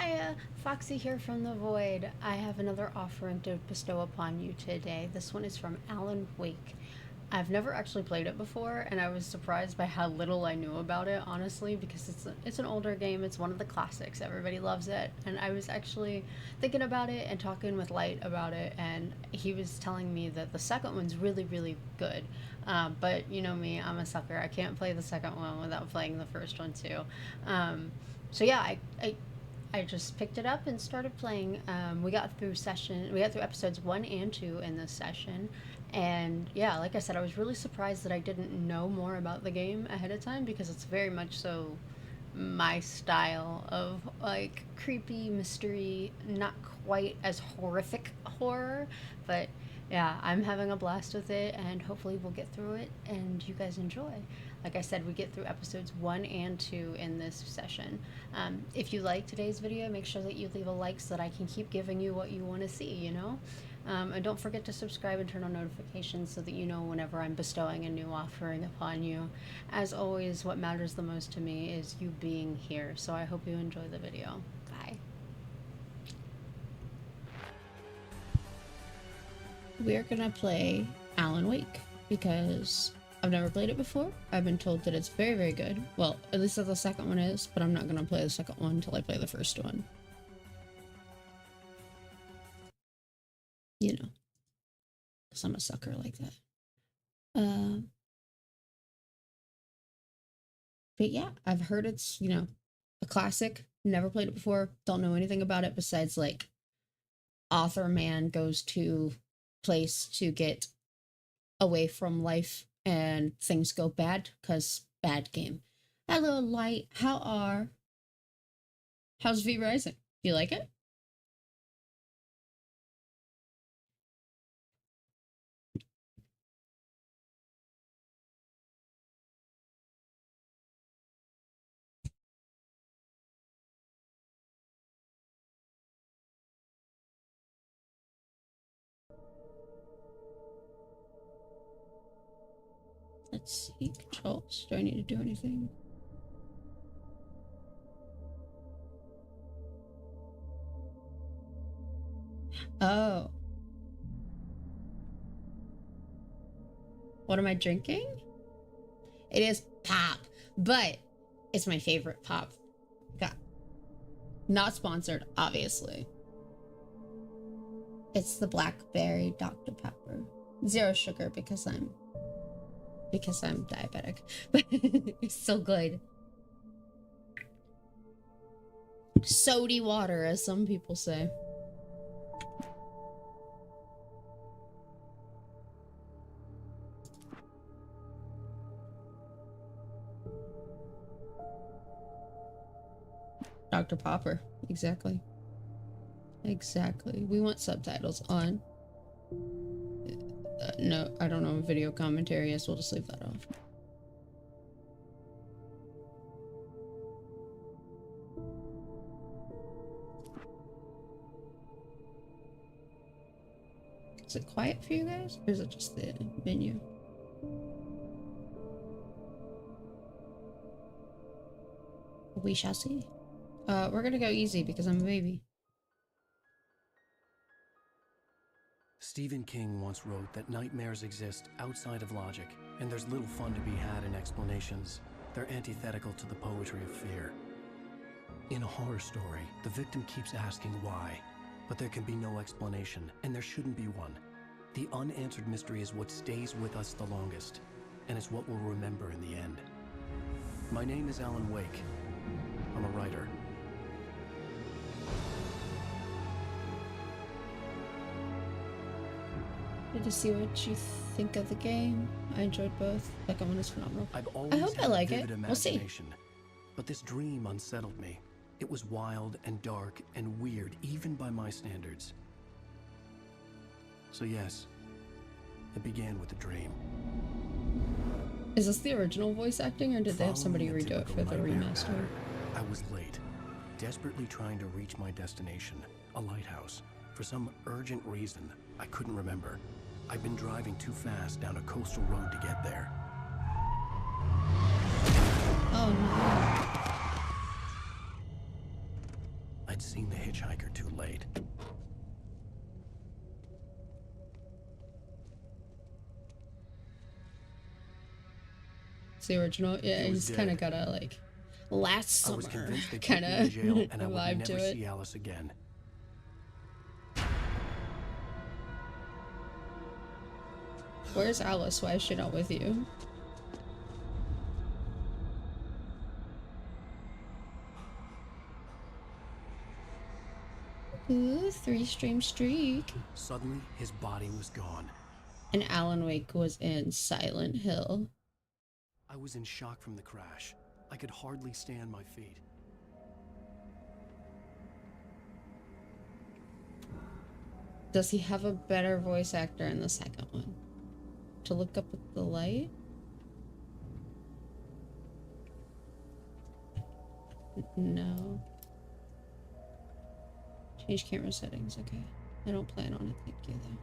Hiya, Foxie here from the Void. I have another offering to bestow upon you today. This one is from Alan Wake. I've never actually played it before, and I was surprised by how little I knew about it, honestly, because it's an older game. It's one of the classics. Everybody loves it. And I was actually thinking about it and talking with Light about it, and he was telling me that the second one's really, really good. But you know me, I'm a sucker. I can't play the second one without playing the first one too. So yeah, I just picked it up and started playing. We got through episodes 1 and 2 in this session, and yeah, like I said, I was really surprised that I didn't know more about the game ahead of time because it's very much so my style of like creepy mystery, not quite as horrific horror, but yeah, I'm having a blast with it, and hopefully we'll get through it and you guys enjoy. Like I said, we get through episodes 1 and 2 in this session. If you like today's video, make sure that you leave a like so that I can keep giving you what you want to see, you know? And don't forget to subscribe and turn on notifications so that you know whenever I'm bestowing a new offering upon you. As always, what matters the most to me is you being here, so I hope you enjoy the video. Bye. We're gonna play Alan Wake because I've never played it before. I've been told that it's very, very good. Well, at least that the second one is, but I'm not gonna play the second one until I play the first one. You know, because I'm a sucker like that. But yeah, I've heard it's, you know, a classic. Never played it before. Don't know anything about it besides like author man goes to place to get away from life and things go bad because bad game. Hello, Light. How's V Rising? You like it? Let's see. Controls. Do I need to do anything? Oh. What am I drinking? It is pop, but it's my favorite pop. God. Not sponsored, obviously. It's the blackberry Dr. Pepper. 0 sugar because I'm diabetic. But it's so good. Sody water, as some people say. Dr. Popper. Exactly. Exactly. We want subtitles on. No, I don't know video commentary, so we'll just leave that off. Is it quiet for you guys? Or is it just the menu? We shall see. We're gonna go easy because I'm a baby. Stephen King once wrote that nightmares exist outside of logic, and there's little fun to be had in explanations. They're antithetical to the poetry of fear. In a horror story, the victim keeps asking why, but there can be no explanation, and there shouldn't be one. The unanswered mystery is what stays with us the longest, and it's what we'll remember in the end. My name is Alan Wake. I'm a writer. To see what you think of the game. I enjoyed both. Second one is phenomenal. I hope I like it. We'll see. But this dream unsettled me. It was wild and dark and weird, even by my standards. So yes, it began with a dream. Is this the original voice acting, or did they have somebody redo it for the remaster? I was late, desperately trying to reach my destination, a lighthouse. For some urgent reason, I couldn't remember. I'd been driving too fast down a coastal road to get there. Oh no. I'd I'd seen the hitchhiker too late. It's the original. Yeah, he's kind of got a like last summer kind of vibe to it. See Alice again. Where's Alice? Why is she not with you? Ooh, 3-stream streak. Suddenly, his body was gone. And Alan Wake was in Silent Hill. I was in shock from the crash. I could hardly stand my feet. Does he have a better voice actor in the second one? To look up at the light? No. Change camera settings, okay. I don't plan on it, thank you though.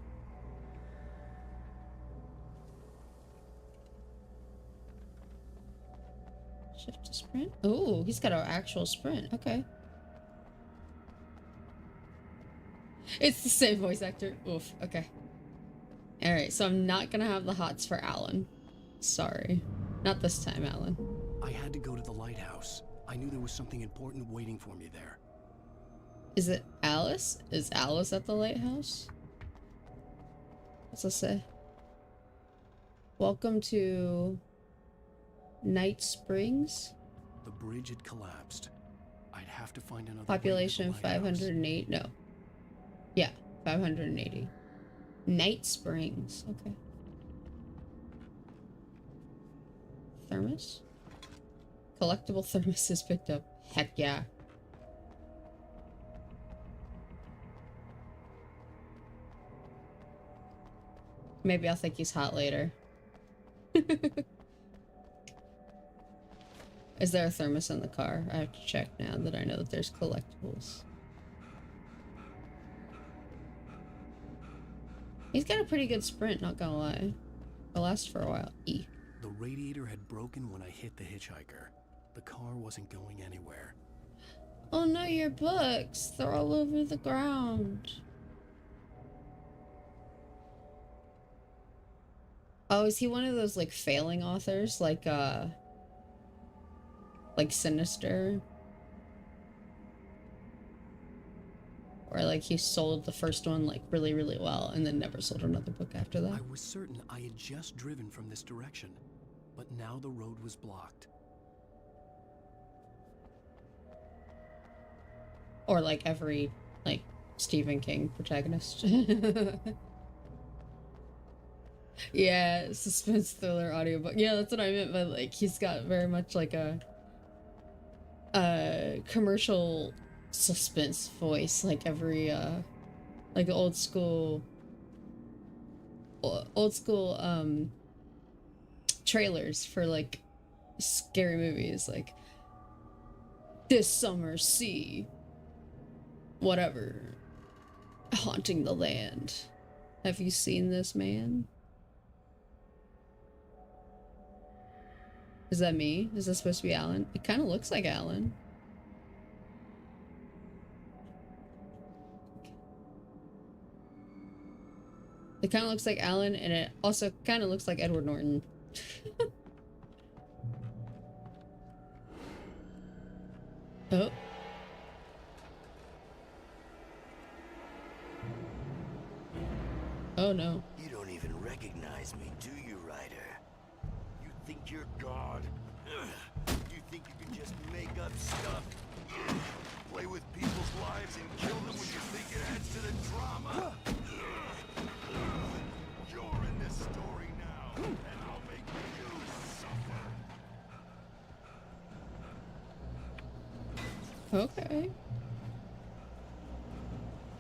Shift to sprint? Oh, he's got an actual sprint, okay. It's the same voice actor. Oof, okay. Alright, so I'm not gonna have the hots for Alan. Sorry. Not this time, Alan. I had to go to the lighthouse. I knew there was something important waiting for me there. Is it Alice? Is Alice at the lighthouse? What's it say? Welcome to Night Springs? The bridge had collapsed. I'd have to find another Population 508. No. Yeah, 580. Night Springs. Okay. Thermos? Collectible thermos is picked up. Heck yeah. Maybe I'll think he's hot later. Is there a thermos in the car? I have to check now that I know that there's collectibles. He's got a pretty good sprint, not gonna lie. It'll last for a while. E. The radiator had broken when I hit the hitchhiker. The car wasn't going anywhere. Oh no, your books! They're all over the ground. Oh, is he one of those like failing authors? Like Sinister? Or like he sold the first one like really, really well and then never sold another book after that? I was certain I had just driven from this direction, but now the road was blocked. Or like every like Stephen King protagonist. Yeah, suspense thriller audiobook. Yeah, that's what I meant by like he's got very much like a commercial suspense voice, like every like old school trailers for like scary movies, like this summer sea whatever haunting the land. Have you seen this man? Is that me? Is that supposed to be Alan? It kind of looks like Alan. It kind of looks like Alan, and it also kind of looks like Edward Norton. Oh. Oh no. You don't even recognize me, do you, Ryder? You think you're God? You think you can just make up stuff? Play with people's lives and kill them when you think it adds to the drama? You're in this story now, and I'll make you suffer. Okay.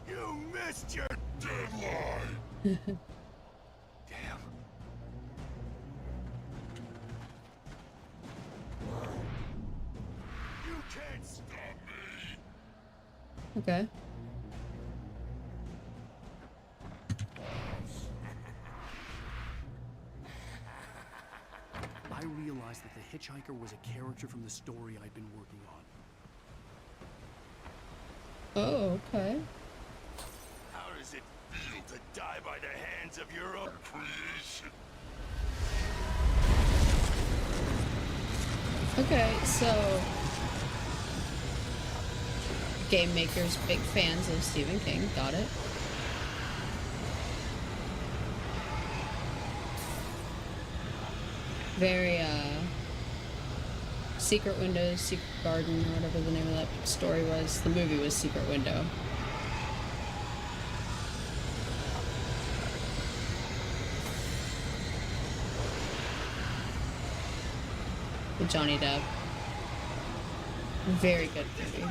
You missed your deadline! Damn. You can't stop me! Okay. I realized that the hitchhiker was a character from the story I'd been working on. Oh, okay. How does it feel to die by the hands of your own creation? Okay, so game makers big fans of Stephen King, got it. Very Secret Window, Secret Garden, or whatever the name of that story was. The movie was Secret Window. With Johnny Depp. Very good movie.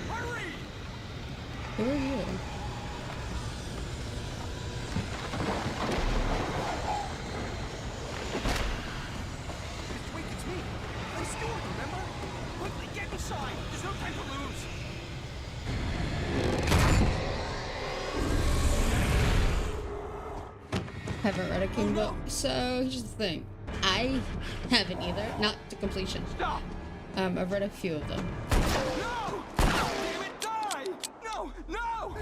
Hurry! Who are you? Wait, it's me. I'm Stuart, remember? Quickly, get inside. There's no time to lose. Haven't read a King book, so here's the thing. I haven't either, not to completion. Stop! I've read a few of them. No! Damn it, die! No! No!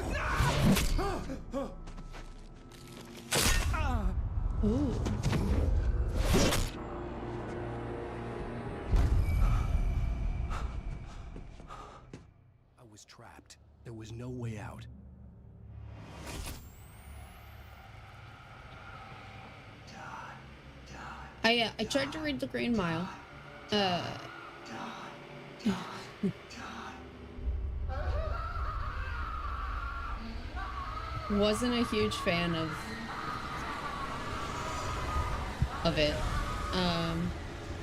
No! Ooh. I was trapped. There was no way out. I tried to read The Green Mile. Wasn't a huge fan of it.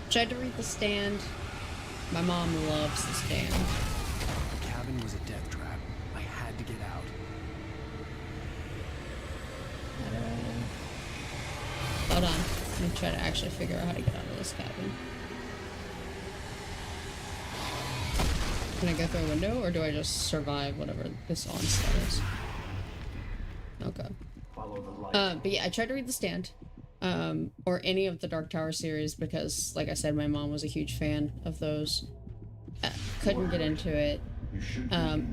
Tried to read The Stand. My mom loves The Stand. The cabin was a death trap. I had to get out. Hold on. Let me try to actually figure out how to get out of this cabin. Can I go through a window, or do I just survive whatever this onslaught is? Okay. But yeah, I tried to read The Stand. Or any of the Dark Tower series because, like I said, my mom was a huge fan of those. Couldn't get into it.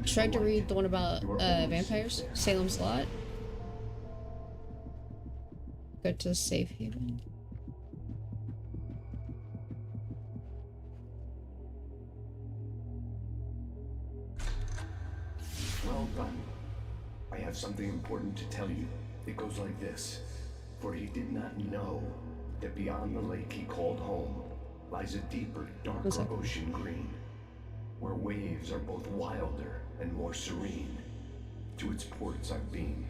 Tried to read the one about vampires, Salem's Lot. Go to Safe Haven. Well done. I have something important to tell you. It goes like this. For he did not know that beyond the lake he called home lies a deeper, darker ocean green, where waves are both wilder and more serene. To its ports I've been.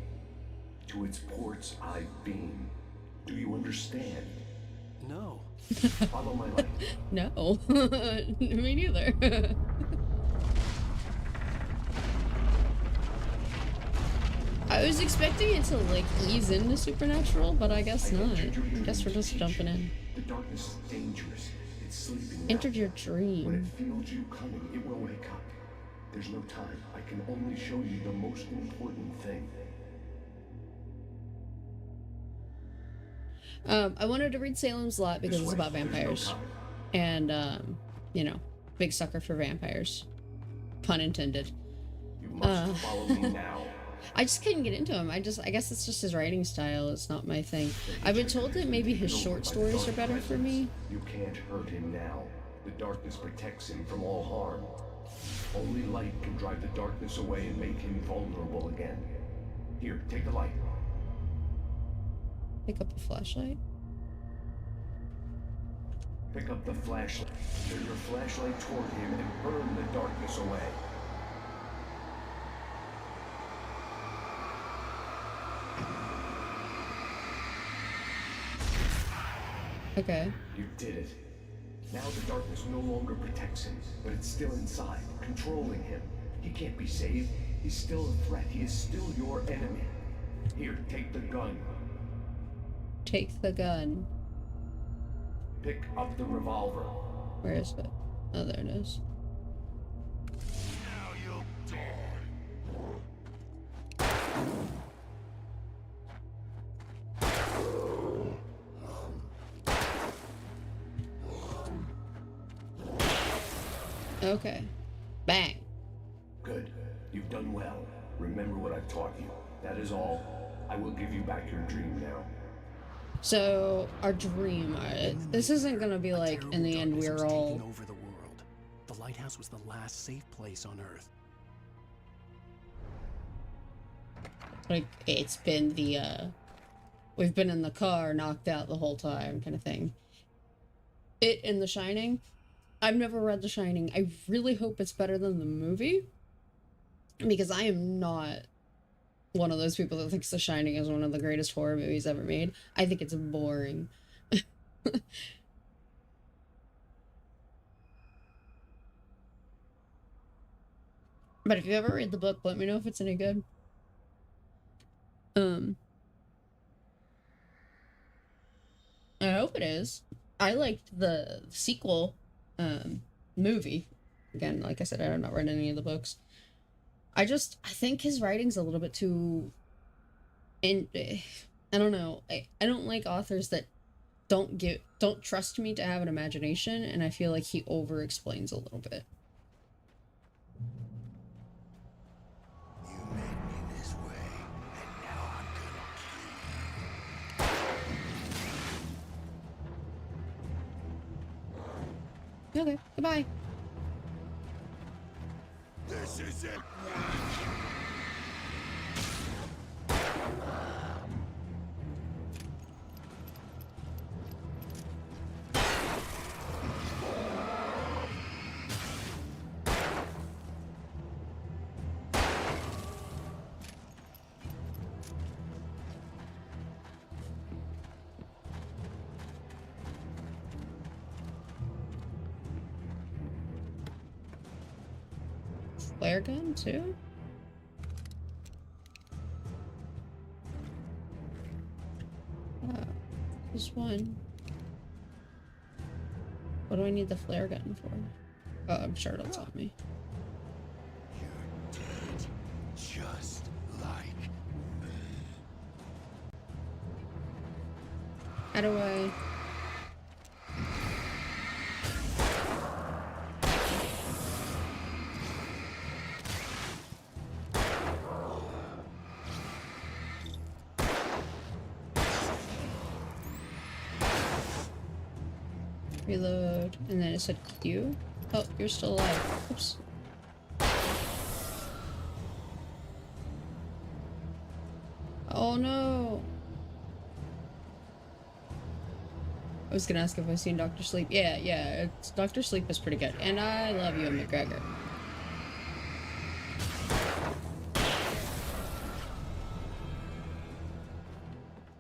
To its ports I've been. Do you understand? No. Follow my light. No. Me neither. I was expecting it to, like, ease into Supernatural, but I guess not. I guess we're just jumping in. The darkness is dangerous. It's sleeping now. Entered your When dream. it feels you coming, it will wake up. There's no time. I can only show you the most important thing. I wanted to read Salem's Lot because it's about vampires. And, you know, big sucker for vampires. Pun intended. You must follow me now. I just couldn't get into him. I guess it's just his writing style. It's not my thing. I've been told that maybe his short stories are better for me. You can't hurt him now. The darkness protects him from all harm. Only light can drive the darkness away and make him vulnerable again. Here, take the light. Pick up a flashlight. Pick up the flashlight. Turn your flashlight toward him and burn the darkness away. Okay. You did it. Now the darkness no longer protects him, but it's still inside, controlling him. He can't be saved. He's still a threat. He is still your enemy. Here, take the gun. Take the gun. Pick up the revolver. Where is it? Oh, there it is. Now you'll die. Okay. Bang. Good. You've done well. Remember what I've taught you. That is all. I will give you back your dream now. So, our dream, this isn't gonna be like, in the end, we're all... taking over the world. The lighthouse was the last safe place on Earth. Like, it's been the, we've been in the car, knocked out the whole time, kind of thing. It in The Shining. I've never read The Shining. I really hope it's better than the movie. Because I am not one of those people that thinks The Shining is one of the greatest horror movies ever made. I think it's boring. But if you ever read the book, let me know if it's any good. I hope it is. I liked the sequel movie. Again, like I said, I have not read any of the books. I think his writing's a little bit too... I don't know. I don't like authors that don't trust me to have an imagination, and I feel like he over-explains a little bit. You made me this way, and now I'm gonna Okay, goodbye. This is it. Flare gun, too? Just one. What do I need the flare gun for? Oh, I'm sure it'll tell me. You're dead, just like me. How do I... Reload, and then it said Q. Oh, you're still alive. Oops. Oh no! I was gonna ask if I've seen Dr. Sleep. Yeah, Dr. Sleep is pretty good. And I love Ewan McGregor.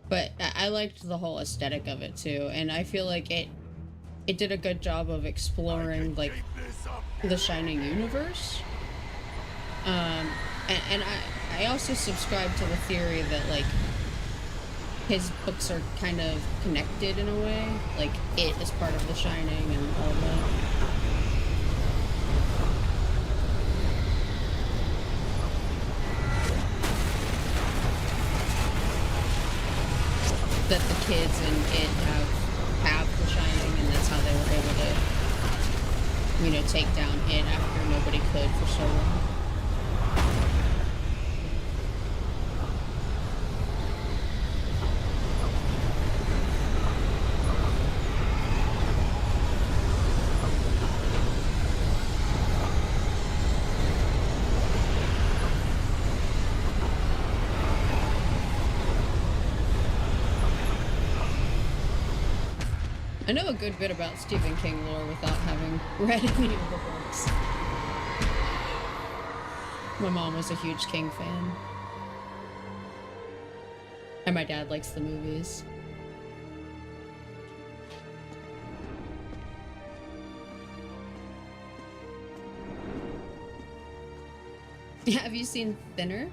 But I liked the whole aesthetic of it too, and I feel like it did a good job of exploring like the Shining universe. And I also subscribe to the theory that like his books are kind of connected in a way, like it is part of the Shining and all of that. That the kids in it have the Shining, and that's how they were able to, you know, take down it after nobody could for so long. I know a good bit about Stephen King lore without having read any of the books. My mom was a huge King fan. And my dad likes the movies. Have you seen Thinner?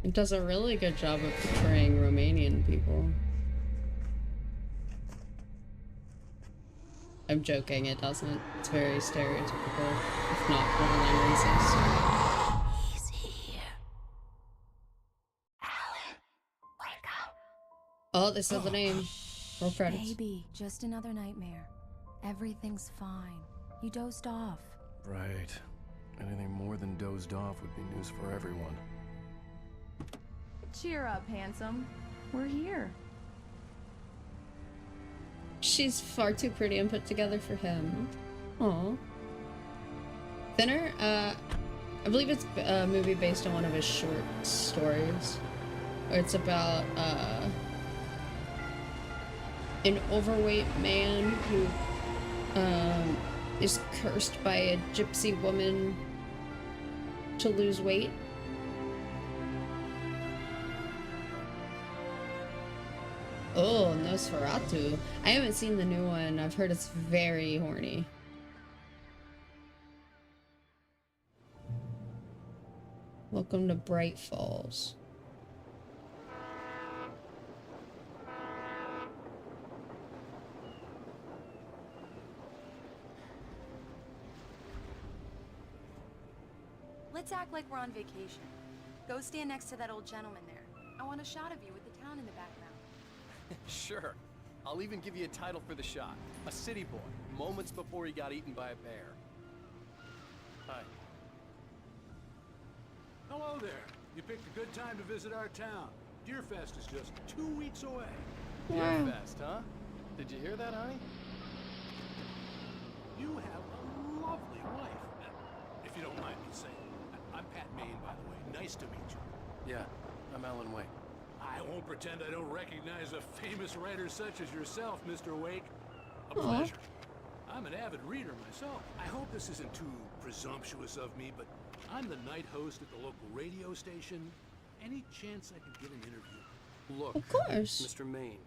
It does a really good job of portraying Romanian people. I'm joking, it doesn't. It's very stereotypical, if not borderline racist. He's here. Alan, wake up. Oh, they said the name. Roll credits. Baby, just another nightmare. Everything's fine. You dozed off. Right. Anything more than dozed off would be news for everyone. Cheer up, handsome. We're here. She's far too pretty and put together for him. Aw. Thinner? I believe it's a movie based on one of his short stories. It's about, an overweight man who, is cursed by a gypsy woman to lose weight. Oh, Nosferatu. I haven't seen the new one. I've heard it's very horny. Welcome to Bright Falls. Let's act like we're on vacation. Go stand next to that old gentleman there. I want a shot of you with the town in the background. Sure. I'll even give you a title for the shot. A city boy, moments before he got eaten by a bear. Hi. Hello there. You picked a good time to visit our town. Deerfest is just 2 weeks away. Deerfest, huh? Did you hear that, honey? You have a lovely wife. If you don't mind me saying. I'm Pat Maine, by the way. Nice to meet you. Yeah, I'm Alan Wake. I won't pretend I don't recognize a famous writer such as yourself, Mr. Wake. A Aw. pleasure. I'm an avid reader myself. I hope this isn't too presumptuous of me, but I'm the night host at the local radio station. Any chance I could get an interview? Look, Of course. Mr. Maine,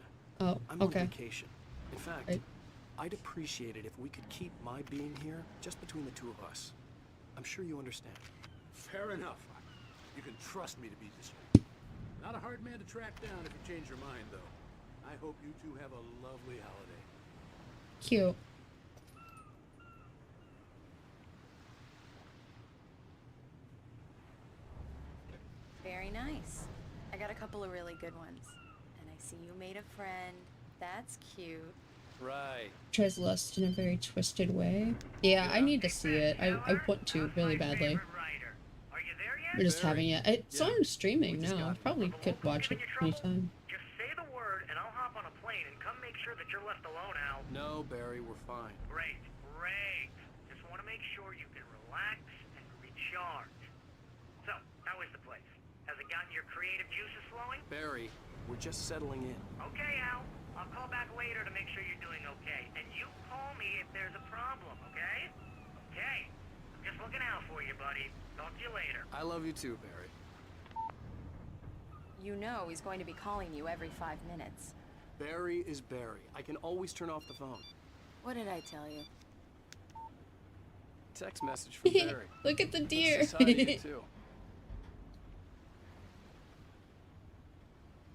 Oh, I'm on okay. vacation. In fact, Right. I'd appreciate it if we could keep my being here just between the two of us. I'm sure you understand. Fair enough. You can trust me to be discreet. Not a hard man to track down if you change your mind, though. I hope you two have a lovely holiday. Cute. Very nice. I got a couple of really good ones. And I see you made a friend. That's cute. Right. Tries lust in a very twisted way. Yeah, I need to see it. I want to really badly. We just haven't yet. It's on streaming now. I probably could watch it anytime. Just say the word and I'll hop on a plane and come make sure that you're left alone, Al. No, Barry, we're fine. Great, great. Just want to make sure you can relax and recharge. So, how is the place? Has it gotten your creative juices flowing? Barry, we're just settling in. Okay, Al. I'll call back later to make sure you're doing okay. And you call me if there's a problem, okay? Okay. I'm just looking out for you, buddy. Talk to you later. I love you too, Barry. You know he's going to be calling you every 5 minutes. Barry is Barry. I can always turn off the phone. What did I tell you? Text message from Barry. Look at the deer. Let's say hi to you too.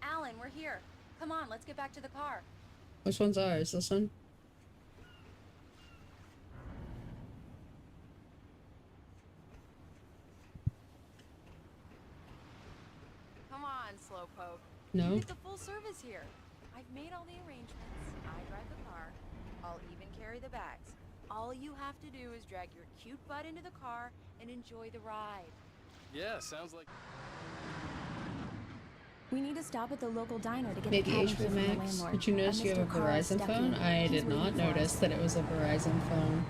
Alan, we're here. Come on, let's get back to the car. Which one's ours? This one? Come on, slowpoke. No? You get the full service here. I've made all the arrangements. I drive the car. I'll even carry the bags. All you have to do is drag your cute butt into the car and enjoy the ride. Yeah, sounds like... We need to stop at the local diner to get Maybe a cab HBO from the Max. landlord. Did you notice you have a Mr. Carl Verizon Stuckey. phone? I He's did not waiting for notice us. that it was a Verizon phone.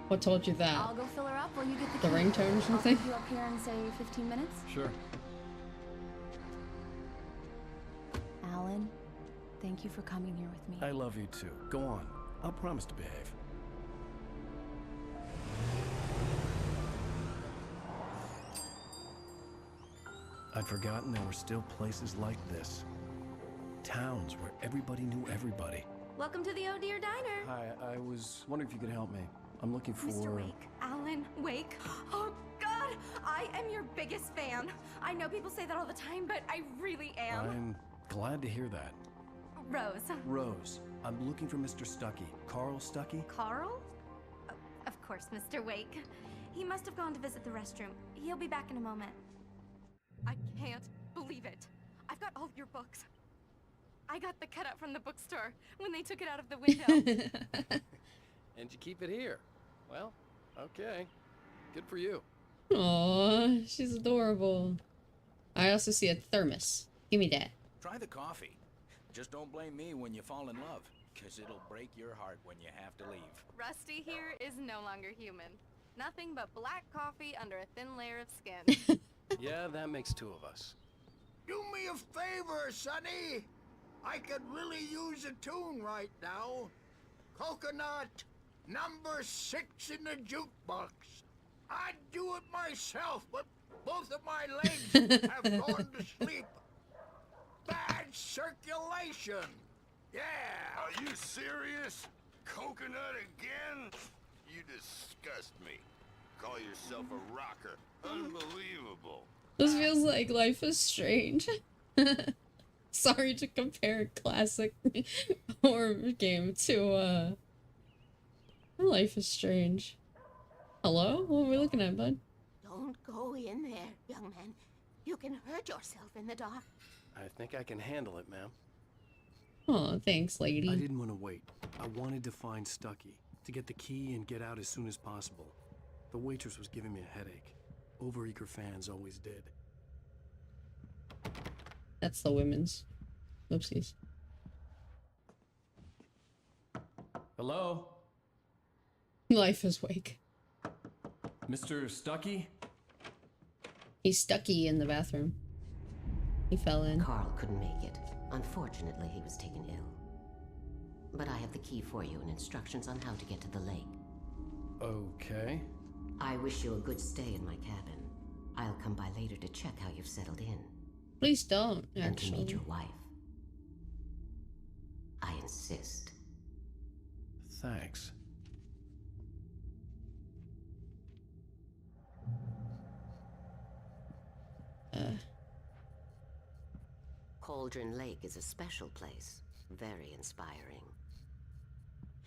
What told you that? I'll go fill her up while you get The the key. ringtone or I'll something? pick you up here in, say, 15 minutes. Sure. Alan, thank you for coming here with me. I love you too. Go on. I'll promise to behave. I'd forgotten there were still places like this. Towns where everybody knew everybody. Welcome to the Oh Dear Diner. Hi, I was wondering if you could help me. I'm looking for... Mr. Wake. Alan Wake. Oh, God. I am your biggest fan. I know people say that all the time, but I really am. I'm glad to hear that. Rose. Rose, I'm looking for Mr. Stuckey. Carl Stuckey? Carl? Oh, of course, Mr. Wake. He must have gone to visit the restroom. He'll be back in a moment. I can't believe it. I've got all your books. I got the cutout from the bookstore when they took it out of the window. And you keep it here. Well, okay. Good for you. Aw, she's adorable. I also see a thermos. Give me that. Try the coffee. Just don't blame me when you fall in love, because it'll break your heart when you have to leave. Rusty here is no longer human. Nothing but black coffee under a thin layer of skin. Yeah, that makes two of us. Do me a favor, Sonny. I could really use a tune right now. Coconut, number 6 in the jukebox. I'd do it myself, but both of my legs have gone to sleep. Bad circulation. Yeah. Are you serious? Coconut again? You disgust me. Call yourself a rocker. Unbelievable. This feels like Life is Strange. Sorry to compare a classic horror game to Life is Strange. Hello? What are we looking at, bud? Don't go in there, young man. You can hurt yourself in the dark. I think I can handle it, ma'am. Oh, thanks, lady. I didn't want to wait. I wanted to find Stucky, to get the key and get out as soon as possible. The waitress was giving me a headache. Overeager fans always did. That's the women's. Oopsies. Hello? Life is Wake. Mr. Stucky? He's stucky in the bathroom. He fell in. Carl couldn't make it. Unfortunately, he was taken ill. But I have the key for you and instructions on how to get to the lake. Okay. I wish you a good stay in my cabin. I'll come by later to check how you've settled in. Please don't, actually. And to meet your wife. I insist. Thanks. Cauldron Lake is a special place. Very inspiring.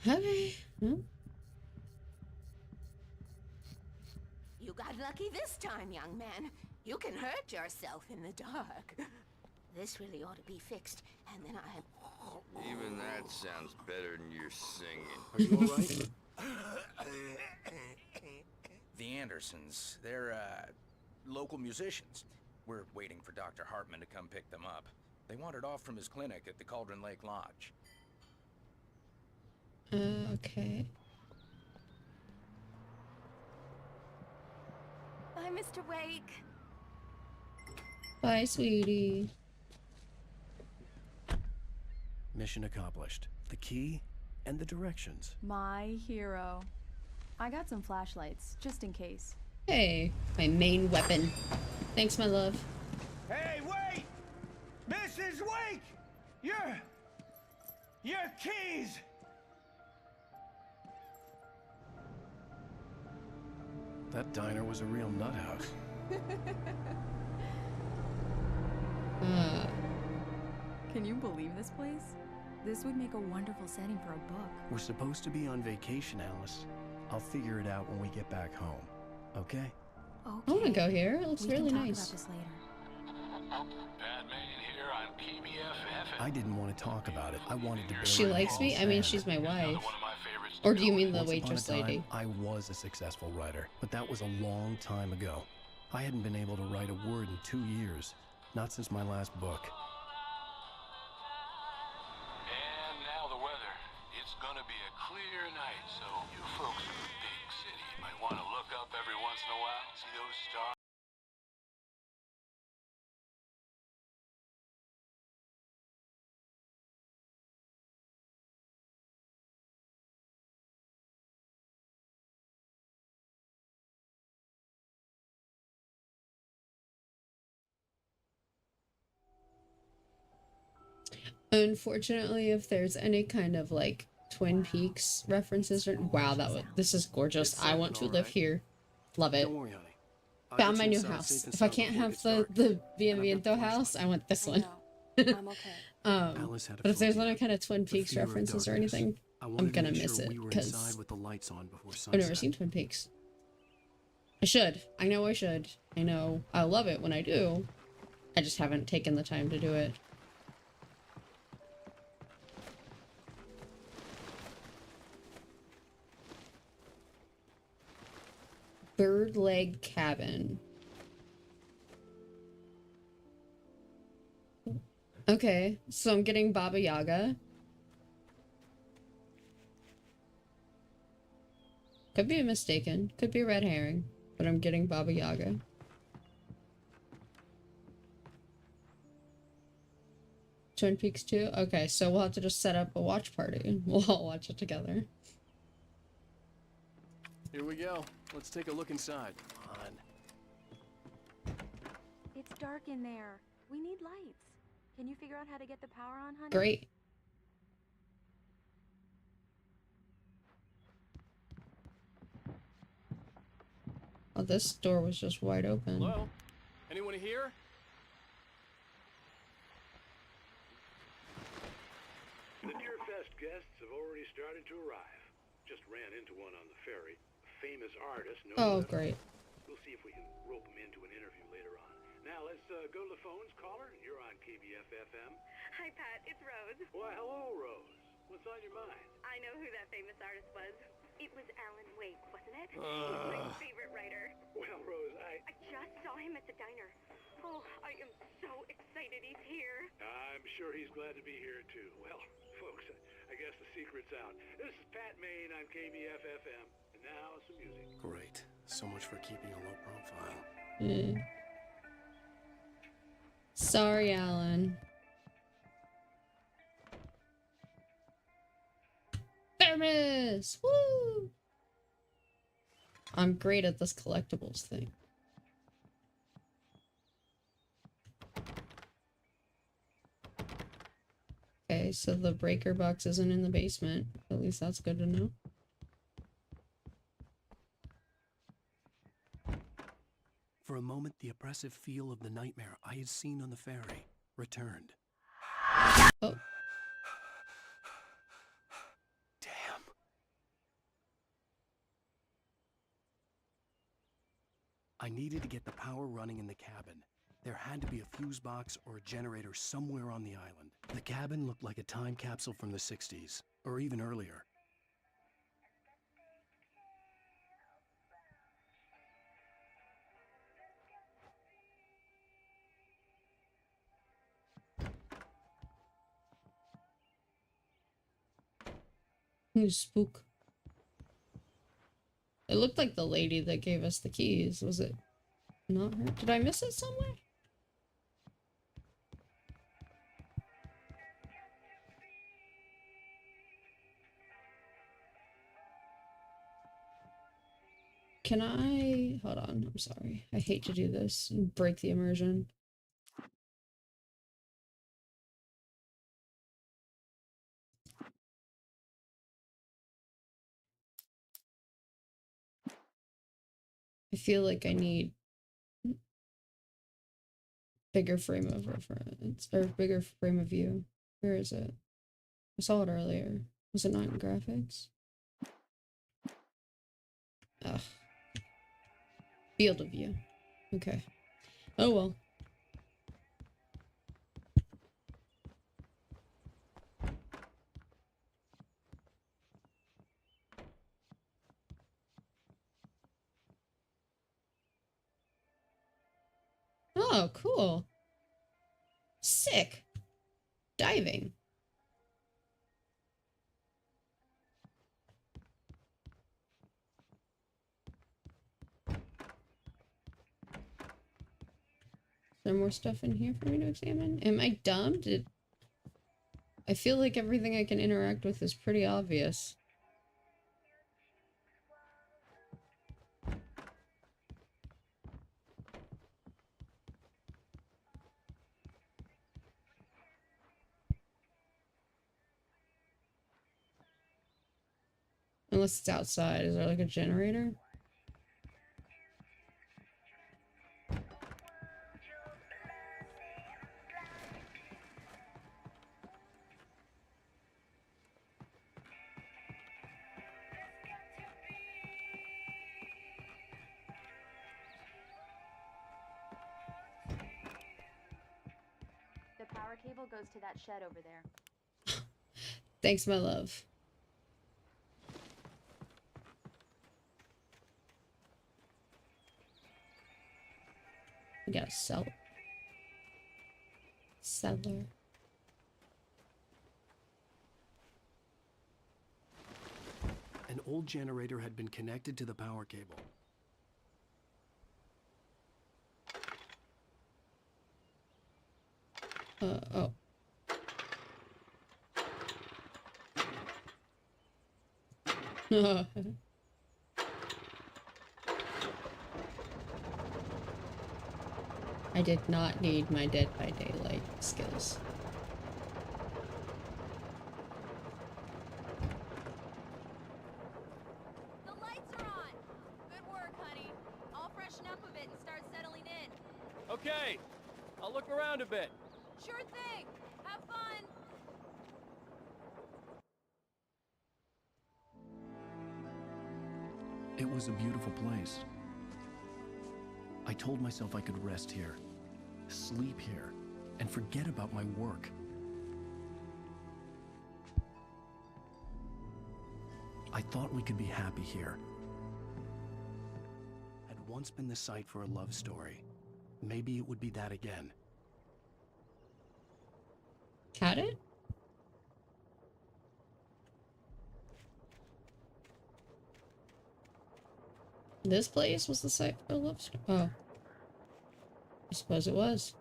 Okay. You got lucky this time, young man. You can hurt yourself in the dark. This really ought to be fixed, and then Even that sounds better than your singing. Are you alright? The Andersons, they're, local musicians. We're waiting for Dr. Hartman to come pick them up. They wandered off from his clinic at the Cauldron Lake Lodge. Okay. Bye, Mr. Wake. Bye, sweetie. Mission accomplished. The key and the directions. My hero. I got some flashlights, just in case. Hey, my main weapon. Thanks, my love. Hey, wait! Mrs. Wake! Your keys! That diner was a real nut house. Can you believe this place? This would make a wonderful setting for a book. We're supposed to be on vacation, Alice. I'll figure it out when we get back home. Okay? Okay. I want to go here. It looks We really can talk nice. about this later. Batman here on PBFF. I didn't want to talk about it. I wanted to bury She it likes all me? I mean, sad. she's my wife. One of my favorites. Or do you mean the Once upon a waitress time, lady? I was a successful writer, but that was a long time ago. I hadn't been able to write a word in 2 years. Not since my last book. And now the weather. It's gonna be a clear night, so you folks in the big city might want to look up every once in a while, see those stars. Unfortunately, if there's any kind of like Twin Peaks references, or wow, this is gorgeous. I want to live here. Love it. Don't worry, honey. I'll Found get my you new inside house. safe and If I sound can't before it have gets the dark. Bienvenido house, I want this one. I'm okay. Alice had a But if there's phobia, any kind of Twin the Peaks fear of references or darkness. anything, I I'm wanted to gonna make miss sure it we were because inside with the lights on before I've sunset. never seen Twin Peaks. I should. I know I should. I know I love it when I do. I just haven't taken the time to do it. Bird leg cabin. Okay, so I'm getting Baba Yaga. Could be mistaken. Could be a red herring. But I'm getting Baba Yaga. Twin Peaks 2? Okay, so we'll have to just set up a watch party. We'll all watch it together. Here we go. Let's take a look inside. Come on. It's dark in there. We need lights. Can you figure out how to get the power on, honey? Great. Oh, this door was just wide open. Hello? Anyone here? The Deerfest guests have already started to arrive. Just ran into one on the ferry. A famous artist. Oh, great. We'll see if we can rope him into an interview later on. Now let's go to the phones. Caller, you're on KBF-FM. Hi, Pat. It's Rose. Why, hello, Rose. What's on your mind? I know who that famous artist was. It was Alan Wake, wasn't it? He's my favorite writer. Well, Rose, I just saw him at the diner. Oh, I am so excited he's here. I'm sure he's glad to be here, too. Well, folks, I guess the secret's out. This is Pat Maine on KBF-FM. And now, some music. Great. So much for keeping a low profile. Sorry, Alan. Thermos! Woo! I'm great at this collectibles thing. Okay, so the breaker box isn't in the basement. At least that's good to know. For a moment, the oppressive feel of the nightmare I had seen on the ferry returned. Oh. Damn. I needed to get the power running in the cabin. There had to be a fuse box or a generator somewhere on the island. The cabin looked like a time capsule from the 60s, or even earlier. You spook. It looked like the lady that gave us the keys. Was it not her? Did I miss it somewhere? Can I... Hold on, I'm sorry. I hate to do this and break the immersion. I feel like I need bigger frame of reference, or bigger frame of view. Where is it? I saw it earlier. Was it not in graphics? Ugh. Field of view. Okay. Oh well. Oh, cool. Sick. Diving. Is there more stuff in here for me to examine? Am I dumb? I feel like everything I can interact with is pretty obvious. Unless it's outside. Is there like a generator? The power cable goes to that shed over there. Thanks, my love. We got a cellar. Cellar. An old generator had been connected to the power cable. Oh. I did not need my Dead by Daylight skills. The lights are on! Good work, honey. I'll freshen up a bit and start settling in. Okay, I'll look around a bit. Sure thing! Have fun! It was a beautiful place. I told myself I could rest here, sleep here, and forget about my work. I thought we could be happy here. Had once been the site for a love story. Maybe it would be that again. Had it? This place was the site for a love story. Oh. I suppose it was.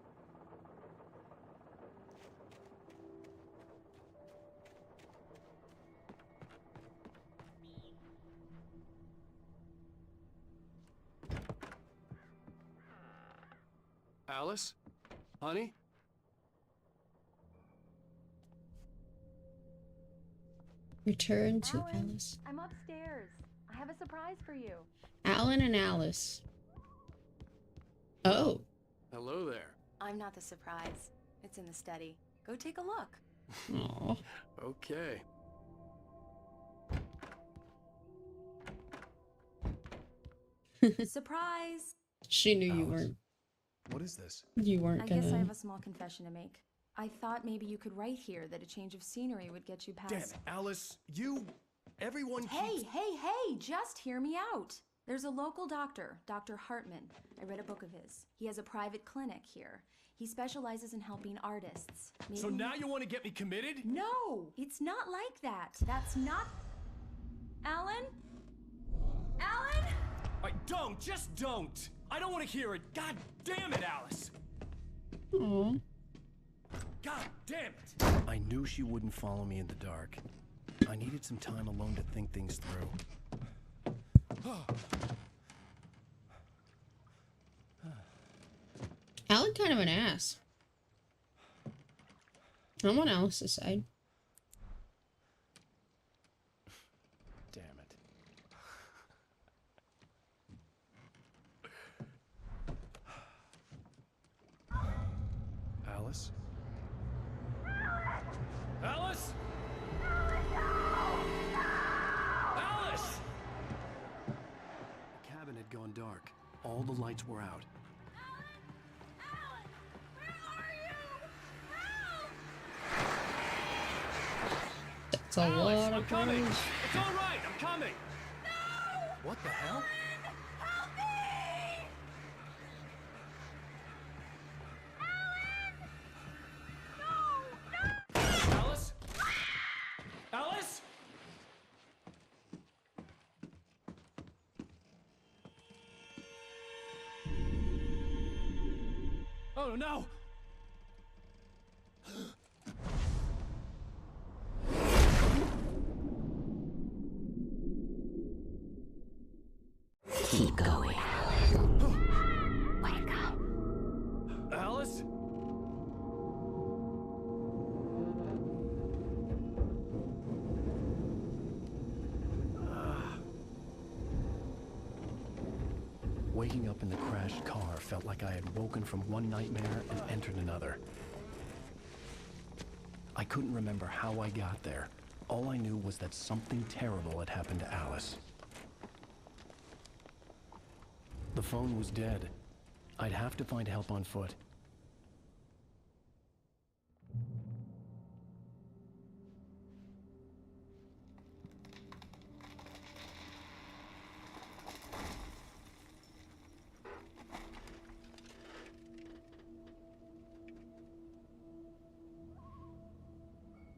Alice? Honey? Return to Alan, Alice. I'm upstairs. I have a surprise for you. Alan and Alice. Oh. Hello there. I'm not the surprise. It's in the study. Go take a look. Aw. Okay. Surprise! She knew you Alice. weren't. What is this? You weren't I gonna. guess I have a small confession to make. I thought maybe you could write here that a change of scenery would get you past... Damn it, Alice, you... Everyone Hey, keeps... hey, just hear me out. There's a local doctor, Dr. Hartman. I read a book of his. He has a private clinic here. He specializes in helping artists. So now you want to get me committed? No, it's not like that. That's not... Alan? Alan? Don't, just don't. I don't want to hear it. God damn it, Alice. Aw. God damn it. I knew she wouldn't follow me in the dark. I needed some time alone to think things through. Alan kind of an ass. I'm on Alice's side. Damn it. Alice? Alice? Alice! The cabin had gone dark. All the lights were out. That's a Alice, lot I'm of coming. guns. It's all right, I'm coming. What the hell? Help me! Alice? Alice? Oh no! Keep going. Wake up. Alice? Waking up in the crashed car felt like I had woken from one nightmare and entered another. I couldn't remember how I got there. All I knew was that something terrible had happened to Alice. The phone was dead. I'd have to find help on foot.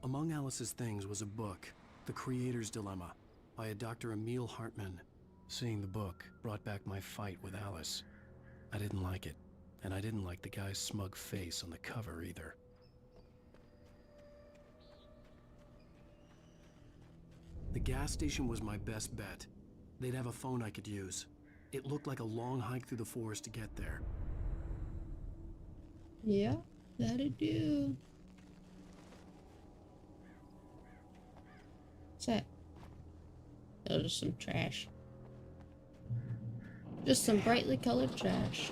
Among Alice's things was a book, The Creator's Dilemma, by a Dr. Emil Hartman. Seeing the book brought back my fight with Alice. I didn't like it, and I didn't like the guy's smug face on the cover either. The gas station was my best bet. They'd have a phone I could use. It looked like a long hike through the forest to get there. Yeah, that'd do. What's that? Oh, just some trash. Just some brightly colored trash.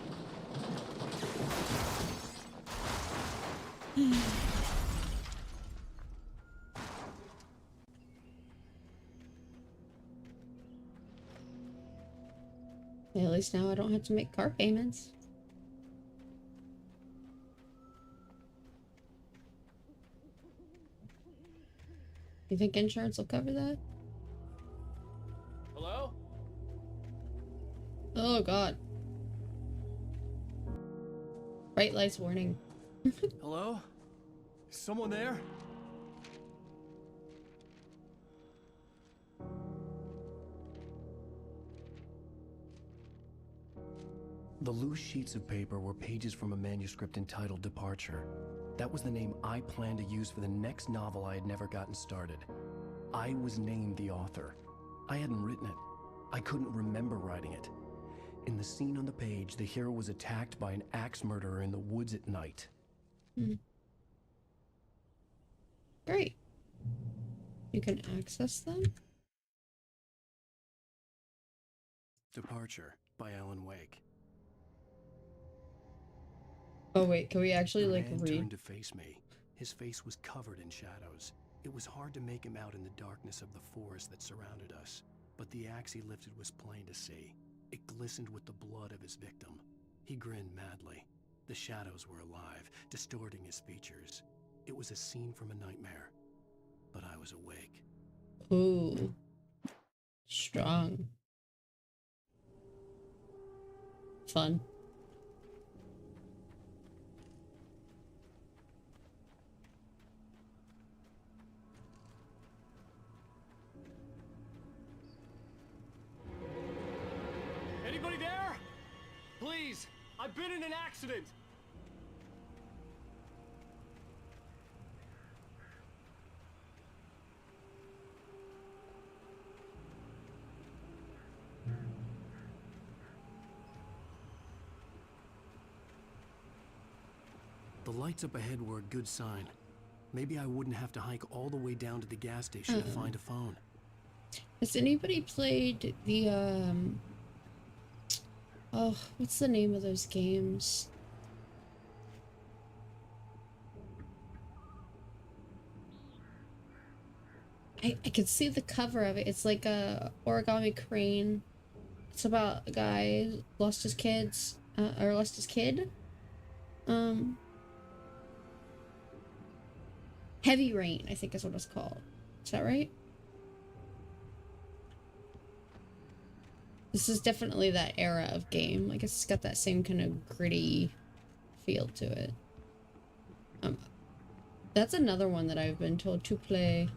At least now I don't have to make car payments. You think insurance will cover that? Hello? Oh god. Bright lights warning. Hello? Is someone there? The loose sheets of paper were pages from a manuscript entitled Departure. That was the name I planned to use for the next novel I had never gotten started. I was named the author. I hadn't written it. I couldn't remember writing it. In the scene on the page, the hero was attacked by an axe murderer in the woods at night. Great. You can access them? Departure by Alan Wake. Oh wait, can we actually The like man read? turned to face me. His face was covered in shadows. It was hard to make him out in the darkness of the forest that surrounded us, but the axe he lifted was plain to see. It glistened with the blood of his victim. He grinned madly. The shadows were alive, distorting his features. It was a scene from a nightmare, but I was awake. Ooh. Strong. Fun. Anybody there? Please, I've been in an accident. The lights up ahead were a good sign. Maybe I wouldn't have to hike all the way down to the gas station to find a phone. Has anybody played the oh, what's the name of those games? I can see the cover of it. It's like a origami crane. It's about a guy who lost his kids, or lost his kid. Heavy Rain, I think is what it's called. Is that right? This is definitely that era of game. Like it's got that same kind of gritty feel to it. That's another one that I've been told to play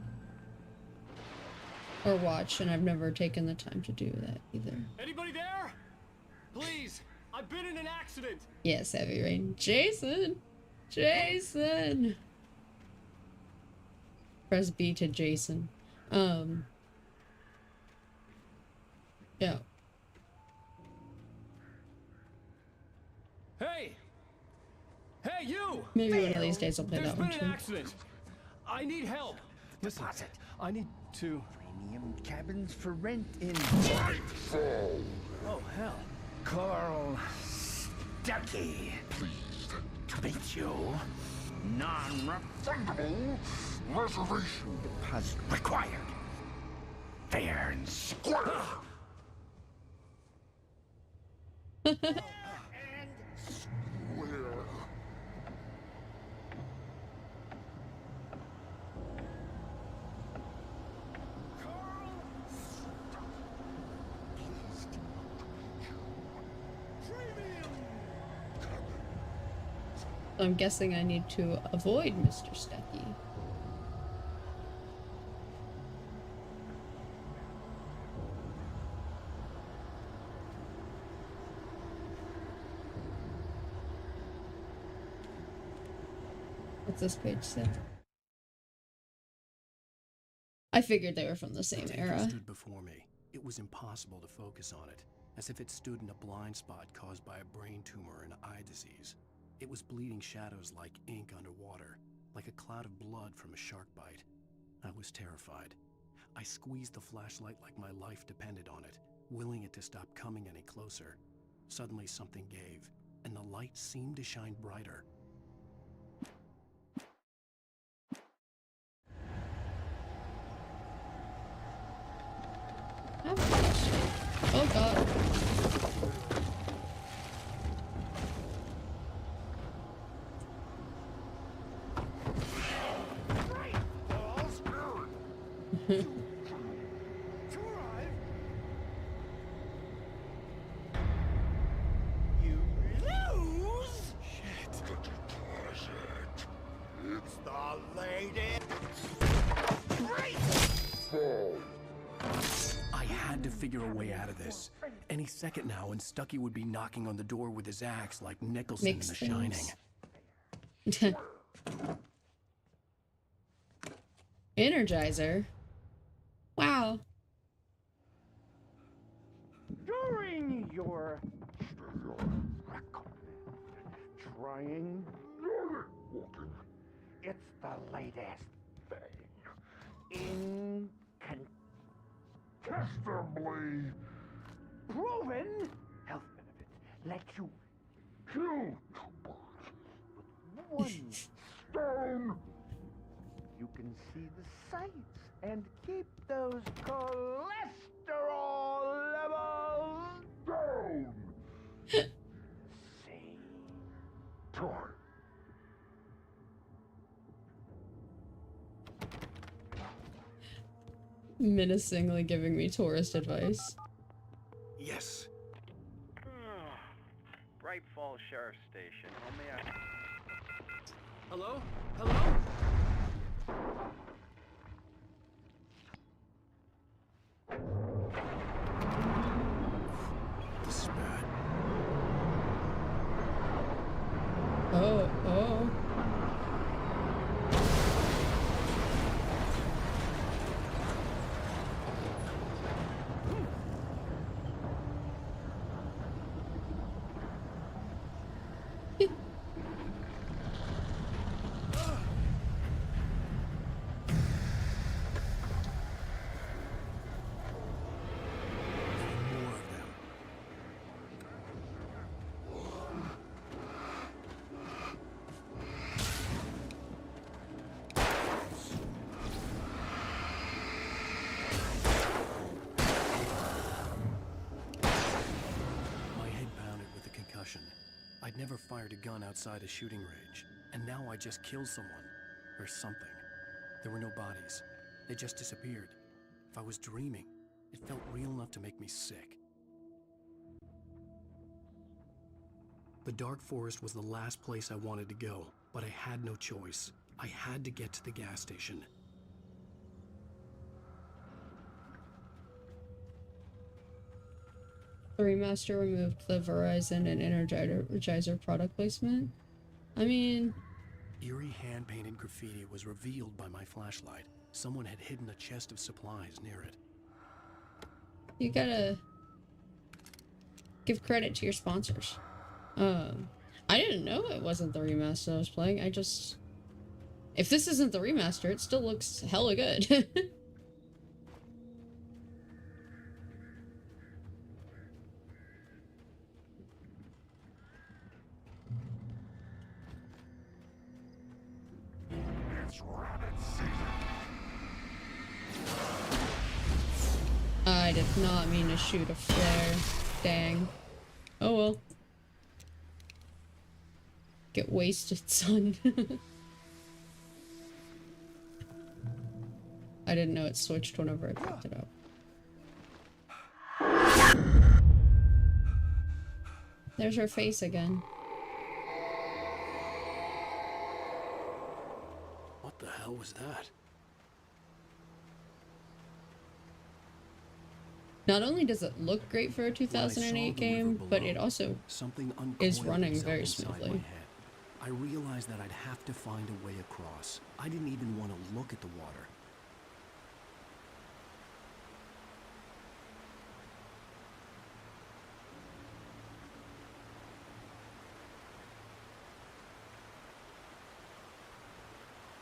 or watch, and I've never taken the time to do that either. Anybody there? Please, I've been in an accident. Yes, Heavy Rain. Jason! Jason! Press B to Jason. Yeah. Hey! Hey, you! Maybe one of these days I'll play There's that one been too. an accident. I need help. Listen, I need to... Premium cabins for rent in... Oh, hell. Carl Stuckey. Pleased to meet you. Non-refundable reservation deposit required. Fair and square. And square. I'm guessing I need to avoid Mr. Stuckey. What's this page say? I figured they were from the same tanker era. stood before me. It was impossible to focus on it, as if it stood in a blind spot caused by a brain tumor and eye disease. It was bleeding shadows like ink underwater, like a cloud of blood from a shark bite. I was terrified. I squeezed the flashlight like my life depended on it, willing it to stop coming any closer. Suddenly something gave, and the light seemed to shine brighter. Oh god. You lose? Shit. It's the lady. I had to figure a way out of this. Any second now, and Stucky would be knocking on the door with his axe like Nicholson in The Shining. Energizer? Wow. During your trying, it's the latest thing. Incontestably proven health benefits let you kill two birds with one stone. You can see the sights and keep those cholesterol levels down. Same time. Menacingly giving me tourist advice. Yes. Bright Falls Sheriff's Station. How may I... Hello? Hello? This is bad. Oh, oh. I'd never fired a gun outside a shooting range, and now I just killed someone. Or something. There were no bodies. They just disappeared. If I was dreaming, it felt real enough to make me sick. The dark forest was the last place I wanted to go, but I had no choice. I had to get to the gas station. The remaster removed the Verizon and Energizer product placement. I mean... Eerie hand-painted graffiti was revealed by my flashlight. Someone had hidden a chest of supplies near it. You gotta give credit to your sponsors. I didn't know it wasn't the remaster I was playing. I just... If this isn't the remaster, it still looks hella good. I did not mean to shoot a flare. Dang. Oh well. Get wasted, son. I didn't know it switched whenever I picked it up. There's her face again. What the hell was that? Not only does it look great for a 2008 game, but it also is running very smoothly. I I realized that I'd have to find a way across. I didn't even want to look at the water.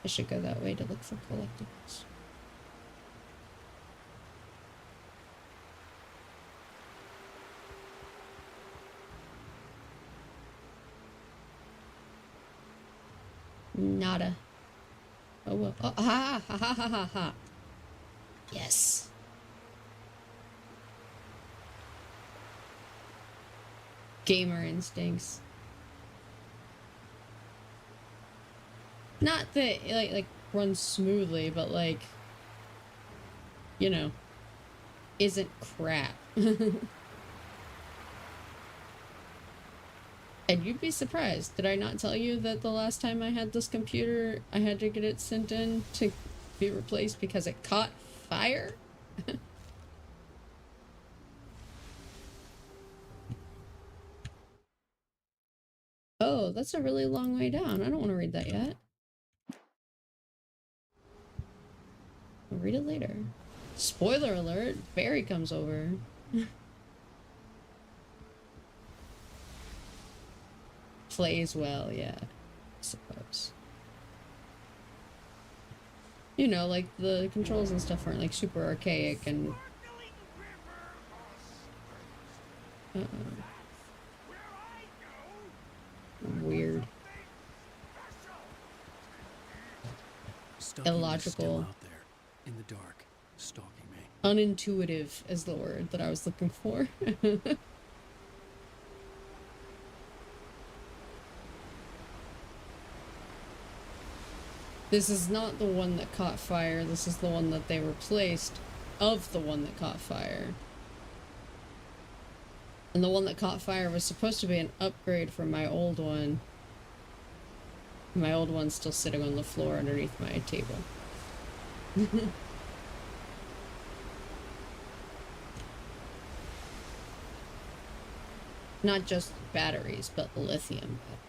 I should go that way to look for collectibles. Nada. Oh well. Oh, ha ha ha ha ha ha. Yes. Gamer instincts. Not that like runs smoothly, but like, you know, isn't crap. And you'd be surprised. Did I not tell you that the last time I had this computer, I had to get it sent in to be replaced because it caught fire? Oh, that's a really long way down. I don't want to read that yet. I'll read it later. Spoiler alert, Barry comes over. Plays well, yeah, I suppose. You know, like the controls and stuff aren't like super archaic and weird, illogical, Out there in the dark, stalking me. unintuitive is the word that I was looking for. This is not the one that caught fire, this is the one that they replaced of the one that caught fire. And the one that caught fire was supposed to be an upgrade from my old one. My old one's still sitting on the floor underneath my table. Not just batteries, but lithium batteries.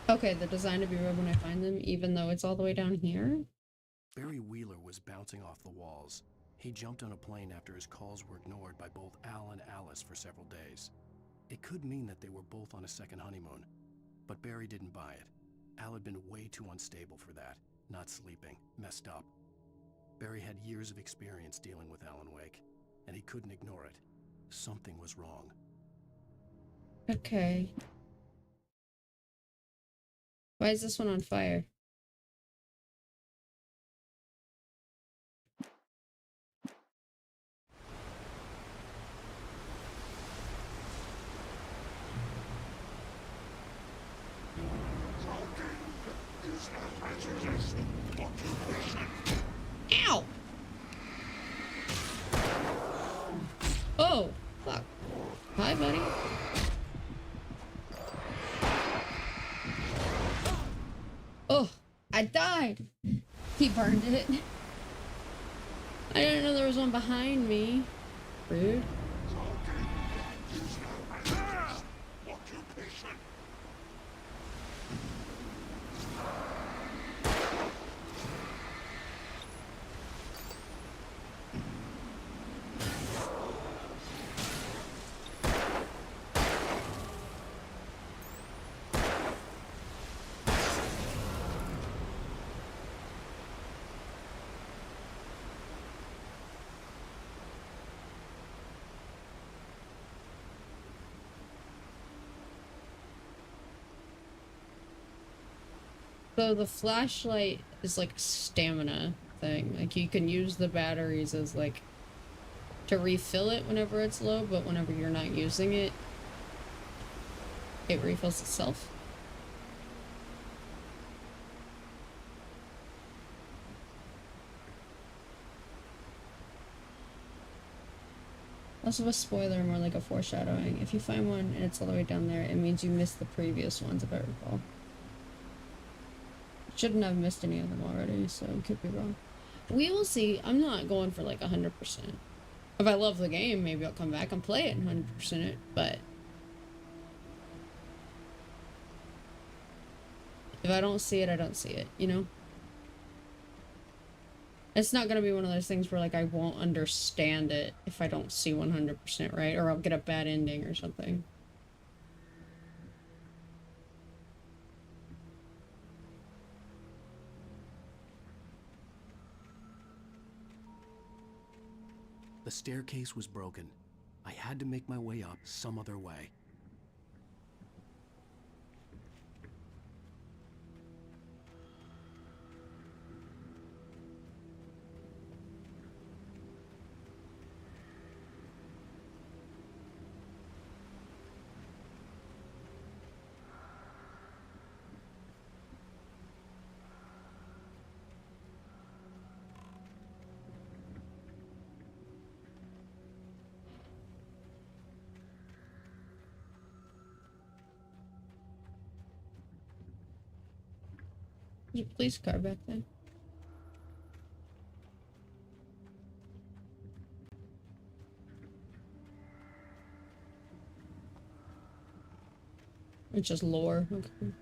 Okay, they're designed to be red when I find them, even though it's all the way down here? Barry Wheeler was bouncing off the walls. He jumped on a plane after his calls were ignored by both Al and Alice for several days. It could mean that they were both on a second honeymoon, but Barry didn't buy it. Al had been way too unstable for that, not sleeping, messed up. Barry had years of experience dealing with Alan Wake, and he couldn't ignore it. Something was wrong. Okay. Why is this one on fire? Ow! Oh, fuck. Hi, buddy. Oh, I died. He burned it. I didn't know there was one behind me. Rude. So the flashlight is like a stamina thing. Like you can use the batteries as like to refill it whenever it's low, but whenever you're not using it, it refills itself. Less of a spoiler, more like a foreshadowing. If you find one and it's all the way down there, it means you missed the previous ones, if I recall. Shouldn't have missed any of them already, so could be wrong. We will see. I'm not going for like 100%. If I love the game, maybe I'll come back and play it and 100% it, but if I don't see it, I don't see it, you know? It's not gonna be one of those things where like I won't understand it if I don't see 100% right, or I'll get a bad ending or something. The staircase was broken. I had to make my way up some other way. There's a police car back then. It's just lore. Okay.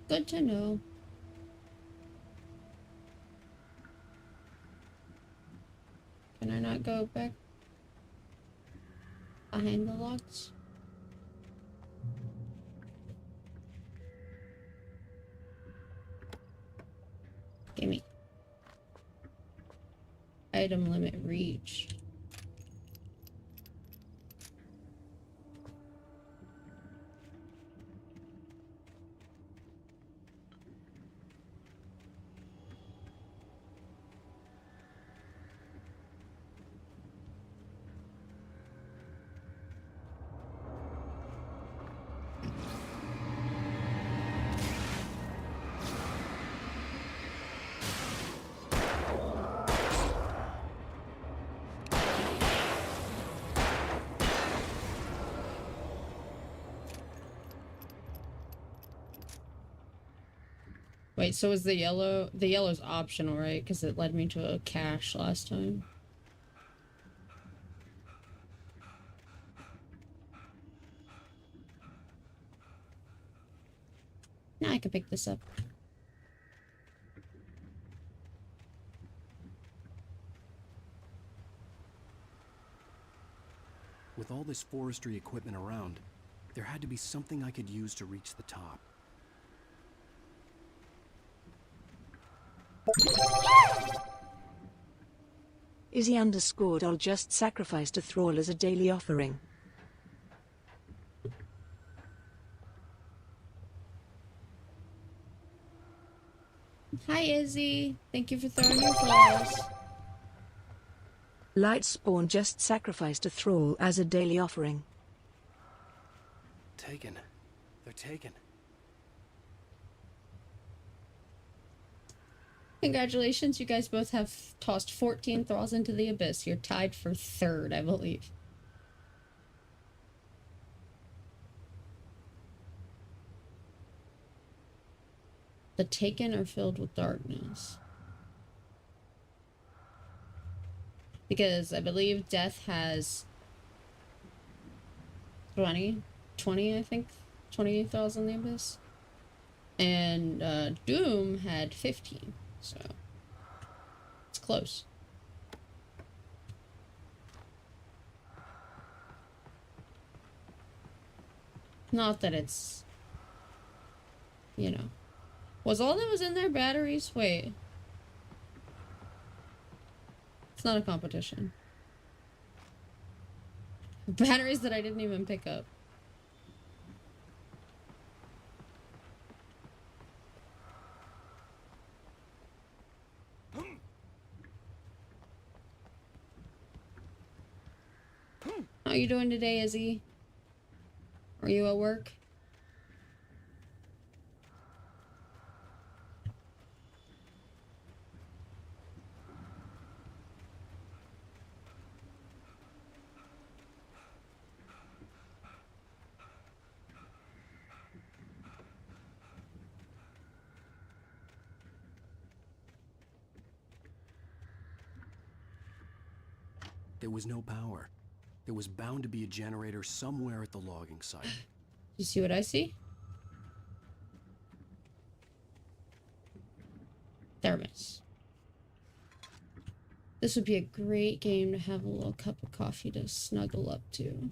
Good to know. Can I not go back behind the logs? Gimme. Item limit reached. Wait, so is the yellow's optional, right? Because it led me to a cache last time. Now I can pick this up. With all this forestry equipment around, there had to be something I could use to reach the top. Izzy underscored I'll just sacrifice to Thrall as a daily offering. Hi Izzy, thank you for throwing your flowers. Lightspawn just sacrificed to Thrall as a daily offering. Taken. They're taken. Congratulations, you guys both have tossed 14 thralls into the abyss. You're tied for third, I believe. The taken are filled with darkness. Because I believe death has 20 I think, 20 thralls in the abyss. And Doom had 15. So, it's close. Not that it's, you know. Was all that was in there batteries? Wait. It's not a competition. Batteries that I didn't even pick up. How you doing today, Izzy? Are you at work? There was no power. There was bound to be a generator somewhere at the logging site. You see what I see? Thermos. This would be a great game to have a little cup of coffee to snuggle up to.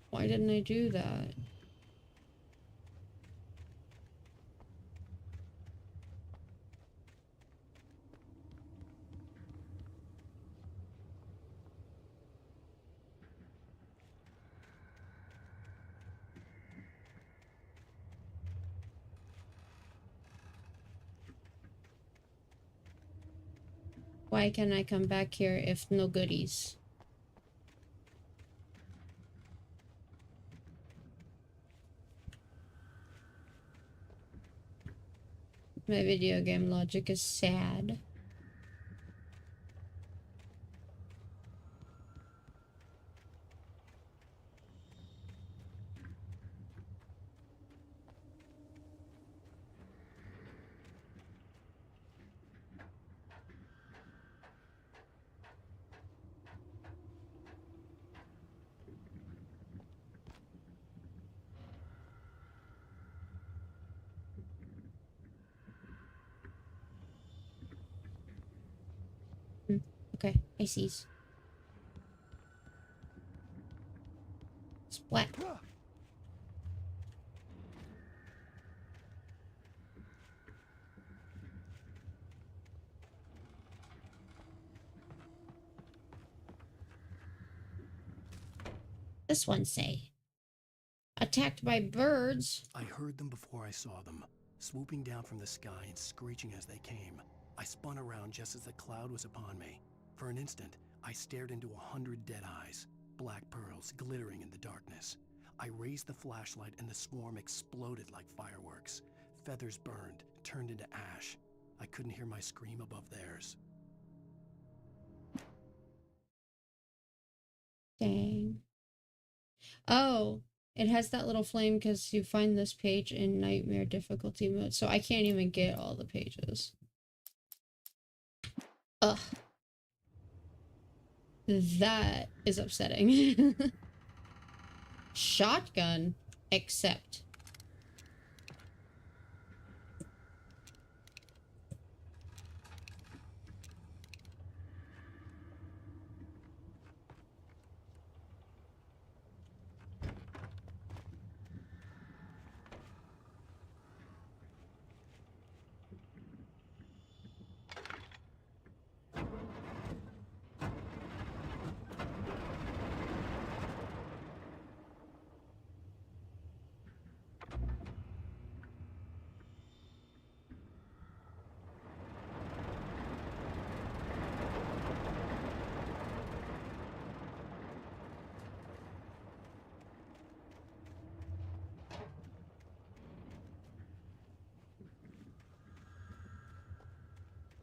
Why didn't I do that? Why can I come back here if no goodies? My video game logic is sad. Okay, I see. Splat. This one say, attacked by birds. I heard them before I saw them, swooping down from the sky and screeching as they came. I spun around just as the cloud was upon me. For an instant, I stared into 100 dead eyes, black pearls glittering in the darkness. I raised the flashlight and the swarm exploded like fireworks. Feathers burned, turned into ash. I couldn't hear my scream above theirs. Dang. Oh, it has that little flame because you find this page in nightmare difficulty mode, so I can't even get all the pages. Ugh. That is upsetting. Shotgun, except.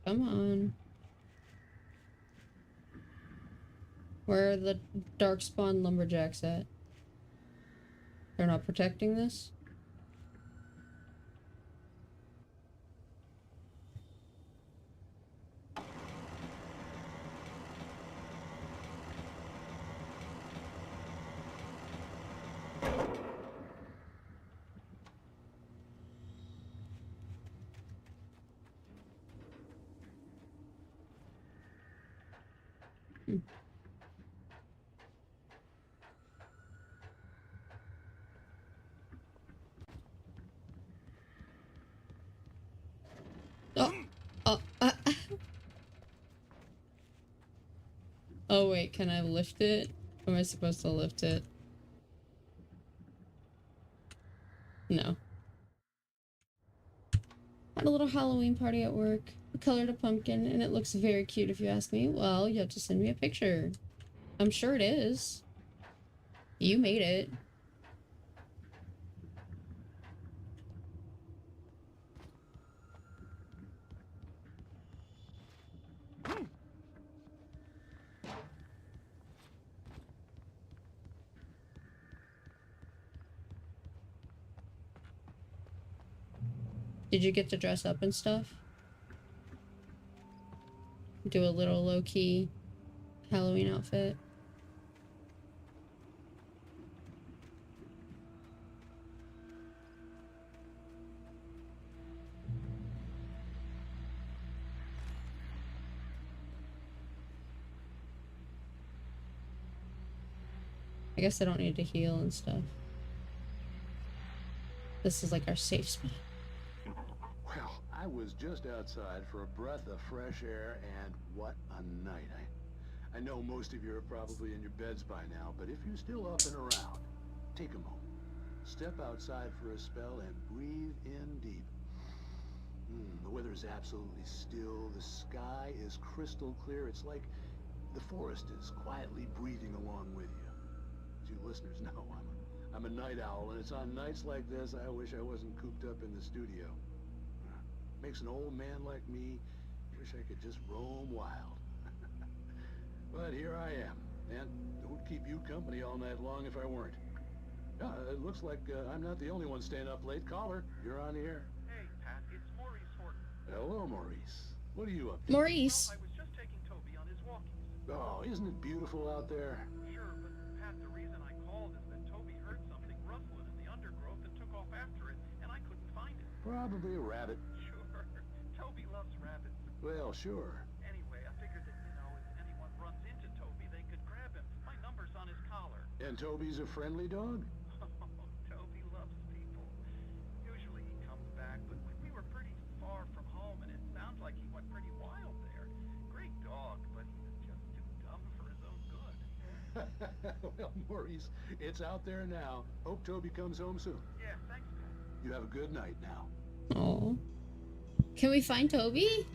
Come on. Where are the Darkspawn lumberjacks at? They're not protecting this? Oh wait, can I lift it? Am I supposed to lift it? No. Had a little Halloween party at work. I colored a pumpkin and it looks very cute if you ask me. Well, you have to send me a picture. I'm sure it is. You made it. Did you get to dress up and stuff? Do a little low-key Halloween outfit? I guess I don't need to heal and stuff. This is like our safe spot. Well, I was just outside for a breath of fresh air, and what a night. I know most of you are probably in your beds by now, but if you're still up and around, take a moment. Step outside for a spell and breathe in deep. The weather is absolutely still. The sky is crystal clear. It's like the forest is quietly breathing along with you. As you listeners know, I'm a night owl, and it's on nights like this I wish I wasn't cooped up in the studio. Makes an old man like me wish I could just roam wild. But here I am, and who'd keep you company all night long if I weren't? It looks like I'm not the only one staying up late. Caller, you're on the air. Hey, Pat, it's Maurice Horton. Hello, Maurice. What are you up to? Maurice. Well, I was just taking Toby on his walkies. Oh, isn't it beautiful out there? Sure, but Pat, the reason I called is that Toby heard something rustling in the undergrowth and took off after it, and I couldn't find it. Probably a rabbit. Sure. Toby loves rabbits. Well, sure. Anyway, I figured that, if anyone runs into Toby, they could grab him. My number's on his collar. And Toby's a friendly dog? Toby loves people. Usually he comes back, but we were pretty far from home, and it sounds like he went pretty wild there. Great dog, but he was just too dumb for his own good. Well, Maurice, it's out there now. Hope Toby comes home soon. Yeah, thanks, Pat. You have a good night now. Oh. Can we find Toby?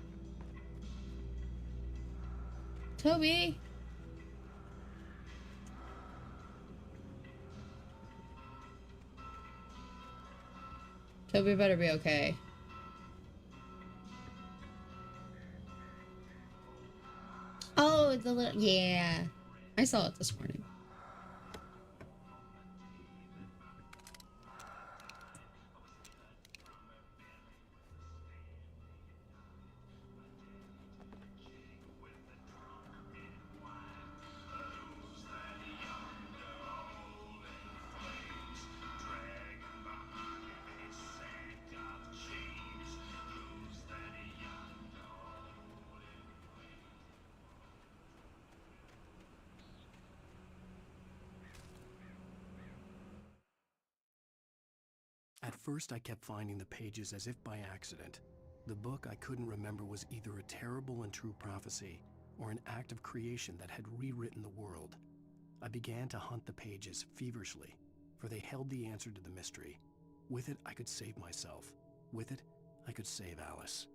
Toby? Toby better be okay. Oh, the little... Yeah. I saw it this morning. At first, I kept finding the pages as if by accident. The book I couldn't remember was either a terrible and true prophecy or an act of creation that had rewritten the world. I began to hunt the pages feverishly, for they held the answer to the mystery. With it, I could save myself. With it, I could save Alice.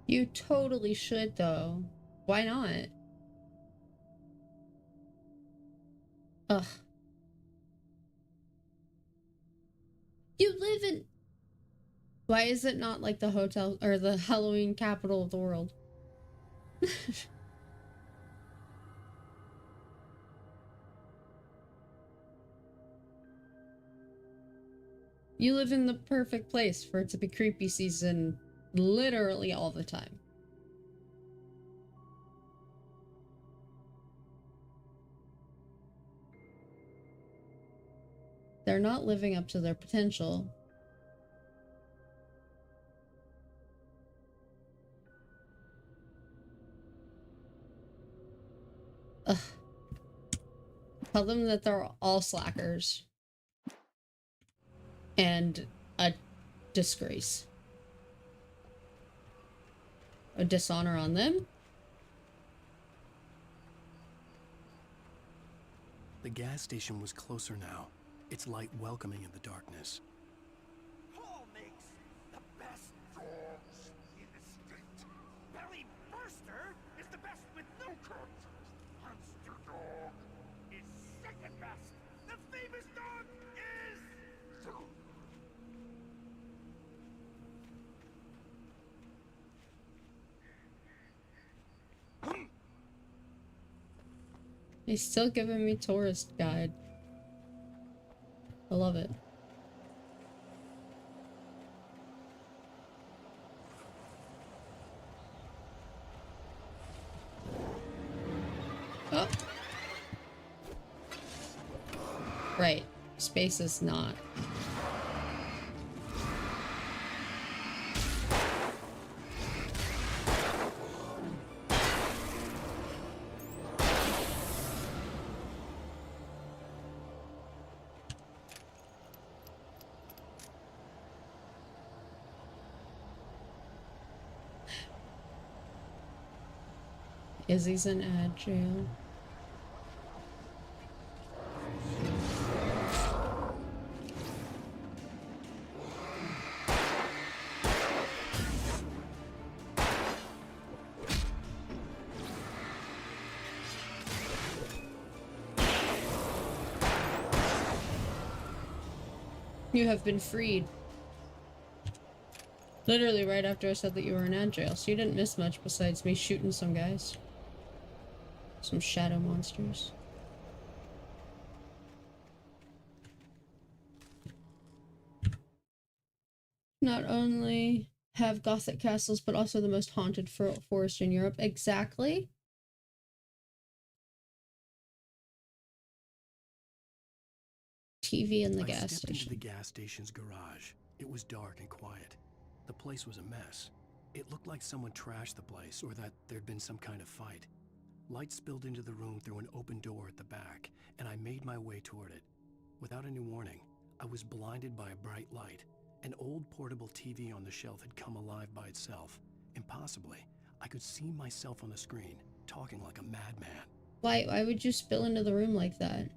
You totally should, though. Why not? Ugh. You live in... Why is it not like the hotel or the Halloween capital of the world? You live in the perfect place for it to be creepy season literally all the time. They're not living up to their potential. Ugh. Tell them that they're all slackers. And a disgrace. A dishonor on them. The gas station was closer now, its light welcoming in the darkness. Paul makes the best dogs in the state. Belly Burster is the best with no cut. Monster Dog is second best. The famous dog is... He's still giving me tourist guide. I love it. Oh. Right. Space is not. Izzy's in ad jail. You have been freed. Literally right after I said that you were in ad jail, so you didn't miss much besides me shooting some guys. Some shadow monsters. Not only have Gothic castles, but also the most haunted forest in Europe. Exactly. TV in the gas stepped station. into the gas station's garage. It was dark and quiet. The place was a mess. It looked like someone trashed the place or that there'd been some kind of fight. Light spilled into the room through an open door at the back, and I made my way toward it. Without any warning, I was blinded by a bright light. An old portable TV on the shelf had come alive by itself. Impossibly, I could see myself on the screen, talking like a madman. Why would you spill into the room like that?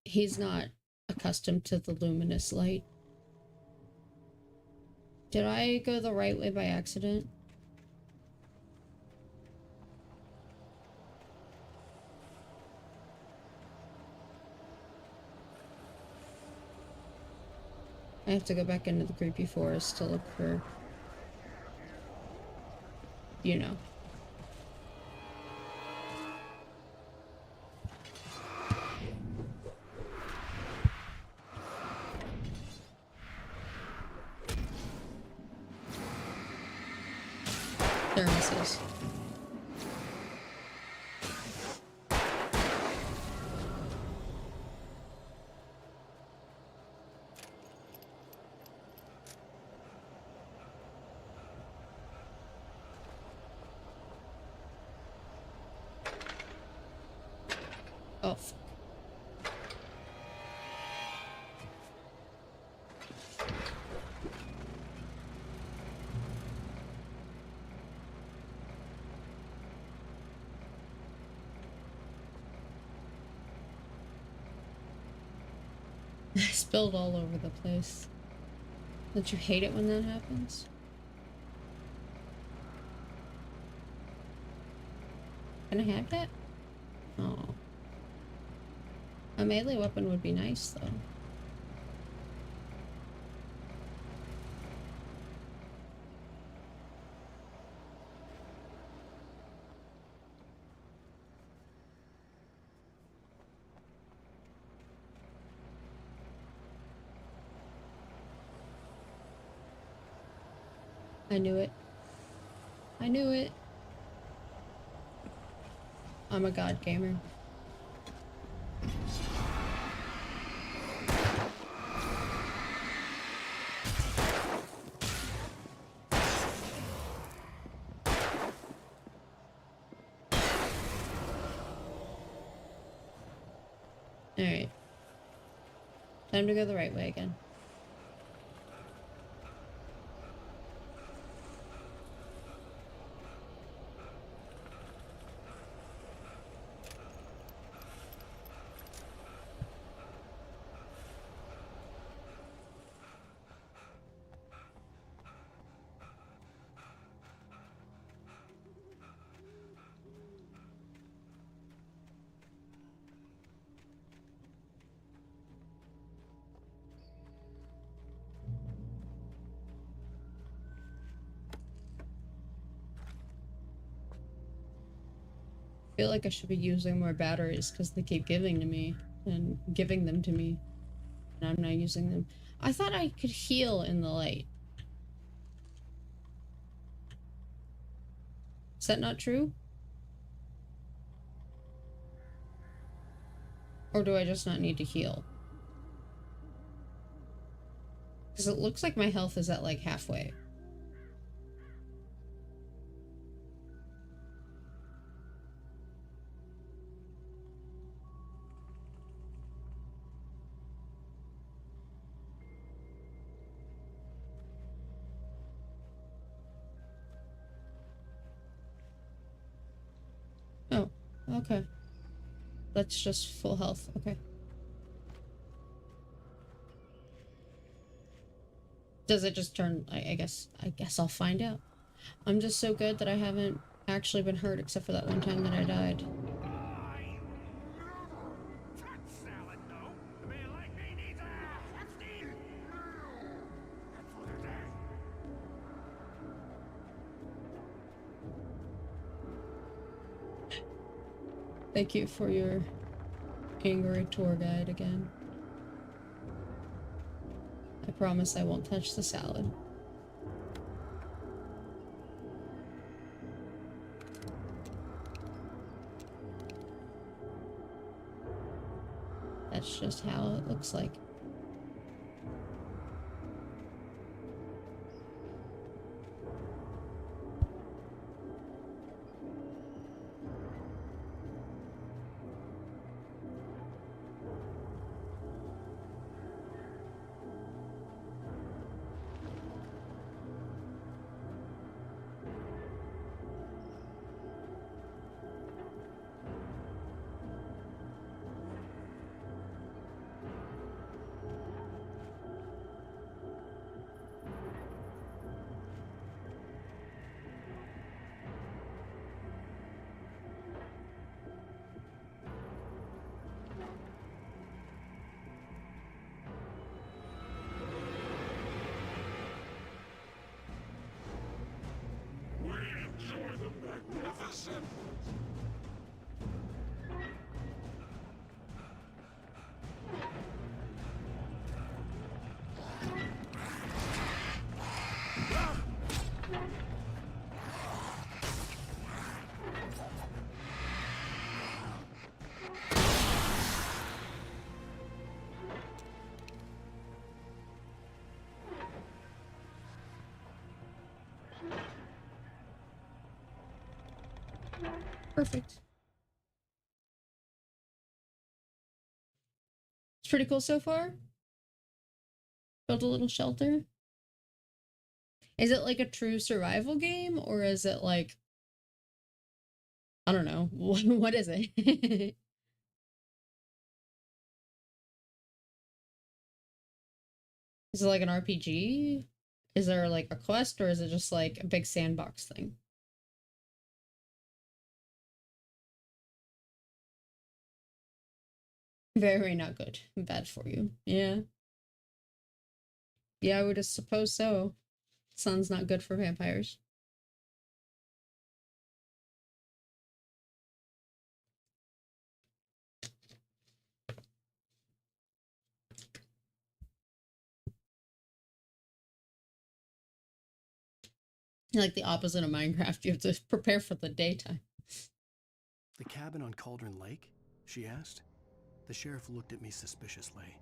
He's not accustomed to the luminous light. Did I go the right way by accident? I have to go back into the creepy forest to look for, you know. Thermoses. Oh. I spilled all over the place. Don't you hate it when that happens? Can I have that? Oh. A melee weapon would be nice, though. I knew it. I knew it. I'm a god gamer. Alright. Time to go the right way again. I feel like I should be using more batteries because they keep giving them to me, and I'm not using them. I thought I could heal in the light. Is that not true? Or do I just not need to heal? Because it looks like my health is at like halfway. Okay. That's just full health. Okay. Does it just turn... I guess I'll find out. I'm just so good that I haven't actually been hurt except for that one time that I died. Thank you for your angry tour guide again. I promise I won't touch the salad. That's just how it looks like. Perfect. It's pretty cool so far. Build a little shelter. Is it like a true survival game, or is it like, I don't know, what is it? Is it like an RPG? Is there like a quest, or is it just like a big sandbox thing? Very not good. Bad for you. Yeah. Yeah, I would suppose so. Sun's not good for vampires. Like the opposite of Minecraft, you have to prepare for the daytime. The cabin on Cauldron Lake? She asked. The sheriff looked at me suspiciously.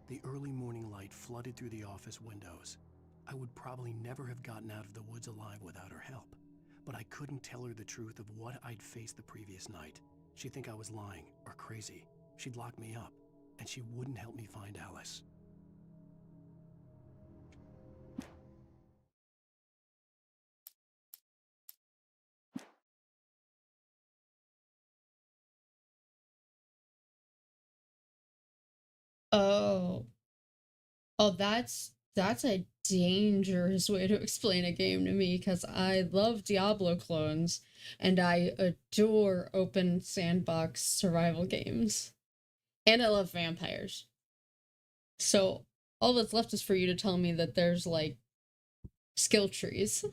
The early morning light flooded through the office windows. I would probably never have gotten out of the woods alive without her help, but I couldn't tell her the truth of what I'd faced the previous night. She'd think I was lying or crazy. She'd lock me up, and she wouldn't help me find Alice. Oh. Oh, that's a dangerous way to explain a game to me, because I love Diablo clones and I adore open sandbox survival games. And I love vampires. So all that's left is for you to tell me that there's like skill trees.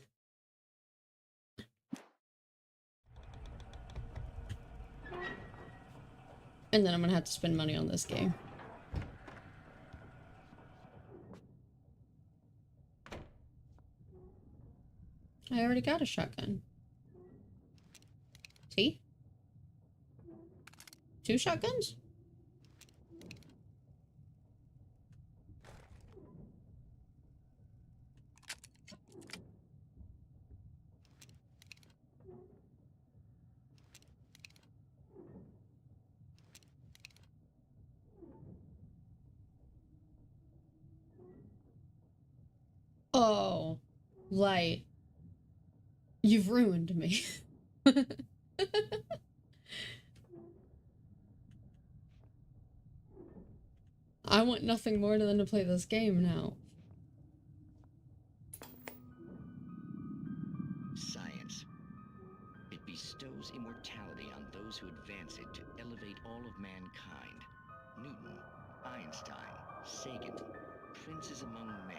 And then I'm gonna have to spend money on this game. I already got a shotgun. See? 2 shotguns? Oh, Light. You've ruined me. I want nothing more than to play this game now. Science. It bestows immortality on those who advance it to elevate all of mankind. Newton, Einstein, Sagan, princes among men.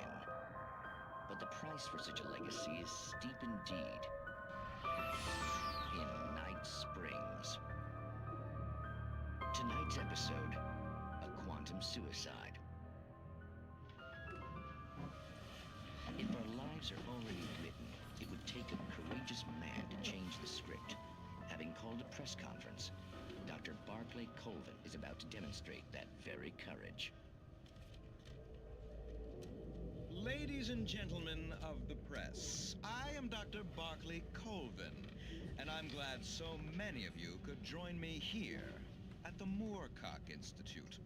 But the price for such a legacy is steep indeed. In Night Springs. Tonight's episode, a quantum suicide. If our lives are already written, it would take a courageous man to change the script. Having called a press conference, Dr. Barclay Colvin is about to demonstrate that very courage. Ladies and gentlemen of the press, I am Dr. Barclay Colvin, and I'm glad so many of you could join me here at the Moorcock Institute.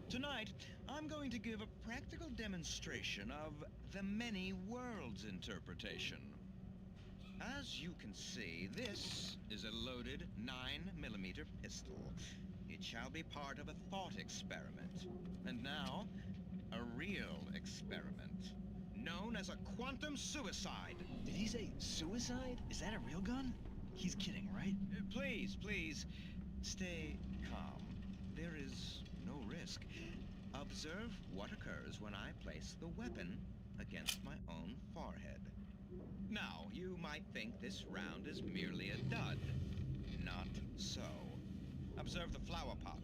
Tonight, I'm going to give a practical demonstration of the many worlds interpretation. As you can see, this is a loaded 9mm pistol. It shall be part of a thought experiment. And now, a real experiment, known as a quantum suicide. Did he say suicide? Is that a real gun? He's kidding, right? Please, please, stay calm. There is no risk. Observe what occurs when I place the weapon against my own forehead. Now, you might think this round is merely a dud. Not so. Observe the flower pot.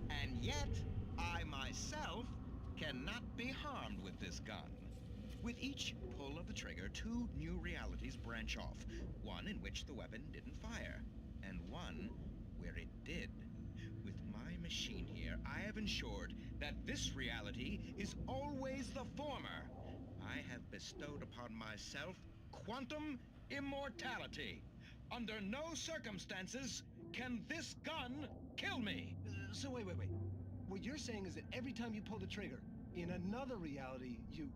And yet, I myself cannot be harmed with this gun. With each pull of the trigger, two new realities branch off. One in which the weapon didn't fire, and one where it did. With my machine here, I have ensured that this reality is always the former. I have bestowed upon myself quantum immortality. Under no circumstances can this gun kill me. So wait. What you're saying is that every time you pull the trigger, in another reality, you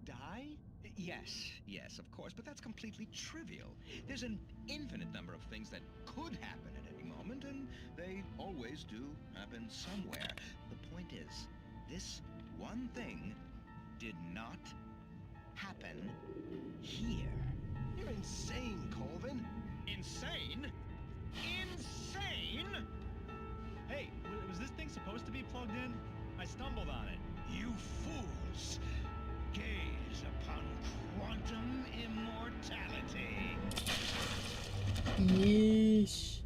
die? Yes, of course, but that's completely trivial. There's an infinite number of things that could happen at any moment, and they always do happen somewhere. The point is, this one thing did not happen here. You're insane, Colvin. Insane? Insane? Hey, was this thing supposed to be plugged in? I stumbled on it. You fools! Gaze upon quantum immortality. Yeesh.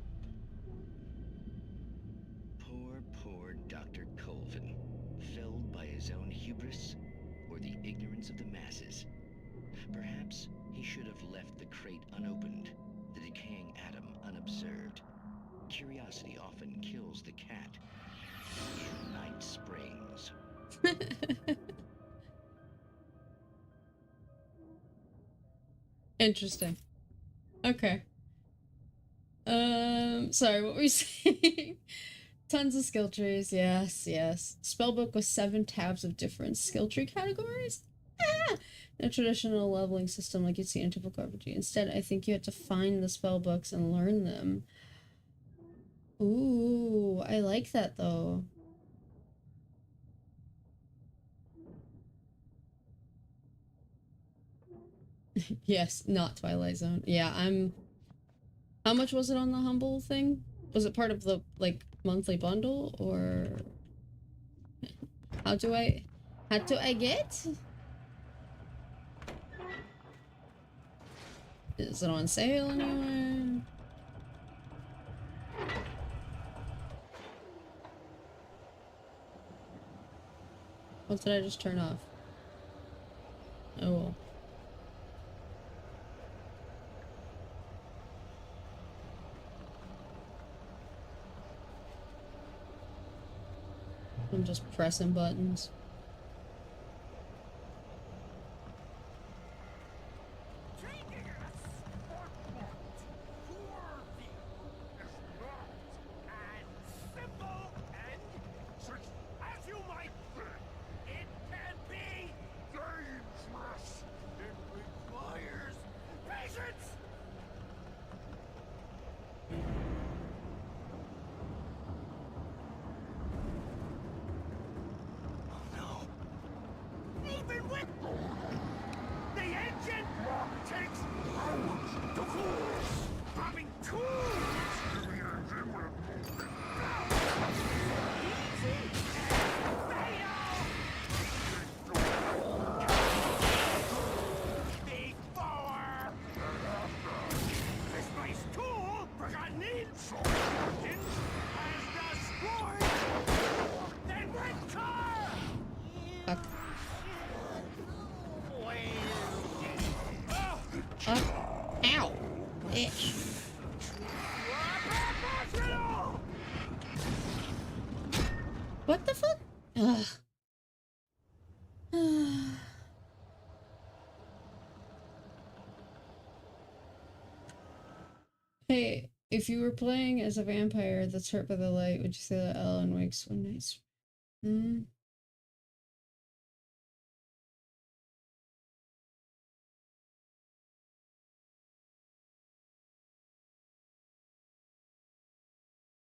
Poor Dr. Colvin, felled by his own hubris or the ignorance of the masses. Perhaps he should have left the crate unopened, the decaying atom unobserved. Curiosity often kills the cat. In Night Springs. Interesting. Okay. Sorry, what were you saying? Tons of skill trees, yes. Spellbook with 7 tabs of different skill tree categories? Ah! No traditional leveling system like you'd see in a typical RPG. Instead, I think you had to find the spellbooks and learn them. Ooh, I like that though. Yes, not Twilight Zone. Yeah, How much was it on the Humble thing? Was it part of the, like, monthly bundle, or... How do I get? Is it on sale anywhere? What did I just turn off? Oh well. I'm just pressing buttons. Ow! Bitch. What the fuck? Ugh. Hey, if you were playing as a vampire that's hurt by the light, would you say that Alan Wake's one nice? Hmm.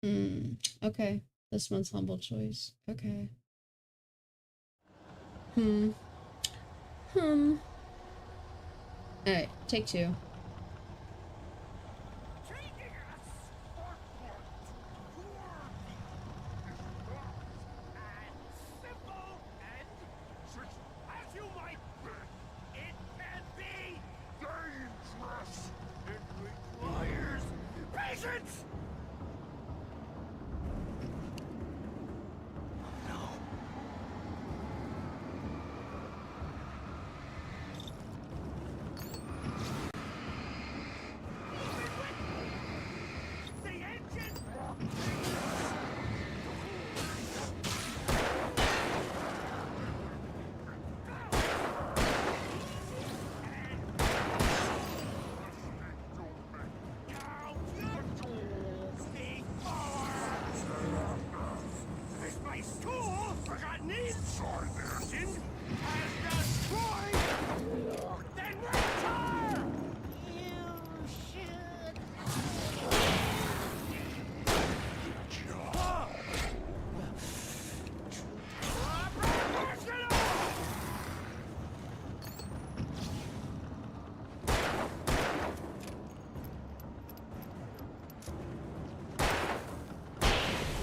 Hmm. Okay. This one's humble choice. Okay. Hmm. Alright, take two.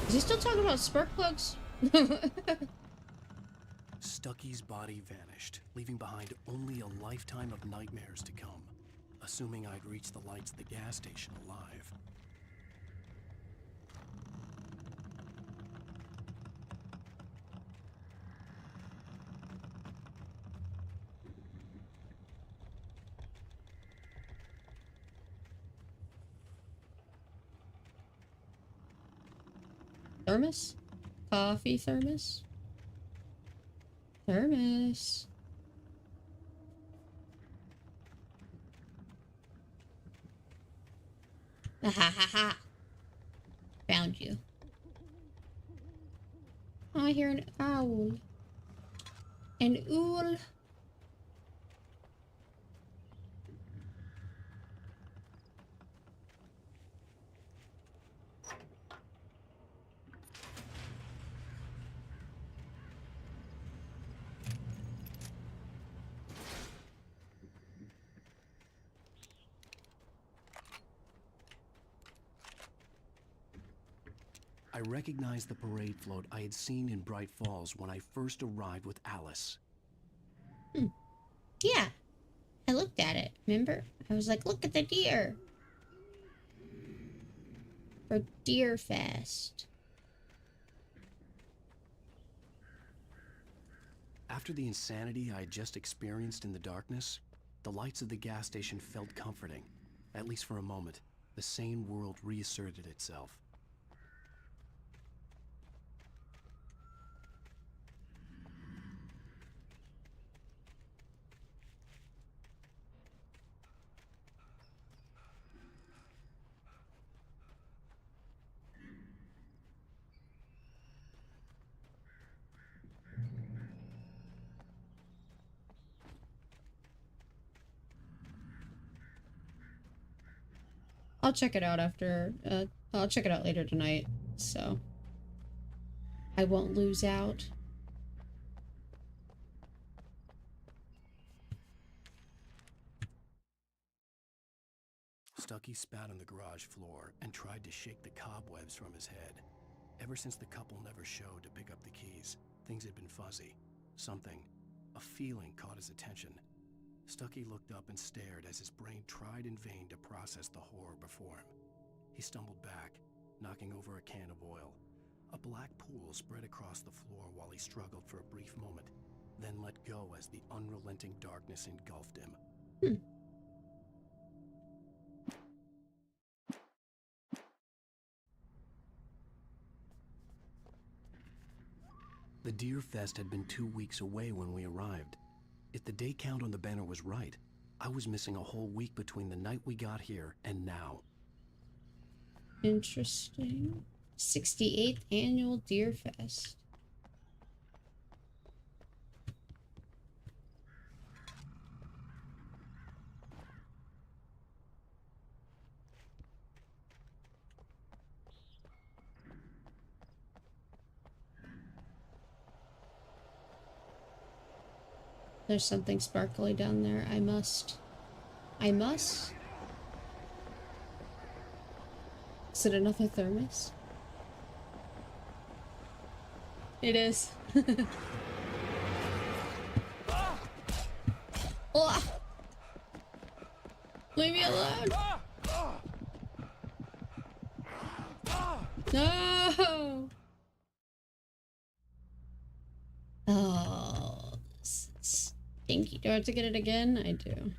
Is he still talking about spark plugs? Stucky's body vanished, leaving behind only a lifetime of nightmares to come, assuming I'd reach the lights of the gas station alive. Thermos? Coffee thermos? Thermos. Ha ha ha. Found you. Oh, I hear an owl. An owl. I recognized the parade float I had seen in Bright Falls when I first arrived with Alice. Yeah. I looked at it, remember? I was like, look at the deer. For Deer Fest. After the insanity I had just experienced in the darkness, the lights of the gas station felt comforting. At least for a moment, the sane world reasserted itself. I'll check it out after, I'll check it out later tonight, so I won't lose out. Stucky spat on the garage floor and tried to shake the cobwebs from his head. Ever since the couple never showed to pick up the keys, things had been fuzzy. Something, a feeling caught his attention. Stucky looked up and stared as his brain tried in vain to process the horror before him. He stumbled back, knocking over a can of oil. A black pool spread across the floor while he struggled for a brief moment, then let go as the unrelenting darkness engulfed him. The Deer Fest had been 2 weeks away when we arrived. If the day count on the banner was right, I was missing a whole week between the night we got here and now. Interesting. 68th Annual Deer Fest. There's something sparkly down there. I must. Is it another thermos? It is. Oh! Leave me alone! No! Oh, this is stinky. Do I have to get it again? I do.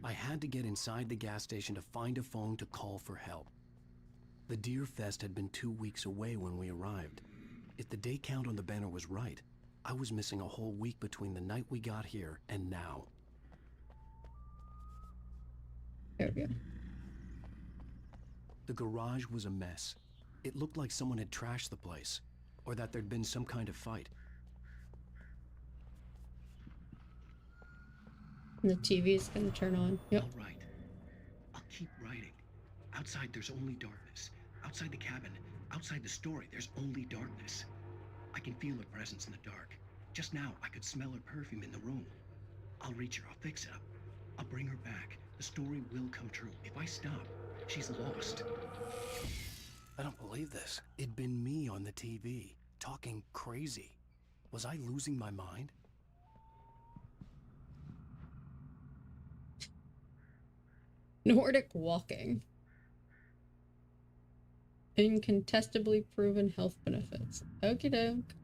I had to get inside the gas station to find a phone to call for help. The Deer Fest had been 2 weeks away when we arrived. If the day count on the banner was right, I was missing a whole week between the night we got here and now. There we go. The garage was a mess. It looked like someone had trashed the place, or that there'd been some kind of fight. The TV is gonna turn on. Yep. All right. I'll keep writing. Outside, there's only darkness. Outside the cabin, outside the story, there's only darkness. I can feel her presence in the dark. Just now, I could smell her perfume in the room. I'll reach her. I'll fix it up. I'll bring her back. The story will come true. If I stop, she's lost. I don't believe this. It'd been me on the TV, talking crazy. Was I losing my mind? Nordic walking. Incontestably proven health benefits. Okie doke.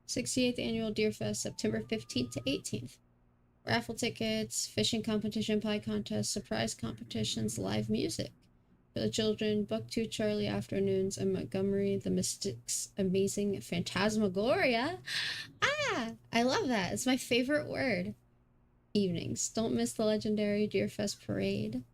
'68th Annual Deer Fest, September 15th to 18th. Raffle tickets, fishing competition, pie contest, surprise competitions, live music. For the children, Buck 2 Charlie Afternoons and Montgomery the Mystic's Amazing Phantasmagoria. Ah, I love that. It's my favorite word. Evenings. Don't miss the legendary Deerfest Parade.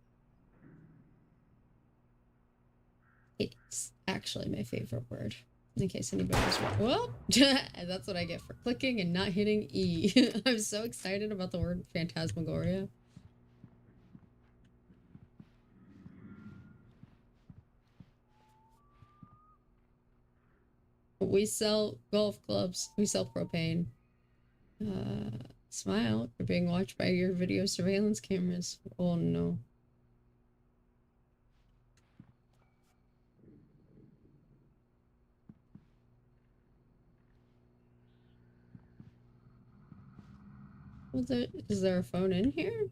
It's actually my favorite word. In case anybody was wrong. Well, that's what I get for clicking and not hitting E. I'm so excited about the word Phantasmagoria. We sell golf clubs. We sell propane. Smile. You're being watched by your video surveillance cameras. Oh no. Is there a phone in here?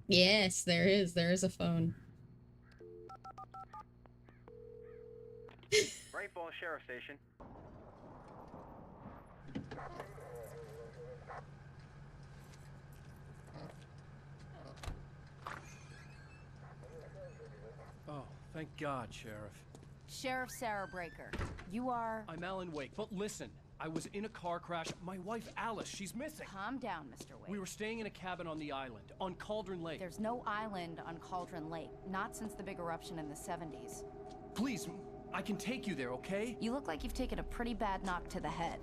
Yes, there is. There is a phone. Bright Falls Sheriff Station. Oh, thank God, Sheriff. Sheriff Sarah Breaker, you are... I'm Alan Wake, but listen, I was in a car crash. My wife, Alice, she's missing. Calm down, Mr. Wake. We were staying in a cabin on the island, on Cauldron Lake. There's no island on Cauldron Lake, not since the big eruption in the 70s. Please, I can take you there, okay? You look like you've taken a pretty bad knock to the head.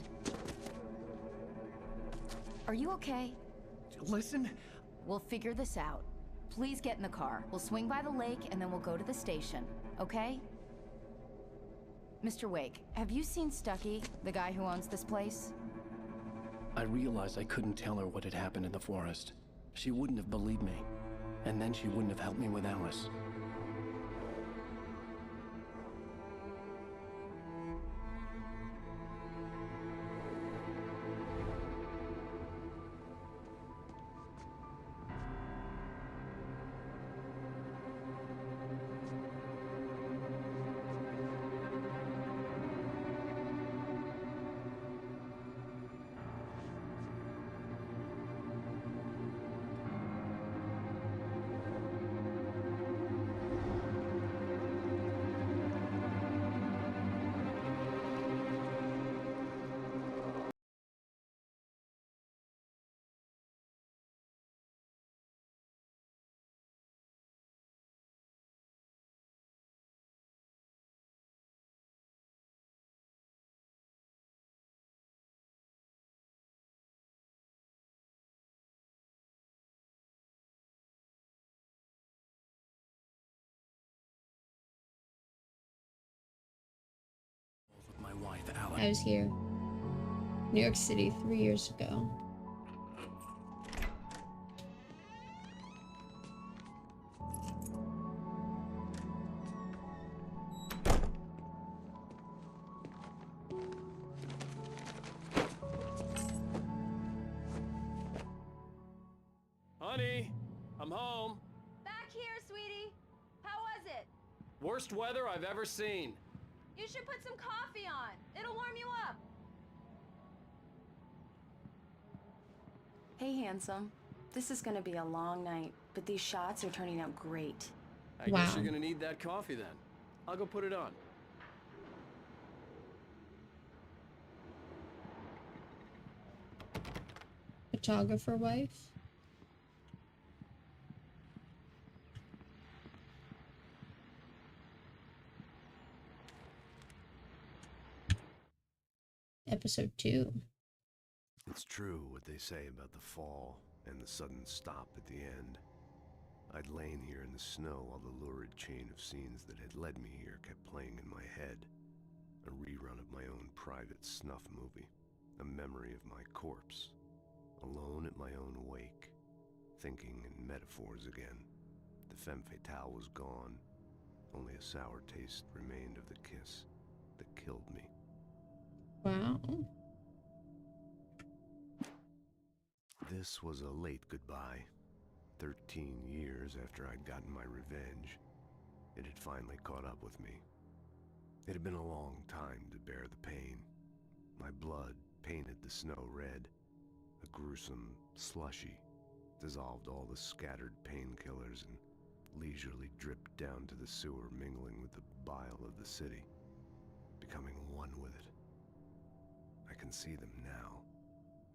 Are you okay? Listen. We'll figure this out. Please get in the car. We'll swing by the lake and then we'll go to the station, okay? Mr. Wake, have you seen Stucky, the guy who owns this place? I realized I couldn't tell her what had happened in the forest. She wouldn't have believed me. And then she wouldn't have helped me with Alice. With my wife, Alice. I was here. New York City 3 years ago. Honey, I'm home. Back here, sweetie. How was it? Worst weather I've ever seen. You should put some coffee on. It'll warm you up. Hey, handsome. This is gonna be a long night, but these shots are turning out great. I guess you're gonna need that coffee then. I'll go put it on. Photographer wife? Episode 2. It's true what they say about the fall and the sudden stop at the end. I'd lain here in the snow while the lurid chain of scenes that had led me here kept playing in my head. A rerun of my own private snuff movie. A memory of my corpse. Alone at my own wake. Thinking in metaphors again. The femme fatale was gone. Only a sour taste remained of the kiss that killed me. Wow. This was a late goodbye. 13 years after I'd gotten my revenge, it had finally caught up with me. It had been a long time to bear the pain. My blood painted the snow red. A gruesome slushy dissolved all the scattered painkillers and leisurely dripped down to the sewer, mingling with the bile of the city, becoming one with it. I can see them now,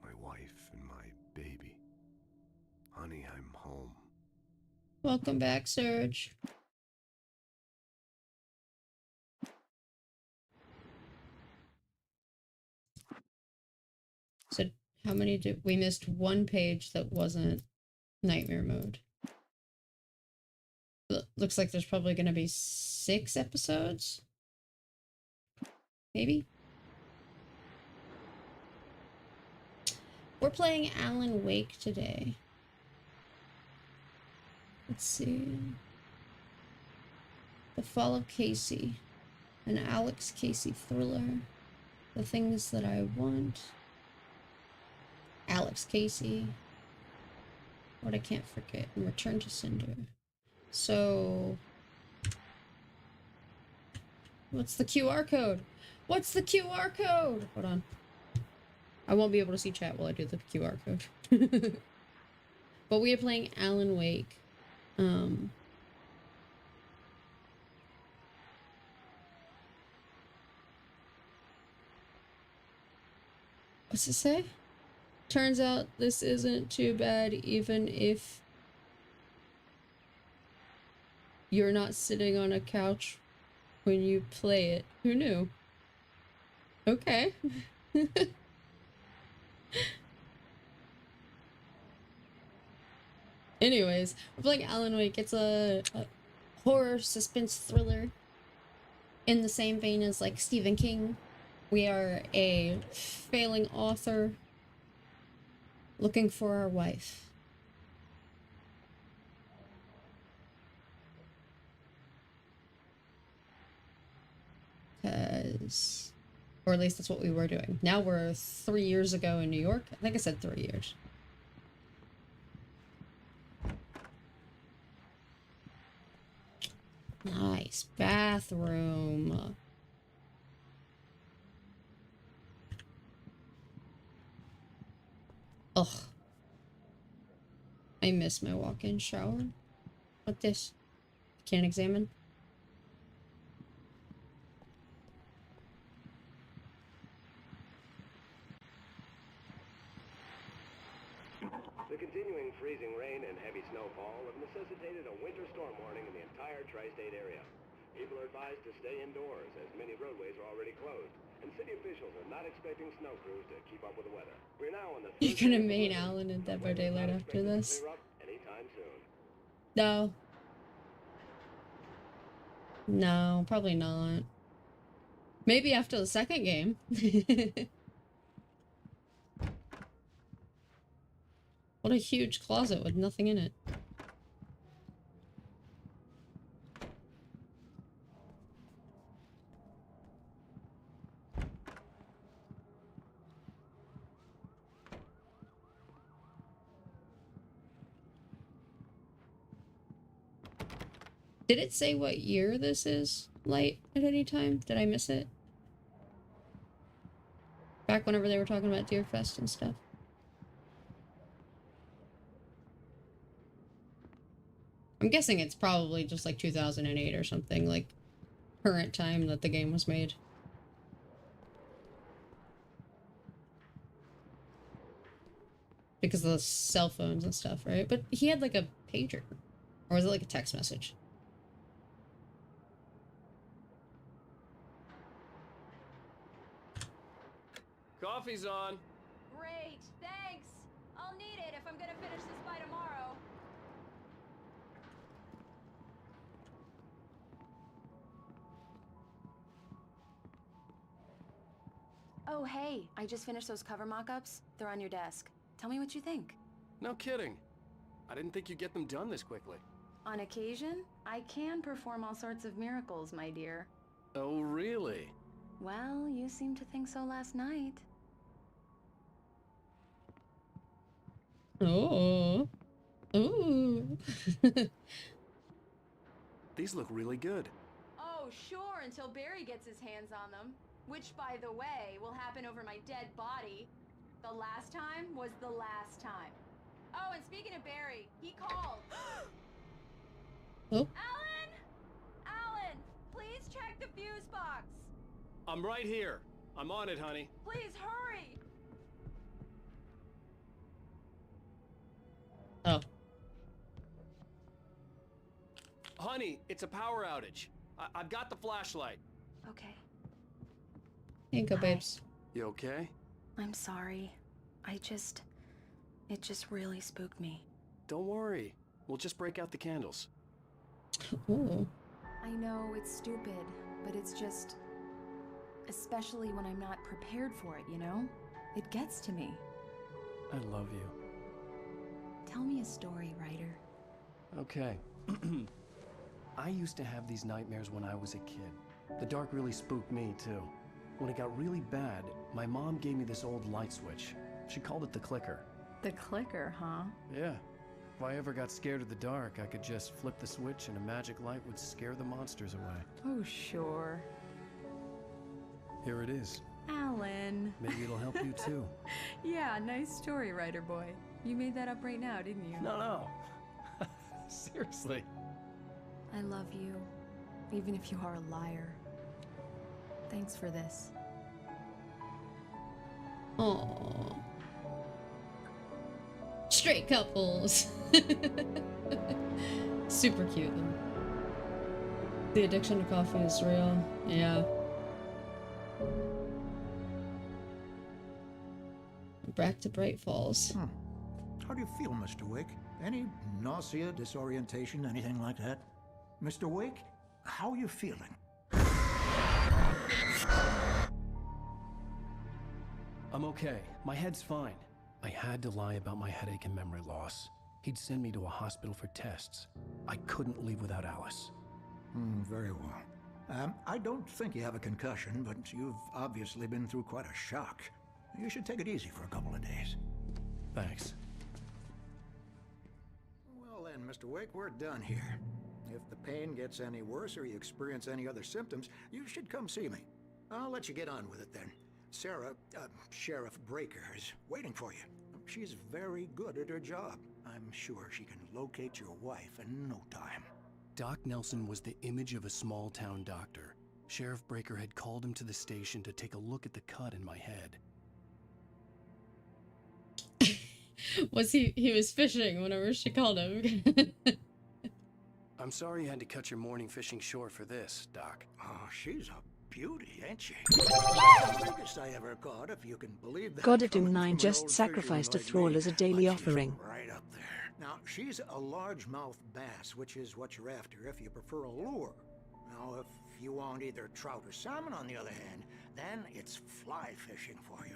my wife and my baby. Honey, I'm home. Welcome back, Serge. So how many did we missed? One page that wasn't nightmare mode. Looks like there's probably going to be 6 episodes. Maybe. We're playing Alan Wake today. Let's see. The Fall of Casey. An Alex Casey thriller. The Things That I Want. Alex Casey. what I can't forget, and return to Cinder. So, what's the QR code? What's the QR code? Hold on. I won't be able to see chat while I do the QR code. But we are playing Alan Wake. What's it say? Turns out this isn't too bad, even if you're not sitting on a couch when you play it. Who knew? Okay. Anyways, we're playing Alan Wake. It's a horror suspense thriller in the same vein as like Stephen King. We are a failing author looking for our wife. Or at least that's what we were doing. Now we're 3 years ago in New York. I think I said 3 years. Nice bathroom. Ugh. I miss my walk-in shower. What this? Can't examine. The continuing freezing rain and heavy snowfall have necessitated a winter storm warning in the entire tri-state area. People are advised to stay indoors as many roadways are already closed, and city officials are not expecting snow crews to keep up with the weather. We're now on the You're gonna main Alan and Dead by Daylight after this? Anytime soon. No. No, probably not. Maybe after the second game. What a huge closet with nothing in it. Did it say what year this is, Light, at any time? Did I miss it? Back whenever they were talking about Deerfest and stuff. I'm guessing it's probably just like 2008 or something, like current time that the game was made. Because of the cell phones and stuff, right? But he had like a pager. Or was it like a text message? Coffee's on. Great, thanks. I'll need it if I'm gonna finish this by tomorrow. Oh, hey, I just finished those cover mock-ups. They're on your desk. Tell me what you think. No kidding. I didn't think you'd get them done this quickly. On occasion, I can perform all sorts of miracles, my dear. Oh, really? Well, you seemed to think so last night. Oh. Ooh. These look really good. Oh, sure, until Barry gets his hands on them. Which, by the way, will happen over my dead body. The last time was the last time. Oh, and speaking of Barry, he called. Oh. Alan! Alan! Please check the fuse box! I'm right here. I'm on it, honey. Please hurry! Oh. Honey, it's a power outage. I've got the flashlight. Okay. Here you go, babes. You okay? I'm sorry. It just really spooked me. Don't worry. We'll just break out the candles. Ooh. I know it's stupid, but it's just... Especially when I'm not prepared for it, you know? It gets to me. I love you. Tell me a story, writer. Okay. I used to have these nightmares when I was a kid. The dark really spooked me, too. When it got really bad, my mom gave me this old light switch. She called it the clicker. The clicker, huh? Yeah. If I ever got scared of the dark, I could just flip the switch and a magic light would scare the monsters away. Oh, sure. Here it is. Alan. Maybe it'll help you too. Yeah, nice story, writer boy. You made that up right now, didn't you? No. Seriously. I love you, even if you are a liar. Thanks for this. Aww. Straight couples. Super cute though. The addiction to coffee is real. Yeah. Back to Bright Falls. How do you feel, Mr. Wake? Any nausea, disorientation, anything like that? Mr. Wake, how are you feeling? I'm okay. My head's fine. I had to lie about my headache and memory loss. He'd send me to a hospital for tests. I couldn't leave without Alice. Very well. I don't think you have a concussion, but you've obviously been through quite a shock. You should take it easy for a couple of days. Thanks. Well then, Mr. Wake, we're done here. If the pain gets any worse or you experience any other symptoms, you should come see me. I'll let you get on with it then. Sarah, Sheriff Breaker, is waiting for you. She's very good at her job. I'm sure she can locate your wife in no time. Doc Nelson was the image of a small-town doctor. Sheriff Breaker had called him to the station to take a look at the cut in my head. Was he was fishing whenever she called him. I'm sorry you had to cut your morning fishing short for this, Doc. Oh, she's a beauty, ain't she? The biggest I ever caught, if you can believe that. Godadum 9 just sacrificed a thrall as a daily offering. Right up there. Now, she's a largemouth bass, which is what you're after if you prefer a lure. Now, if you want either trout or salmon, on the other hand, then it's fly fishing for you.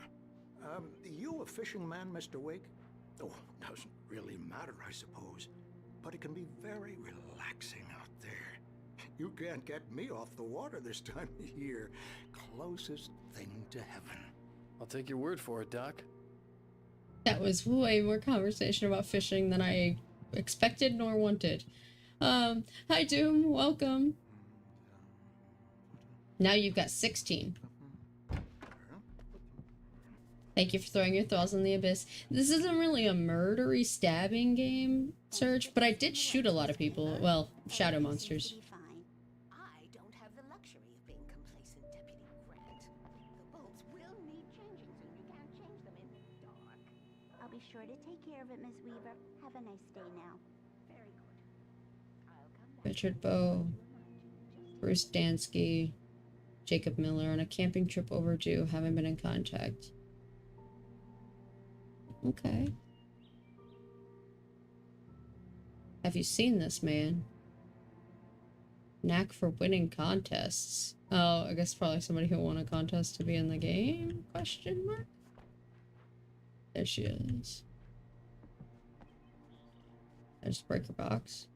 You a fishing man, Mr. Wake? Oh, doesn't really matter, I suppose. But it can be very relaxing out there. You can't get me off the water this time of year. Closest thing to heaven. I'll take your word for it, Doc. That was way more conversation about fishing than I expected nor wanted. Hi Doom, welcome. Now you've got 16. Thank you for throwing your thralls in the abyss. This isn't really a murdery stabbing game, Serge, but I did shoot a lot of people. Well, shadow monsters. I don't have the luxury of being complacent, Deputy Grant. The bulbs will need changing, and you can't change them in the dark. I'll be sure to take care of it, Miss Weaver. Have a nice day now. Very good. I'll come back. Richard Bowe, Bruce Dansky, Jacob Miller on a camping trip overdue. Haven't been in contact. Okay. Have you seen this man? Knack for winning contests. Oh, I guess probably somebody who won a contest to be in the game? Question mark? There she is. There's the breaker box.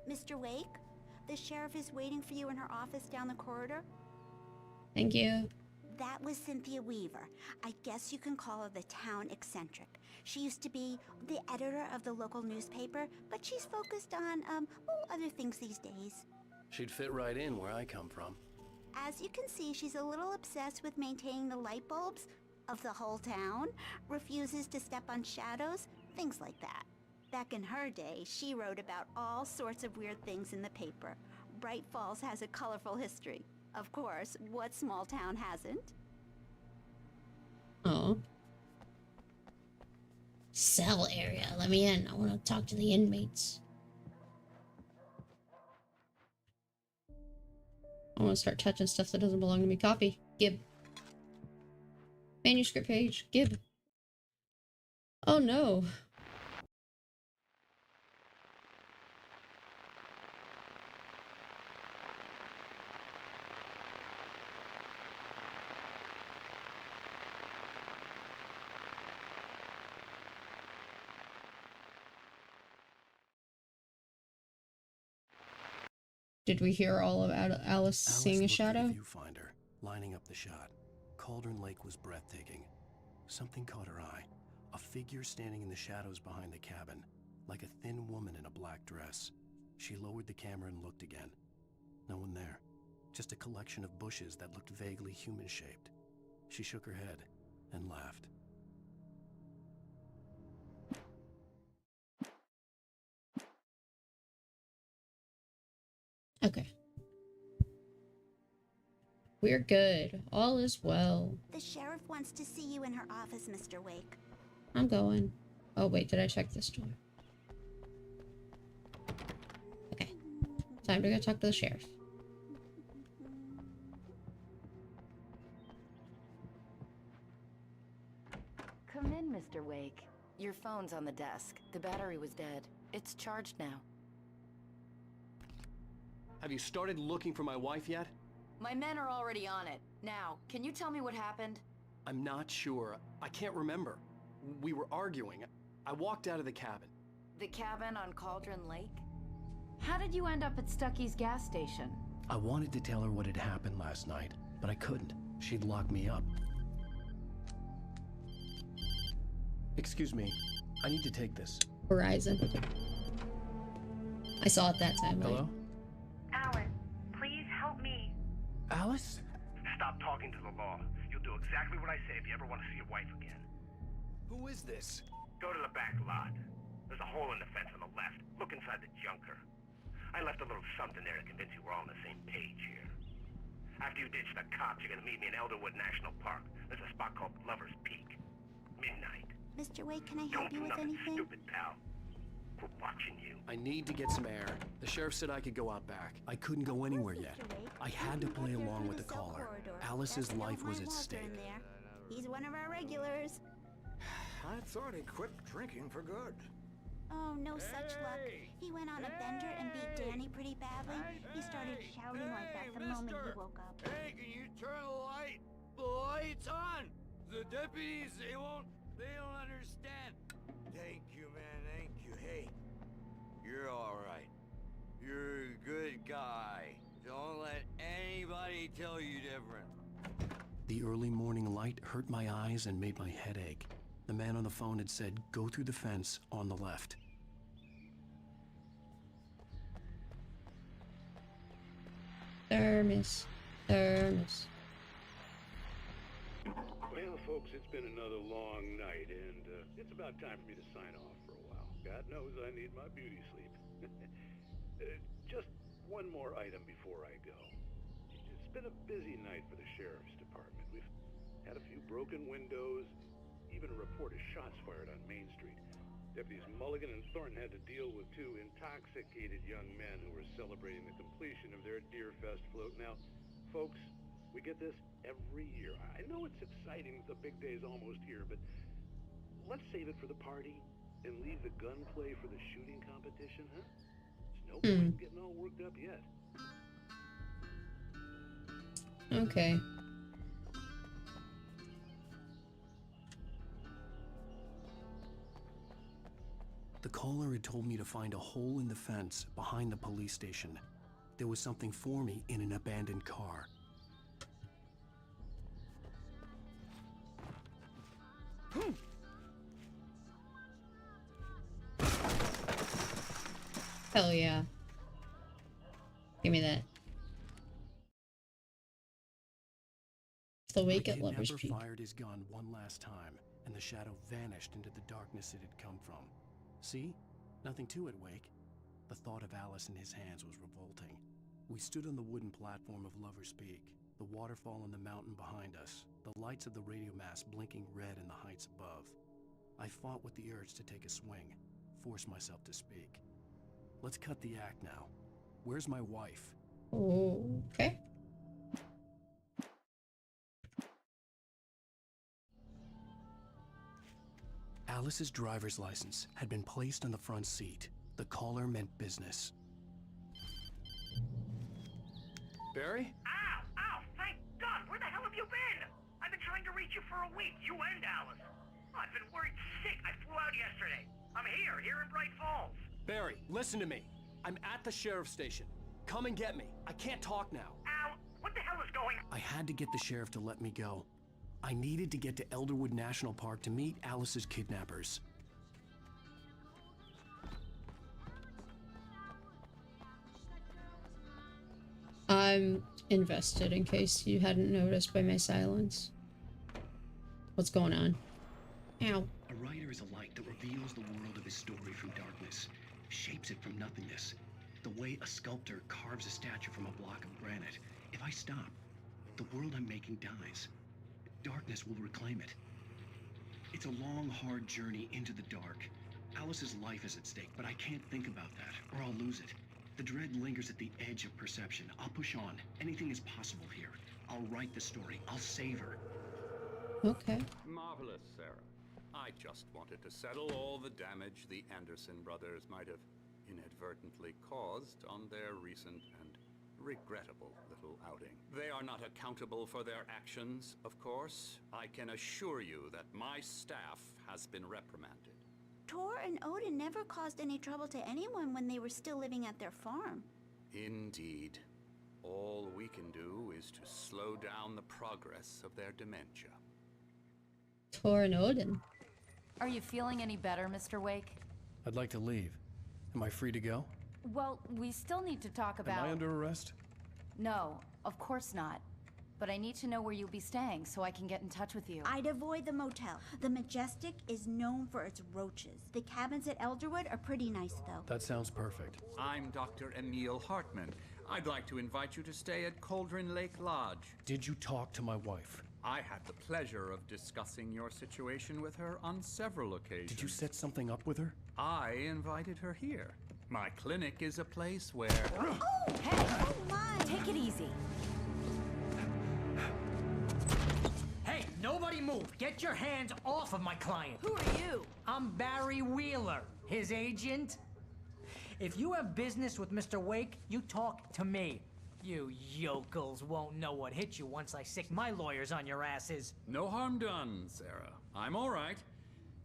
Mr. Wake, the sheriff is waiting for you in her office down the corridor. Thank you. That was Cynthia Weaver. I guess you can call her the town eccentric. She used to be the editor of the local newspaper, but she's focused on, other things these days. She'd fit right in where I come from. As you can see, she's a little obsessed with maintaining the light bulbs of the whole town, refuses to step on shadows, things like that. Back in her day, she wrote about all sorts of weird things in the paper. Bright Falls has a colorful history. Of course, what small town hasn't? Oh. Cell area. Let me in. I want to talk to the inmates. I want to start touching stuff that doesn't belong to me. Copy. Gib. Manuscript page. Gib. Oh no. Did we hear all of Alice seeing a shadow? Viewfinder. lining up the shot. Cauldron Lake was breathtaking. Something caught her eye. A figure standing in the shadows behind the cabin, like a thin woman in a black dress. She lowered the camera and looked again. No one there. Just a collection of bushes that looked vaguely human-shaped. She shook her head and laughed. Okay. We're good. All is well. The sheriff wants to see you in her office, Mr. Wake. I'm going. Oh, wait, did I check this door? Okay. Time to go talk to the sheriff. Come in, Mr. Wake. Your phone's on the desk. The battery was dead. It's charged now. Have you started looking for my wife yet? My men are already on it. Now, can you tell me what happened? I'm not sure. I can't remember. We were arguing. I walked out of the cabin. The cabin on Cauldron Lake? How did you end up at Stucky's gas station? I wanted to tell her what had happened last night, but I couldn't. She'd lock me up. Excuse me. I need to take this. Horizon. I saw it that time. Hello? Alan, please help me. Alice? Stop talking to the law. You'll do exactly what I say if you ever want to see your wife again. Who is this? Go to the back lot. There's a hole in the fence on the left. Look inside the junker. I left a little something there to convince you we're all on the same page here. After you ditch the cops, you're gonna meet me in Elderwood National Park. There's a spot called Lover's Peak. Midnight. Mr. Wake, can I help you with Nothing anything? stupid, pal. We're watching you. I need to get some air. The sheriff said I could go out back. I couldn't go anywhere yet. I had to play along with the caller. Alice's life was at stake. He's one of our regulars. I thought he quit drinking for good. Oh, no such luck. He went on a bender and beat Danny pretty badly. He started shouting like that the moment he woke up. Hey, can you turn the light? The light's on! The deputies, they don't understand. Thank you, man, thank you. Hey, you're alright. You're a good guy. Don't let anybody tell you different. The early morning light hurt my eyes and made my head ache. The man on the phone had said, go through the fence on the left. Thermos. Thermos. Well, folks, it's been another long night, and it's about time for me to sign off for a while. God knows I need my beauty sleep. Just one more item before I go. It's been a busy night for the sheriff's department. We've had a few broken windows, even a report of shots fired on Main Street. Deputies Mulligan and Thornton had to deal with two intoxicated young men who were celebrating the completion of their Deerfest float. Now, folks, we get this every year. I know it's exciting that the big day's almost here, but let's save it for the party and leave the gunplay for the shooting competition, huh? There's no point in getting all worked up yet. Okay. The caller had told me to find a hole in the fence behind the police station. There was something for me in an abandoned car. Hell yeah. Give me that. The Wake at Lover's Peak. Never fired his gun one last time, and the shadow vanished into the darkness it had come from. See? Nothing to it, Wake. The thought of Alice in his hands was revolting. We stood on the wooden platform of Lover's Peak, the waterfall on the mountain behind us, the lights of the radio mast blinking red in the heights above. I fought with the urge to take a swing, force myself to speak. Let's cut the act now. Where's my wife? Okay. Alice's driver's license had been placed on the front seat. The caller meant business. Barry? Ow! Ow! Thank God! Where the hell have you been? I've been trying to reach you for a week, you and Alice. Oh, I've been worried sick. I flew out yesterday. I'm here in Bright Falls. Barry, listen to me. I'm at the sheriff's station. Come and get me. I can't talk now. Al, What the hell is going on? I had to get the sheriff to let me go. I needed to get to Elderwood National Park to meet Alice's kidnappers. I'm invested in case you hadn't noticed by my silence. What's going on? Ow. A writer is a light that reveals the world of his story from darkness, shapes it from nothingness. The way a sculptor carves a statue from a block of granite. If I stop, the world I'm making dies. Darkness will reclaim it. It's a long, hard journey into the dark. Alice's life is at stake, but I can't think about that, or I'll lose it. The dread lingers at the edge of perception. I'll push on. Anything is possible here. I'll write the story. I'll save her. Okay. Marvelous, Sarah. I just wanted to settle all the damage the Anderson brothers might have inadvertently caused on their recent and regrettable little outing. They are not accountable for their actions, of course. I can assure you that my staff has been reprimanded. Tor and Odin never caused any trouble to anyone when they were still living at their farm. Indeed. All we can do is to slow down the progress of their dementia. Tor and Odin. Are you feeling any better, Mr. Wake? I'd like to leave. Am I free to go? Well, we still need to talk about... Am I under arrest? No, of course not. But I need to know where you'll be staying so I can get in touch with you. I'd avoid the motel. The Majestic is known for its roaches. The cabins at Elderwood are pretty nice, though. That sounds perfect. I'm Dr. Emil Hartman. I'd like to invite you to stay at Cauldron Lake Lodge. Did you talk to my wife? I had the pleasure of discussing your situation with her on several occasions. Did you set something up with her? I invited her here. My clinic is a place where... Oh! Hey! Oh my! Take it easy. Hey, nobody move! Get your hands off of my client! Who are you? I'm Barry Wheeler, his agent. If you have business with Mr. Wake, you talk to me. You yokels won't know what hit you once I sick my lawyers on your asses. No harm done, Sarah. I'm all right.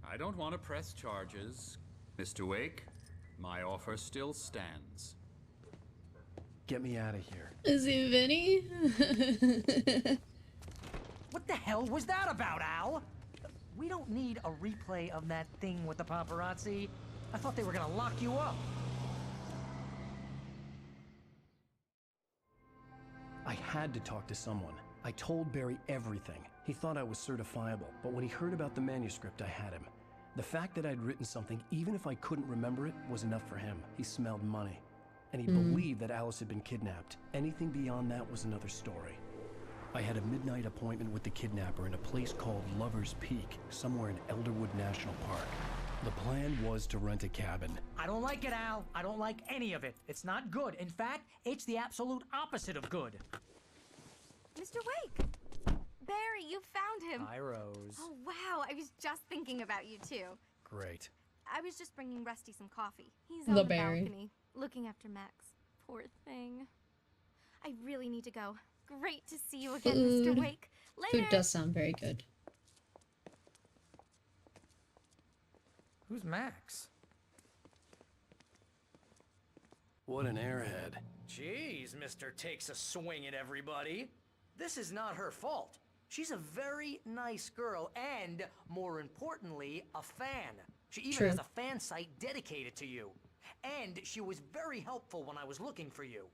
I don't want to press charges. Mr. Wake, my offer still stands. Get me out of here. Is he Vinny? What the hell was that about, Al? We don't need a replay of that thing with the paparazzi. I thought they were gonna lock you up. I had to talk to someone. I told Barry everything. He thought I was certifiable, but when he heard about the manuscript, I had him. The fact that I'd written something, even if I couldn't remember it, was enough for him. He smelled money. And he believed that Alice had been kidnapped. Anything beyond that was another story. I had a midnight appointment with the kidnapper in a place called Lover's Peak, somewhere in Elderwood National Park. The plan was to rent a cabin. I don't like it, Al. I don't like any of it. It's not good. In fact, it's the absolute opposite of good. Mr. Wake! Barry, you found him! Hi, Rose. Oh, wow. I was just thinking about you, too. Great. I was just bringing Rusty some coffee. He's The on the Barry. balcony, looking after Max. Poor thing. I really need to go. Great to see you again, Mr. Wake. Later! Food does sound very good. Who's Max? What an airhead. Jeez, Mr. Takes a swing at everybody. This is not her fault. She's a very nice girl and, more importantly, a fan. She even has a fan site dedicated to you. And she was very helpful when I was looking for you.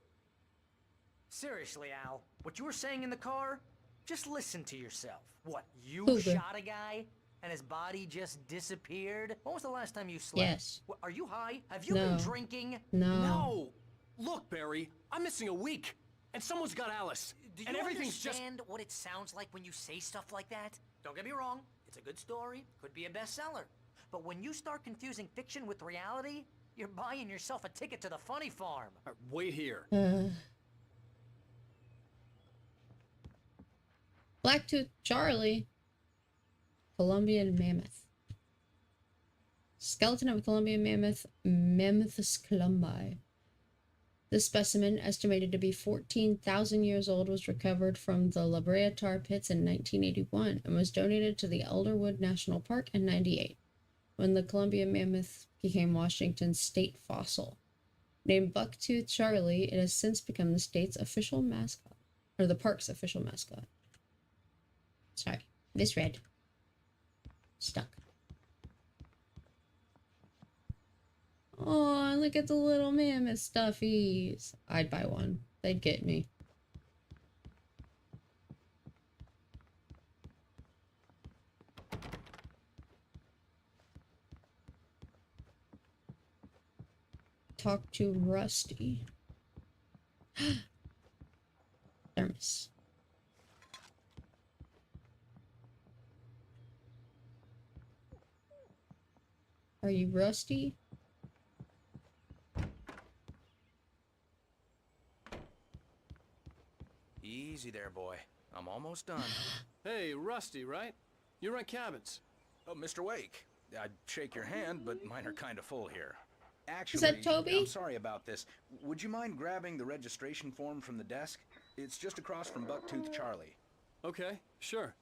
Seriously, Al, what you were saying in the car? Just listen to yourself. What, you shot a guy? And his body just disappeared? When was the last time you slept? Yes. What, are you high? Have you been drinking? No. Look, Barry, I'm missing a week. And someone's got Alice. Do you and everything's understand what it sounds like when you say stuff like that? Don't get me wrong. It's a good story. Could be a bestseller. But when you start confusing fiction with reality, you're buying yourself a ticket to the funny farm. Wait here. Blacktooth Charlie. Colombian mammoth. Skeleton of a Colombian mammoth, Mammothus columbi. This specimen, estimated to be 14,000 years old, was recovered from the La Brea tar pits in 1981 and was donated to the Elderwood National Park in 98, when the Colombian mammoth became Washington's state fossil. Named Bucktooth Charlie, it has since become the state's official mascot. Or the park's official mascot. Sorry. This red. Stuck. Oh, look at the little mammoth stuffies. I'd buy one. They'd get me. Talk to Rusty. Thermos. Are you Rusty? Easy there, boy. I'm almost done. Hey, Rusty, right? You rent cabins. Oh, Mr. Wake. I'd shake your hand, but mine are kind of full here. Actually, Is that Toby? I'm sorry about this. Would you mind grabbing the registration form from the desk? It's just across from Bucktooth Charlie. Okay, sure.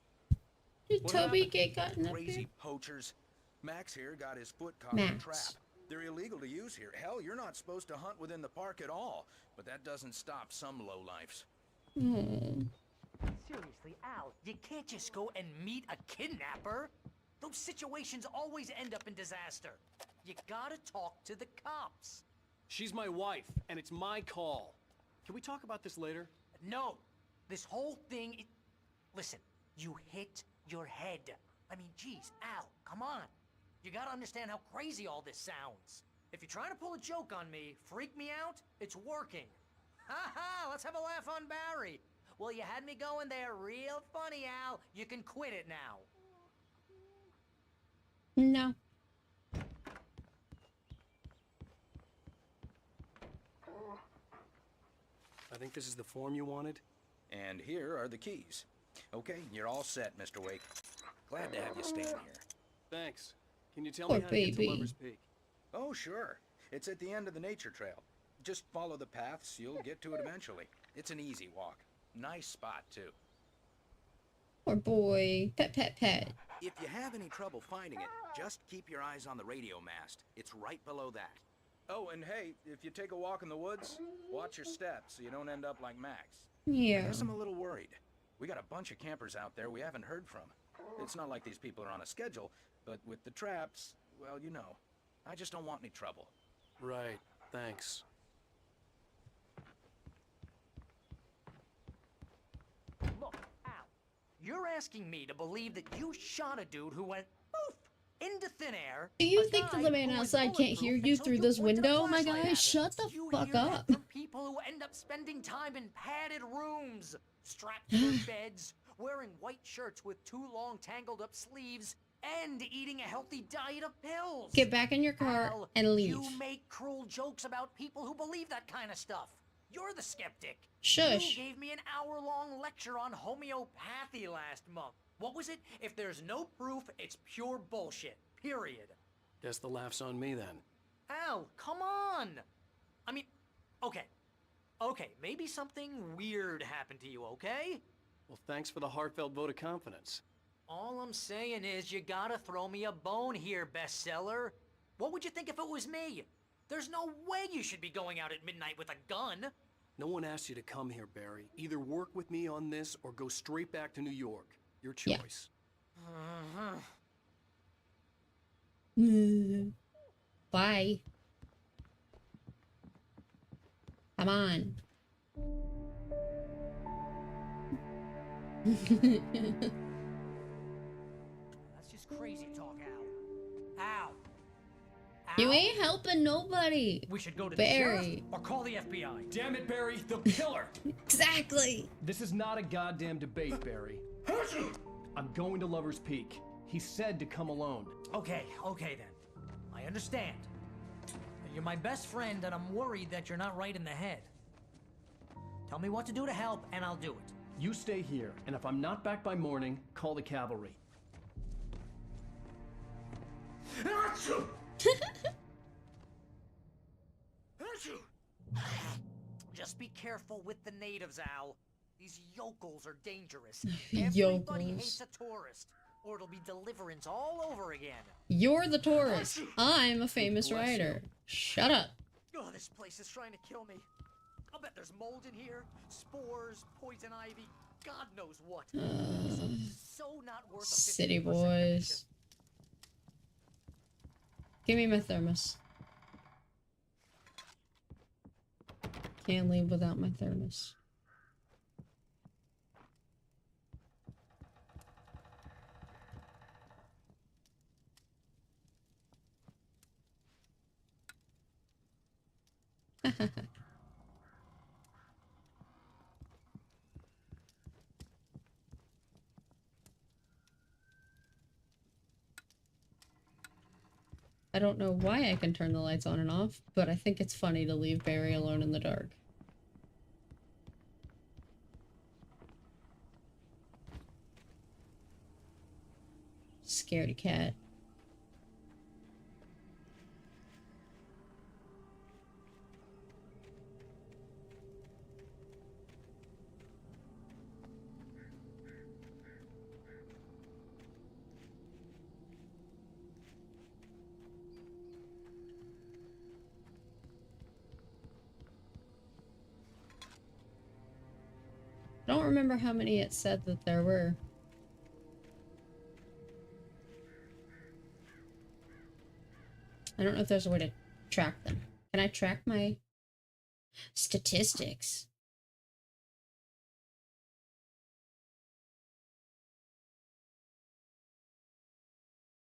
Did Toby get gotten up Crazy here? poachers. Max here got his foot caught in a Max. trap. They're illegal to use here. Hell, you're not supposed to hunt within the park at all. But that doesn't stop some lowlifes. Seriously, Al, you can't just go and meet a kidnapper. Those situations always end up in disaster. You gotta talk to the cops. She's my wife, and it's my call. Can we talk about this later? No, this whole thing. Listen, you hit your head. I mean, geez, Al, come on. You gotta understand how crazy all this sounds. If you're trying to pull a joke on me, freak me out, it's working. Ha ha, let's have a laugh on Barry. Well, you had me going there real funny, Al. You can quit it now. No. I think this is the form you wanted. And here are the keys. Okay, you're all set, Mr. Wake. Glad to have you staying here. Thanks. Can you tell Poor me how to get baby. to Lover's Peak? Oh, sure. It's at the end of the nature trail. Just follow the paths, you'll get to it eventually. It's an easy walk. Nice spot, too. Poor boy. Pet, pet, pet. If you have any trouble finding it, just keep your eyes on the radio mast. It's right below that. Oh, and hey, if you take a walk in the woods, watch your steps so you don't end up like Max. Yeah. I guess I'm a little worried. We got a bunch of campers out there we haven't heard from. It's not like these people are on a schedule, but with the traps, well, you know. I just don't want any trouble. Right. Thanks. Look, Al, you're asking me to believe that you shot a dude who went poof into thin air. Do you think the man outside can't hear you through this window, my guy? Shut the fuck up. From people who end up spending time in padded rooms, strapped to their beds, wearing white shirts with too long tangled up sleeves, and eating a healthy diet of pills. Get back in your car Al, and leave. You make cruel jokes about people who believe that kind of stuff. You're the skeptic. Shush. You gave me an hour-long lecture on homeopathy last month. What was it? If there's no proof, it's pure bullshit. Period. Guess the laugh's on me then. Al, come on! I mean, okay. Okay, maybe something weird happened to you, okay? Well, thanks for the heartfelt vote of confidence. All I'm saying is you gotta throw me a bone here, bestseller. What would you think if it was me? There's no way you should be going out at midnight with a gun. No one asked you to come here, Barry. Either work with me on this or go straight back to New York. Your choice. Bye. Come on. That's just crazy talk, Al. Al. You ain't helping nobody. We should go to Barry. the sheriff or call the FBI. Damn it, Barry, the killer! Exactly. This is not a goddamn debate, Barry. I'm going to Lover's Peak. He said to come alone. Okay, okay then. I understand. You're my best friend and I'm worried that you're not right in the head. Tell me what to do to help and I'll do it. You stay here, and if I'm not back by morning, call the cavalry. Just be careful with the natives, Al. These yokels are dangerous. Everybody hates a tourist, or it'll be deliverance all over again. You're the tourist. I'm a famous writer. Shut up. Oh, this place is trying to kill me. I'll bet there's mold in here, spores, poison ivy, God knows what. So not worth a City 50% boys. Give me my thermos. Can't leave without my thermos. I don't know why I can turn the lights on and off, but I think it's funny to leave Barry alone in the dark. Scaredy cat. I don't remember how many it said that there were. I don't know if there's a way to track them. Can I track my statistics?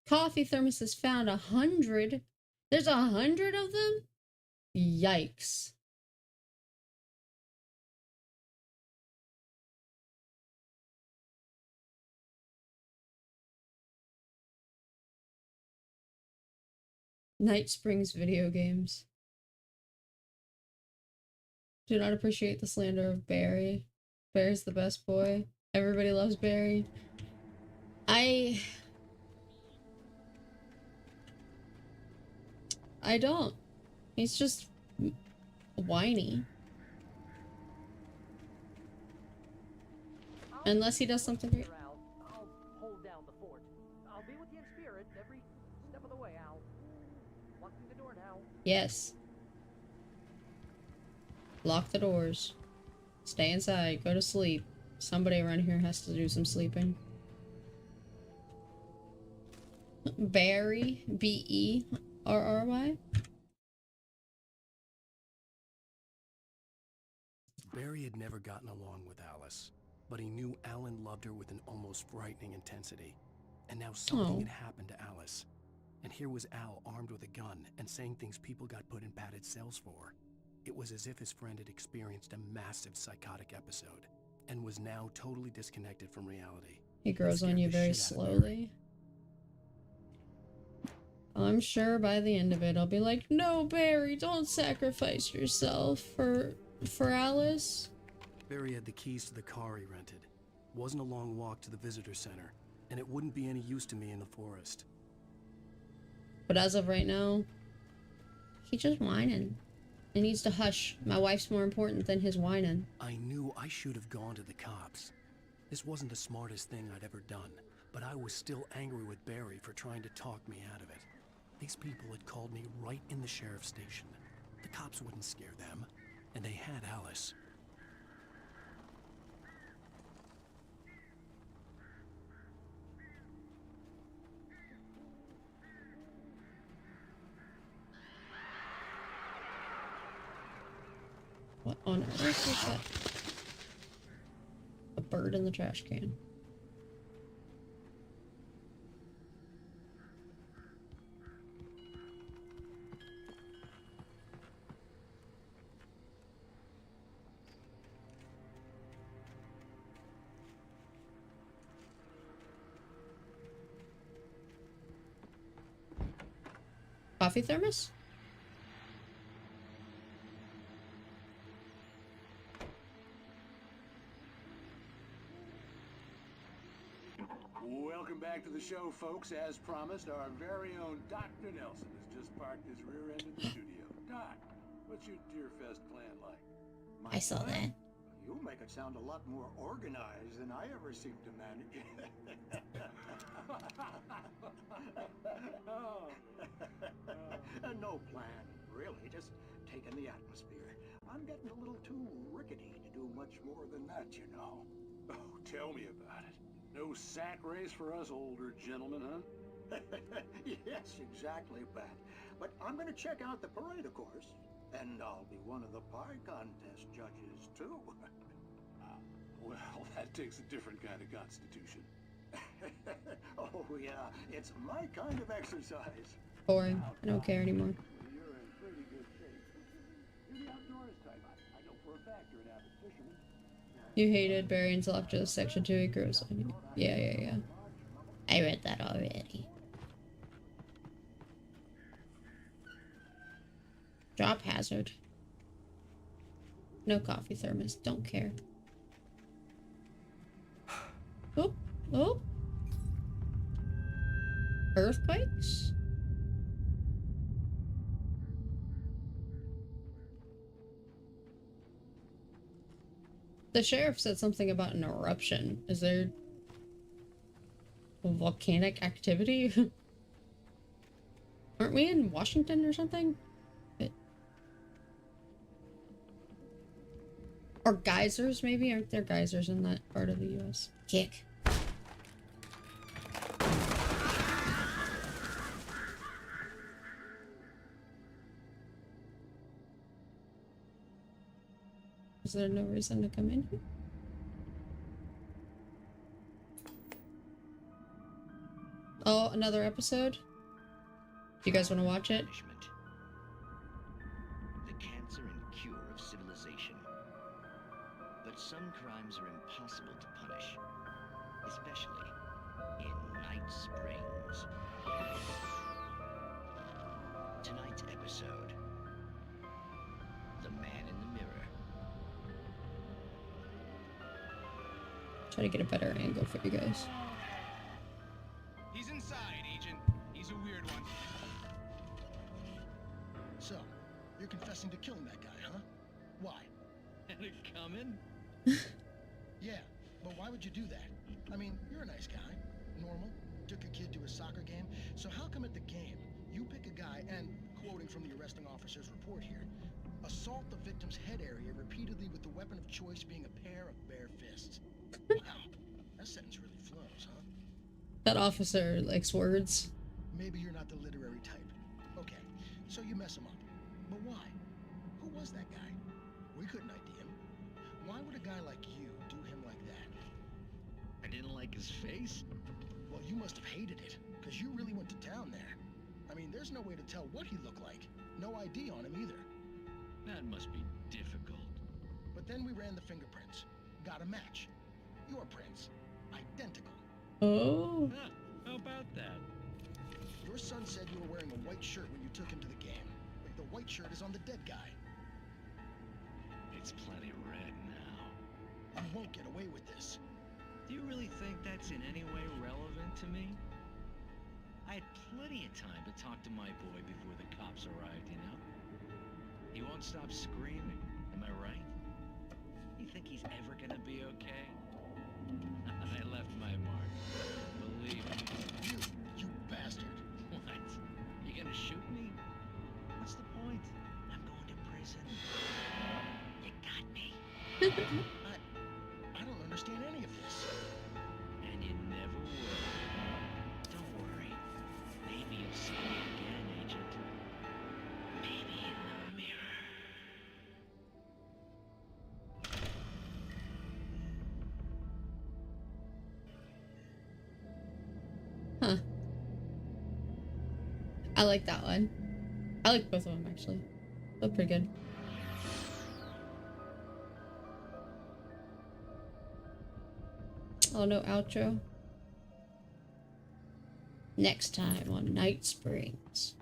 Coffee thermoses found 100. There's 100 of them? Yikes. Night Springs video games. Do not appreciate the slander of Barry. Barry's the best boy. Everybody loves Barry. I don't. He's just whiny. Unless he does something great. I'll hold down the fort. I'll be with you in spirit every step of the way, Al. Walk through the door now. Yes. Lock the doors. Stay inside. Go to sleep. Somebody around here has to do some sleeping. Barry. B-E-R-R-Y. Barry had never gotten along with Alice, but he knew Alan loved her with an almost frightening intensity. And now something had happened to Alice. And here was Al armed with a gun and saying things people got put in padded cells for. It was as if his friend had experienced a massive psychotic episode and was now totally disconnected from reality. He grows on you very slowly. I'm sure by the end of it, I'll be like, no, Barry, don't sacrifice yourself for Alice. Barry had the keys to the car he rented. Wasn't a long walk to the visitor center, and it wouldn't be any use to me in the forest. But as of right now, he's just whining. He needs to hush. My wife's more important than his whining. I knew I should have gone to the cops. This wasn't the smartest thing I'd ever done, but I was still angry with Barry for trying to talk me out of it. These people had called me right in the sheriff's station. The cops wouldn't scare them, and they had Alice. What on earth is that? A bird in the trash can. Coffee thermos? Welcome back to the show, folks. As promised, our very own Dr. Nelson has just parked his rear end in the studio. Doc, what's your Deerfest plan like? I saw that. You make it sound a lot more organized than I ever seem to manage. No plan, really. Just taking the atmosphere. I'm getting a little too rickety to do much more than that, you know. Oh, tell me about it. No sack race for us older gentlemen, huh? Yes, exactly, Pat. But I'm gonna check out the parade, of course. And I'll be one of the pie contest judges, too. Well, that takes a different kind of constitution. Oh, yeah, it's my kind of exercise. Boring. I don't care anymore. You're in pretty good shape. You're the outdoors type. I know for a fact you're an avid fisherman. You hated Barry until after section 2 it grows on you. Yeah. I read that already. Drop hazard. No coffee thermos. Don't care. Oh. Oh. Earthquakes? The sheriff said something about an eruption. Is there volcanic activity? Aren't we in Washington or something? Or geysers, maybe? Aren't there geysers in that part of the US? Kick. Is there no reason to come in here? Oh, another episode? Do you guys want to watch it? The cancer and cure of civilization. But some crimes are impossible to punish, especially in Night Springs. Tonight's episode, The Man in the Mirror. Try to get a better angle for you guys. He's inside, Agent. He's a weird one. So, you're confessing to killing that guy, huh? Why? Had it coming? Yeah, but why would you do that? I mean, you're a nice guy. Normal. Took a kid to a soccer game. So how come at the game, you pick a guy and, quoting from the arresting officer's report here, assault the victim's head area repeatedly with the weapon of choice being a pair of bare fists? Wow, that sentence really flows, huh? That officer likes words. Maybe you're not the literary type. Okay, so you mess him up. But why? Who was that guy? We couldn't ID him. Why would a guy like you do him like that? I didn't like his face? Well, you must have hated it, because you really went to town there. I mean, there's no way to tell what he looked like. No ID on him either. That must be difficult. But then we ran the fingerprints. Got a match. Your prints. Identical. Oh. How about that? Your son said you were wearing a white shirt when you took him to the game. But the white shirt is on the dead guy. It's plenty red now. You won't get away with this. Do you really think that's in any way relevant to me? I had plenty of time to talk to my boy before the cops arrived, you know? He won't stop screaming, am I right? You think he's ever gonna be okay? I left my mark. Believe me. You bastard. What? You gonna shoot me? What's the point? I'm going to prison. You got me. I don't understand any of this. And you never will. Don't worry. Maybe you'll see me again, Agent. Maybe in the mirror. Huh. I like that one. I like both of them, actually. They're pretty good. Oh, no outro. Next time on Night Springs.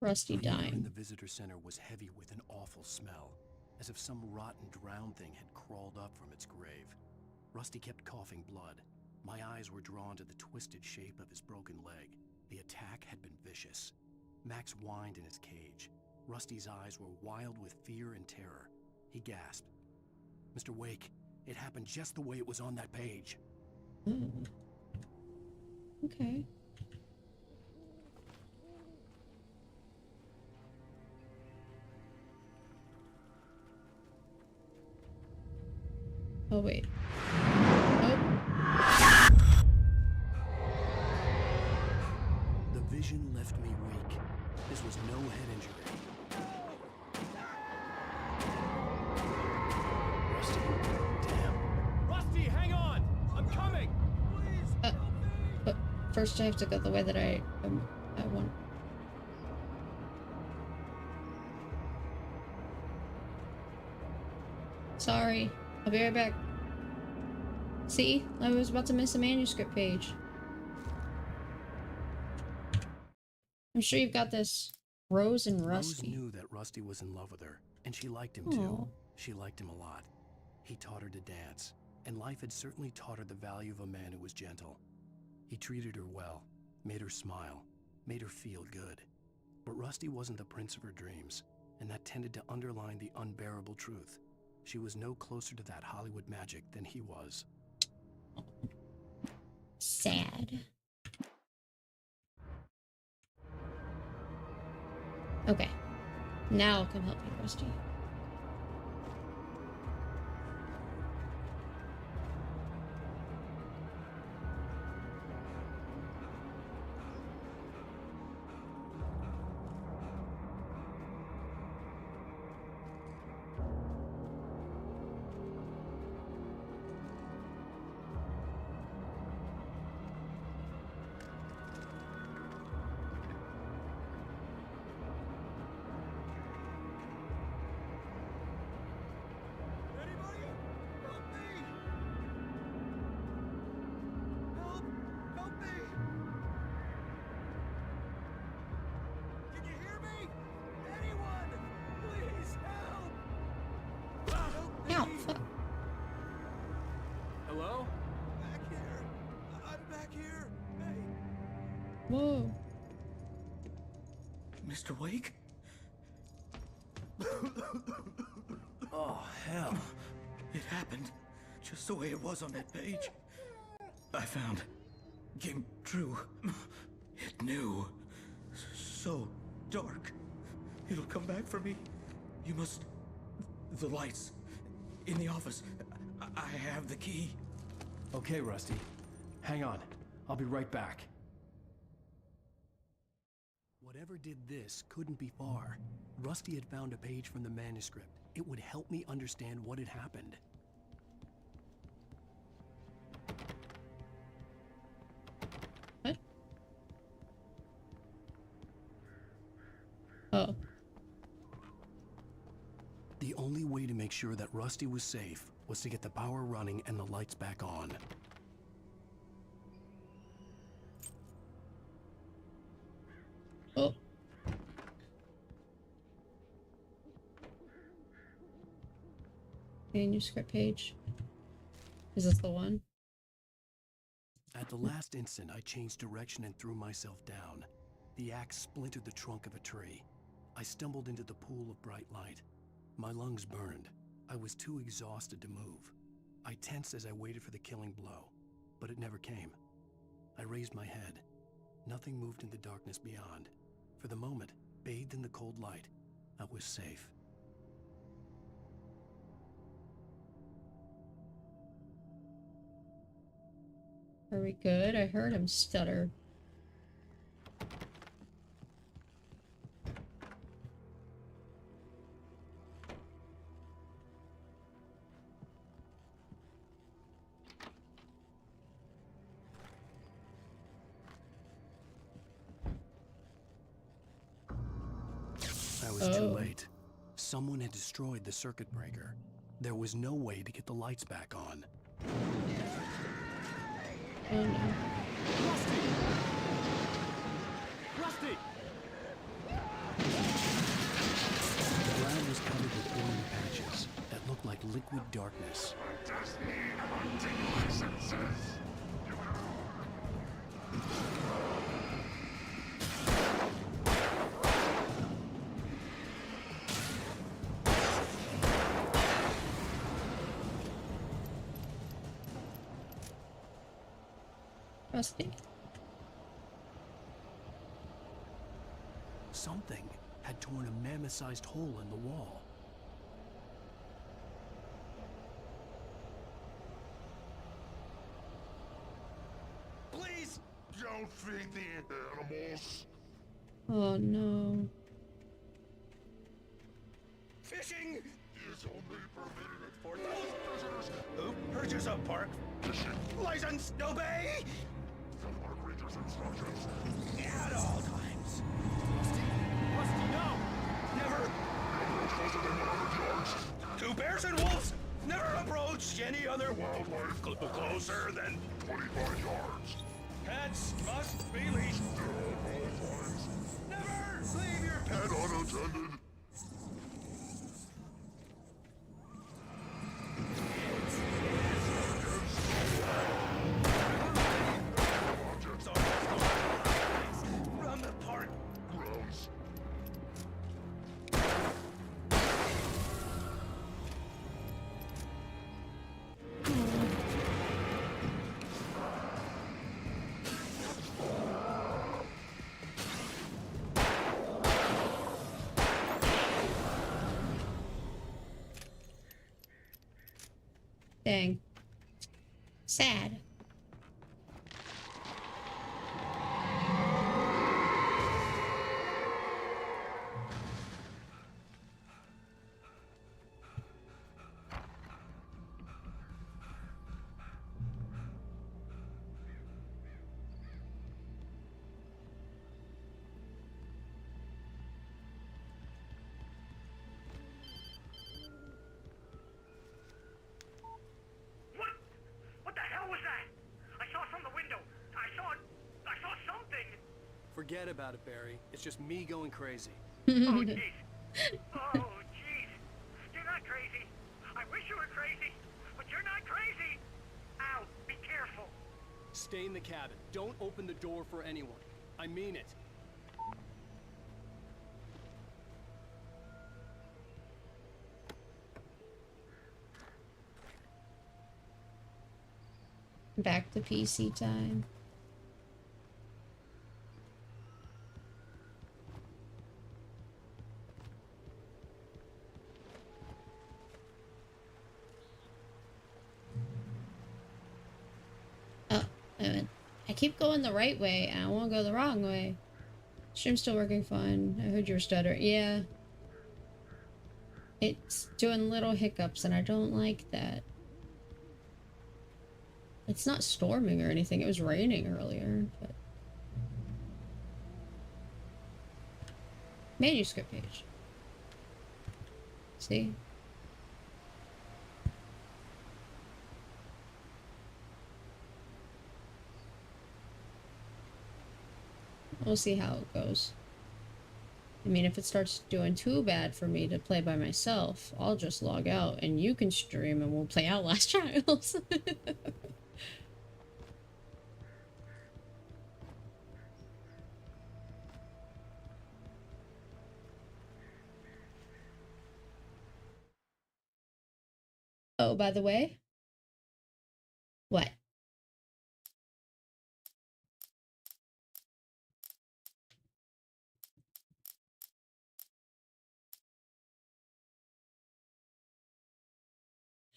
Rusty The air in dime. the visitor center was heavy with an awful smell. as if some rotten drowned thing had crawled up from its grave. Rusty kept coughing blood. My eyes were drawn to the twisted shape of his broken leg. The attack had been vicious. Max whined in his cage. Rusty's eyes were wild with fear and terror. He gasped. Mr. Wake, it happened just the way it was on that page. Okay. Oh, wait. The vision left me weak. This was no head injury. Rusty, damn. Rusty, hang on! I'm coming! But first I have to go the way that I want. Sorry. I'll be right back. See? I was about to miss a manuscript page. I'm sure you've got this. Rose and Rusty. Rose knew that Rusty was in love with her, and she liked him too. She liked him a lot. He taught her to dance, and life had certainly taught her the value of a man who was gentle. He treated her well, made her smile, made her feel good. But Rusty wasn't the prince of her dreams, and that tended to underline the unbearable truth. She was no closer to that Hollywood magic than he was. Sad. Okay. Now I'll come help you, Rusty. Hello? Back here. I'm back here. Hey. Whoa. Mr. Wake? Oh, hell. It happened just the way it was on that page. I found. Came true. It knew. So dark. It'll come back for me. You must... The lights. In the office. I have the key. Okay, Rusty. Hang on. I'll be right back. Whatever did this couldn't be far. Rusty had found a page from the manuscript. It would help me understand what had happened. What? Oh. The only way to make sure that Rusty was safe was to get the power running and the lights back on. Oh. Manuscript page. Is this the one? At the last instant, I changed direction and threw myself down. The axe splintered the trunk of a tree. I stumbled into the pool of bright light. My lungs burned. I was too exhausted to move. I tensed as I waited for the killing blow, but it never came. I raised my head. Nothing moved in the darkness beyond. For the moment, bathed in the cold light, I was safe. Are we good? I heard him stutter. I was too late. Someone had destroyed the circuit breaker. There was no way to get the lights back on. Oh no. Rusty! Rusty! The ground was covered with oily patches. darkness. Rusty. Something had torn a mammoth-sized hole in the wall. Please don't feed the animals. Oh no. Fishing is only permitted for those visitors who purchase a park fishing license. Obey the park ranger's instructions at all times. Rusty, no! Never approach closer than 100 yards. Two bears and wolves never approach any other wildlife closer than 25 yards. Pets must be leashed at all times. Never leave your pet unattended. From the park grounds. Dang. Sad. What the hell was that? I saw from the window. I saw something. Forget about it, Barry. It's just me going crazy. Oh, jeez. Oh, jeez. You're not crazy. I wish you were crazy, but you're not crazy. Ow, be careful. Stay in the cabin. Don't open the door for anyone. I mean it. Back to PC time. Oh, I keep going the right way, and I won't go the wrong way. Stream's still working fine. I heard your stutter. Yeah. It's doing little hiccups, and I don't like that. It's not storming or anything. It was raining earlier, but... Manuscript page. See? We'll see how it goes. I mean, if it starts doing too bad for me to play by myself, I'll just log out and you can stream and we'll play Outlast Trials. Oh, by the way? What?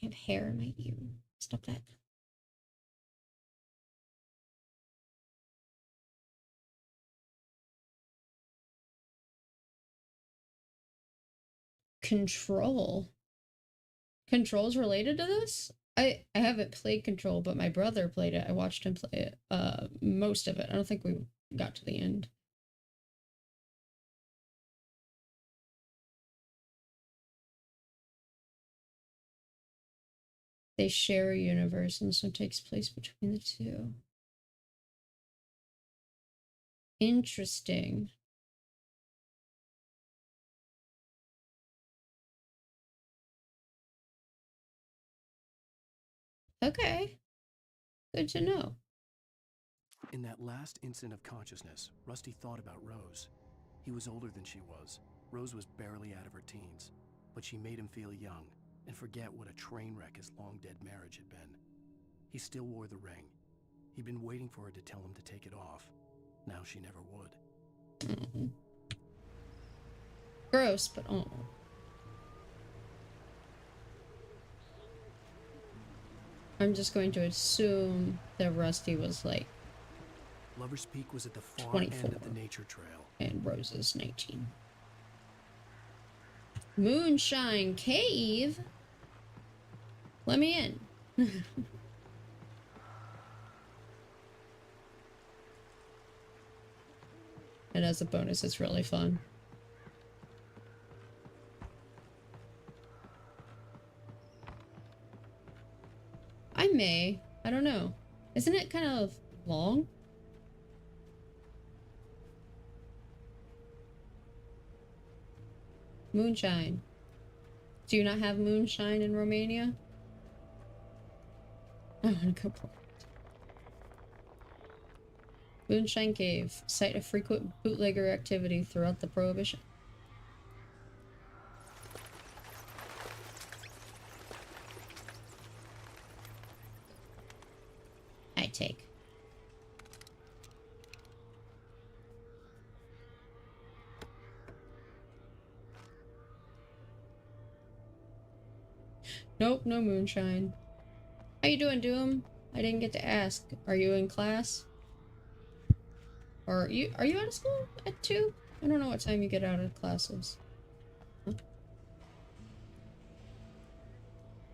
I have hair in my ear. Stop that. Control. Control's related to this? I haven't played Control, but my brother played it. I watched him play it. Most of it. I don't think we got to the end. They share a universe, and so it takes place between the two. Interesting. Okay. Good to know. In that last instant of consciousness, Rusty thought about Rose. He was older than she was. Rose was barely out of her teens, but she made him feel young and forget what a train wreck his long-dead marriage had been. He still wore the ring. He'd been waiting for her to tell him to take it off. Now she never would. Mm. Gross, but oh. I'm just going to assume that Rusty was like Lover's Peak was at the far 24. end of the nature trail. And Rose is 19. Moonshine Cave? Let me in. And as a bonus, it's really fun. I may. I don't know. Isn't it kind of long? Moonshine. Do you not have moonshine in Romania? I want to go for it. Moonshine Cave, site of frequent bootlegger activity throughout the Prohibition. I take. Nope, no moonshine. How you doing, Doom? I didn't get to ask. Are you in class? Or are you out of school at 2? I don't know what time you get out of classes. Huh?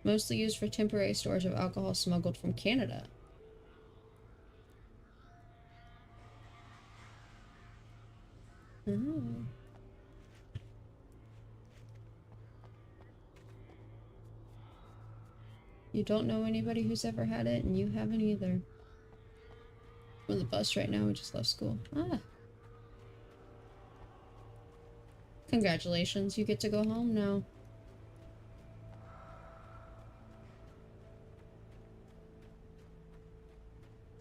Mostly used for temporary storage of alcohol smuggled from Canada. Oh. You don't know anybody who's ever had it, and you haven't either. I'm on the bus right now, we just left school. Ah. Congratulations, you get to go home now.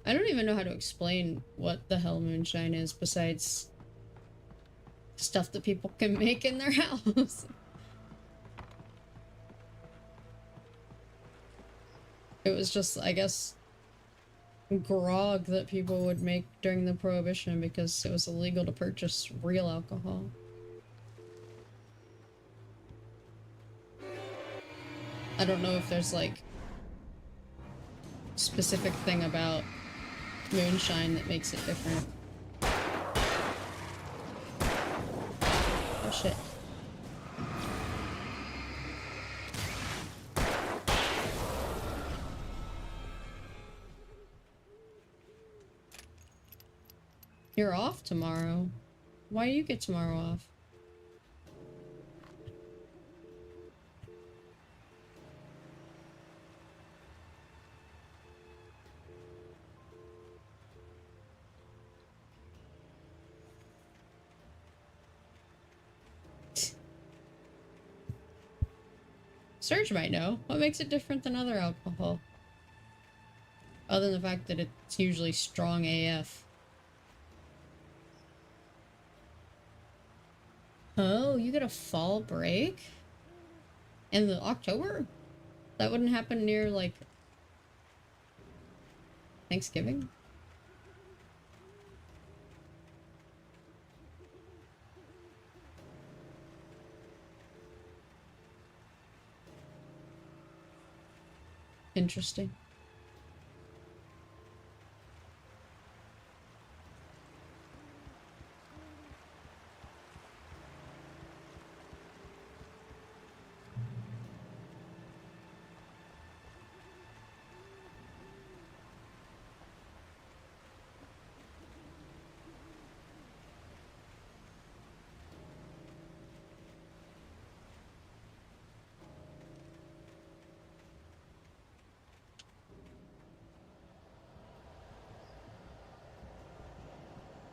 I don't even know how to explain what the hell moonshine is besides stuff that people can make in their house. It was just, I guess, grog that people would make during the Prohibition because it was illegal to purchase real alcohol. I don't know if there's like specific thing about moonshine that makes it different. Oh shit. You're off tomorrow. Why do you get tomorrow off? Serge might know. What makes it different than other alcohol? Other than the fact that it's usually strong AF. Oh, you get a fall break? In the October? That wouldn't happen near, like, Thanksgiving? Interesting.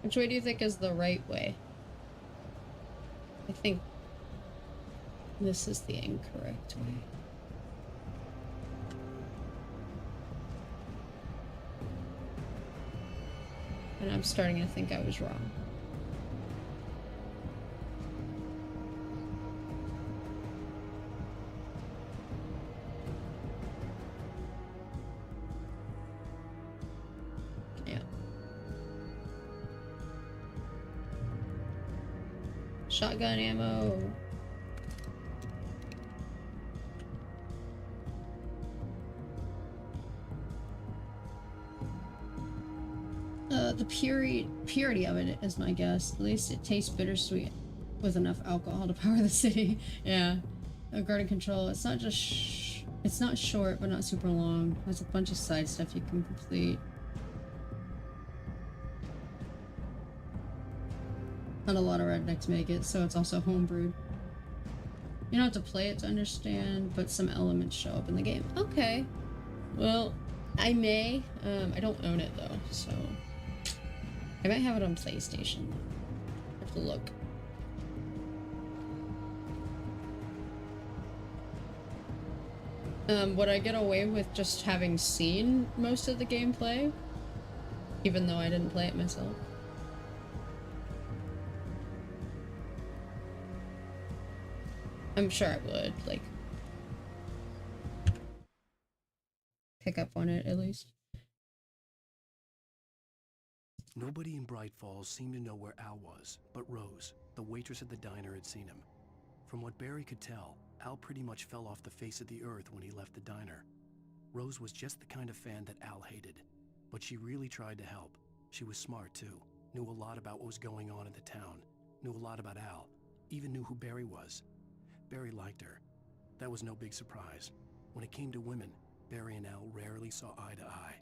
Which way do you think is the right way? I think this is the incorrect way. and I'm starting to think I was wrong. Yeah. Shotgun ammo. The purity of it is my guess. At least it tastes bittersweet with enough alcohol to power the city. Yeah. Guarding control. It's not just it's not short, but not super long. There's a bunch of side stuff you can complete. Not a lot of rednecks make it, so it's also homebrewed. You don't have to play it to understand, but some elements show up in the game. Okay. Well, I may. I don't own it though, so I might have it on PlayStation. I have to look. Would I get away with just having seen most of the gameplay, even though I didn't play it myself? I'm sure I would, like, pick up on it at least. Nobody in Bright Falls seemed to know where Al was, but Rose, the waitress at the diner, had seen him. From what Barry could tell, Al pretty much fell off the face of the earth when he left the diner. Rose was just the kind of fan that Al hated, but she really tried to help. She was smart too, knew a lot about what was going on in the town, knew a lot about Al, even knew who Barry was. Barry liked her. That was no big surprise. When it came to women, Barry and Al rarely saw eye to eye.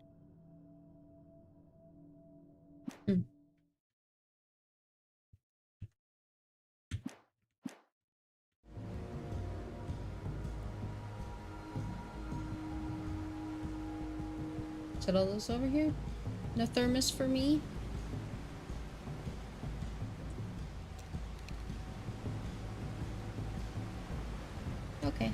Is all this over here? No thermos for me? Okay.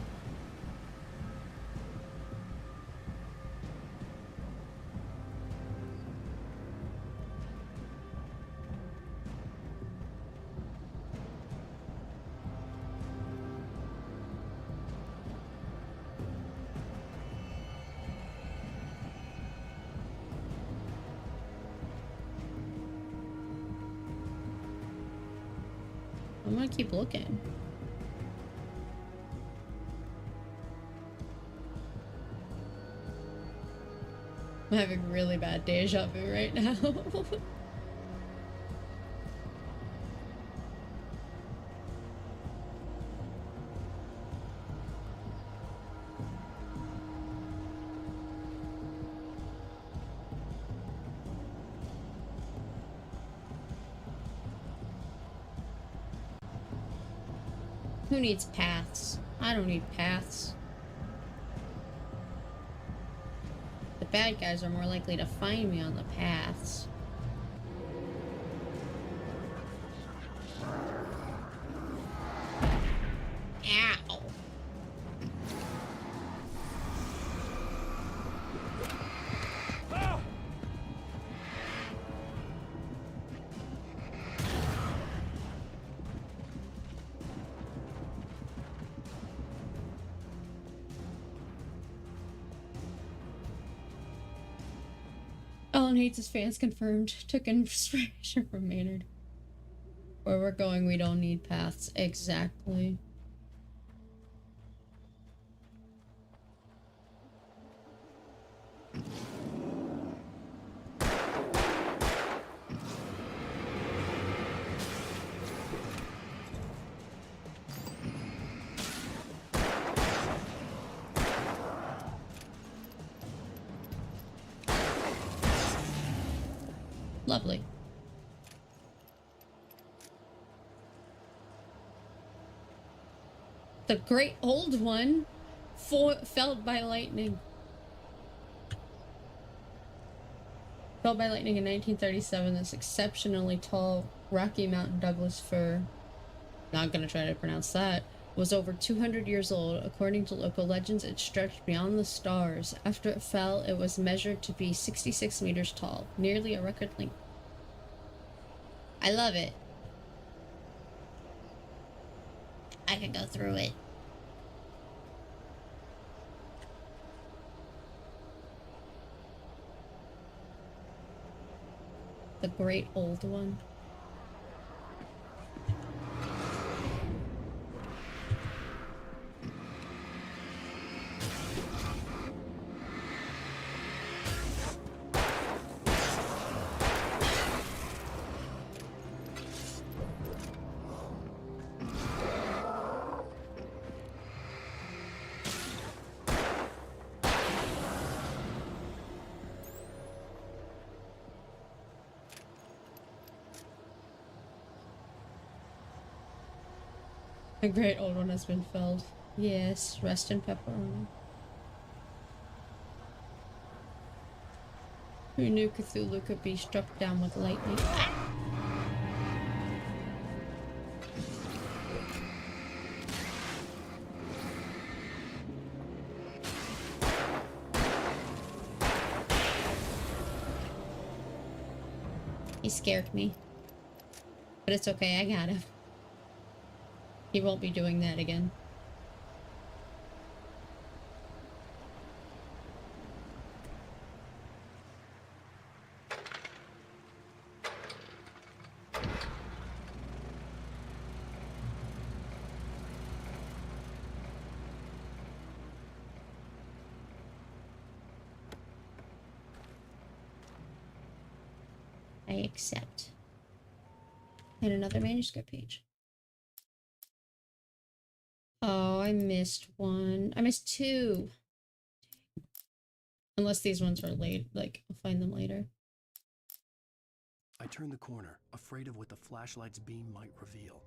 I'm gonna keep looking. I'm having really bad deja vu right now. Who needs paths? I don't need paths. The bad guys are more likely to find me on the paths. Ow! Alan hates his fans confirmed. Took inspiration from Maynard. Where we're going, we don't need paths. Exactly. Lovely. The great old one felled by lightning. Felled by lightning in 1937, this exceptionally tall Rocky Mountain Douglas fir, not gonna try to pronounce that, was over 200 years old. According to local legends, it stretched beyond the stars. After it fell, it was measured to be 66 meters tall, nearly a record length. I love it. I can go through it. The great old one. The great old one has been felled. Yes, rest in pepperoni. Who knew Cthulhu could be struck down with lightning? He scared me. But it's okay, I got him. He won't be doing that again. I accept. And another manuscript page. Oh, I missed one. I missed two. Unless these ones are late, like, I'll find them later. I turned the corner, afraid of what the flashlight's beam might reveal.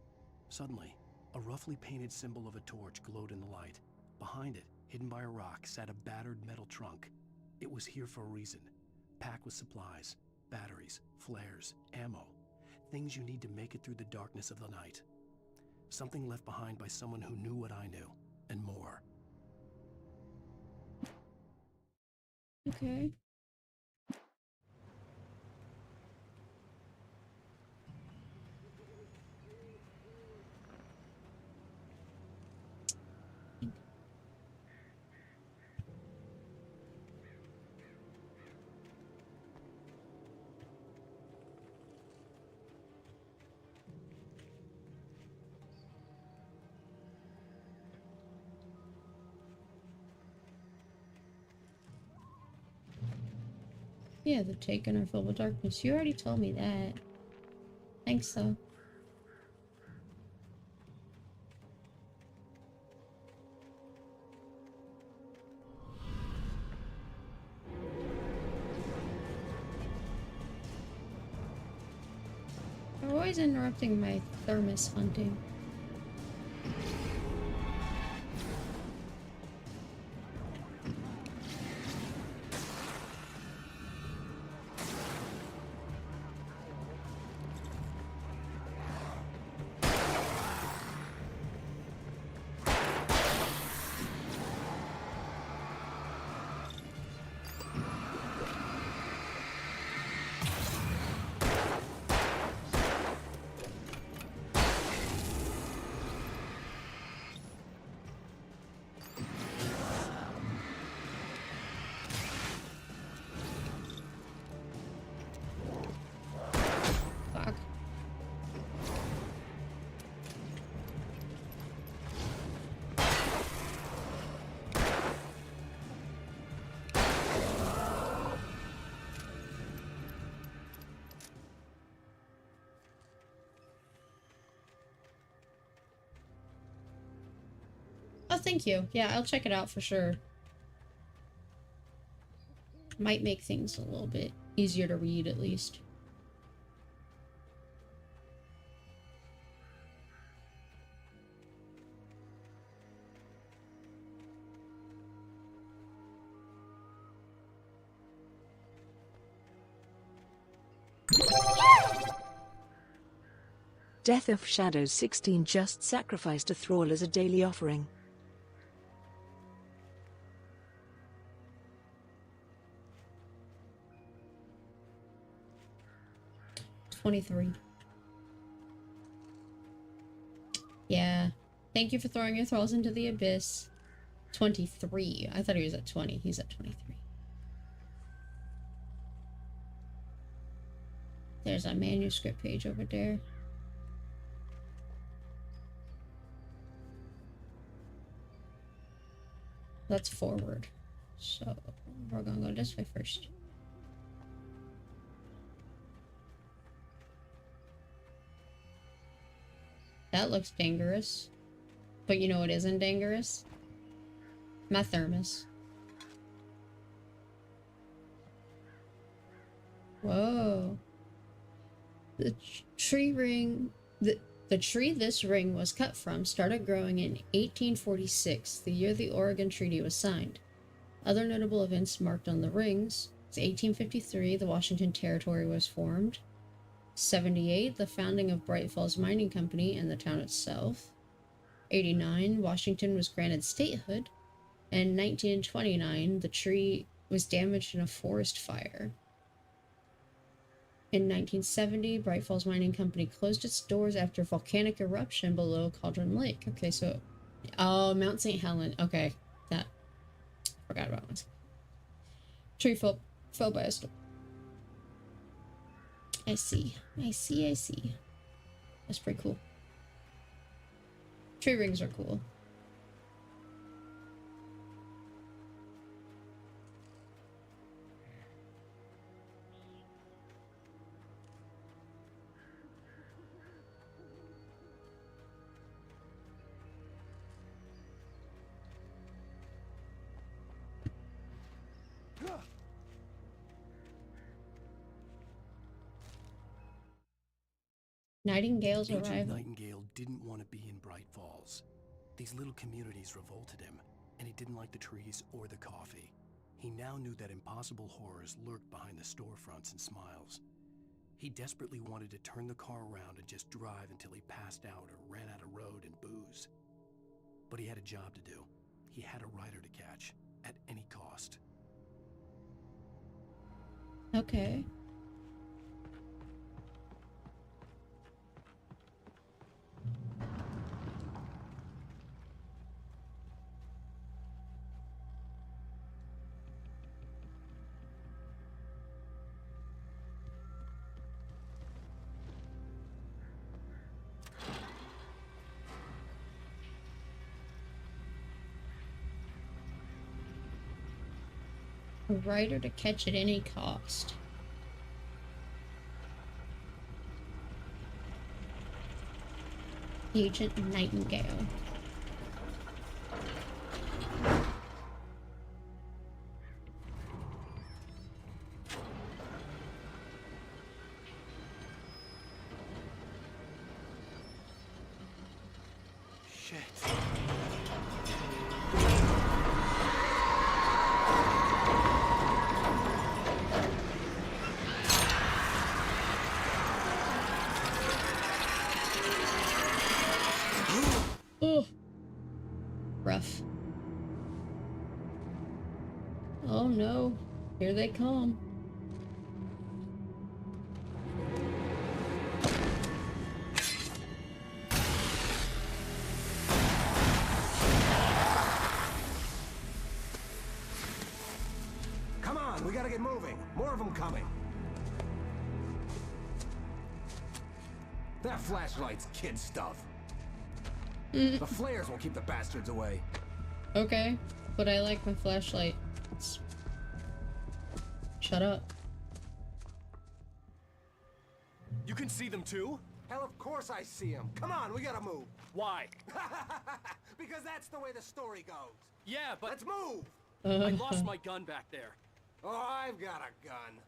Suddenly, a roughly painted symbol of a torch glowed in the light. Behind it, hidden by a rock, sat a battered metal trunk. It was here for a reason. Packed with supplies, batteries, flares, ammo. Things you need to make it through the darkness of the night. Something left behind by someone who knew what I knew, and more. Okay. Yeah, the taken are filled with darkness. You already told me that. Thanks, though. You're always interrupting my thermos hunting. Oh, thank you. Yeah, I'll check it out for sure. Might make things a little bit easier to read, at least. Death of Shadows 16 just sacrificed a thrall as a daily offering. $23. Yeah. Thank you for throwing your thralls into the abyss. 23. I thought he was at 20. He's at 23. There's a manuscript page over there. That's forward. So we're gonna go this way first. That looks dangerous. But you know what isn't dangerous? My thermos. Whoa. The tree ring... The tree this ring was cut from started growing in 1846, the year the Oregon Treaty was signed. Other notable events marked on the rings: 1853, the Washington Territory was formed. 78, the founding of Bright Falls Mining Company and the town itself. 89, Washington was granted statehood. And 1929, the tree was damaged in a forest fire. In 1970, Bright Falls Mining Company closed its doors after volcanic eruption below Cauldron Lake. Okay, so... Oh, Mount St. Helen. Okay, that... Forgot about this. Tree fell by a storm. I see. That's pretty cool. Tree rings are cool. Nightingale's Agent arrival. Nightingale didn't want to be in Bright Falls. These little communities revolted him, and he didn't like the trees or the coffee. He now knew that impossible horrors lurked behind the storefronts and smiles. He desperately wanted to turn the car around and just drive until he passed out or ran out of road and booze. But he had a job to do. He had a rider to catch, at any cost. Okay. A rider to catch at any cost. Agent Nightingale. Shit. Oh, rough. Oh no, here they come. Come on, we gotta get moving. More of them coming. That flashlight's kid stuff. The flares will keep the bastards away. Okay, but I like my flashlight. Shut up. You can see them too? Hell, of course I see them. Come on, we gotta move. Why? Because that's the way the story goes. Yeah, but... Let's move! I lost my gun back there. Oh, I've got a gun.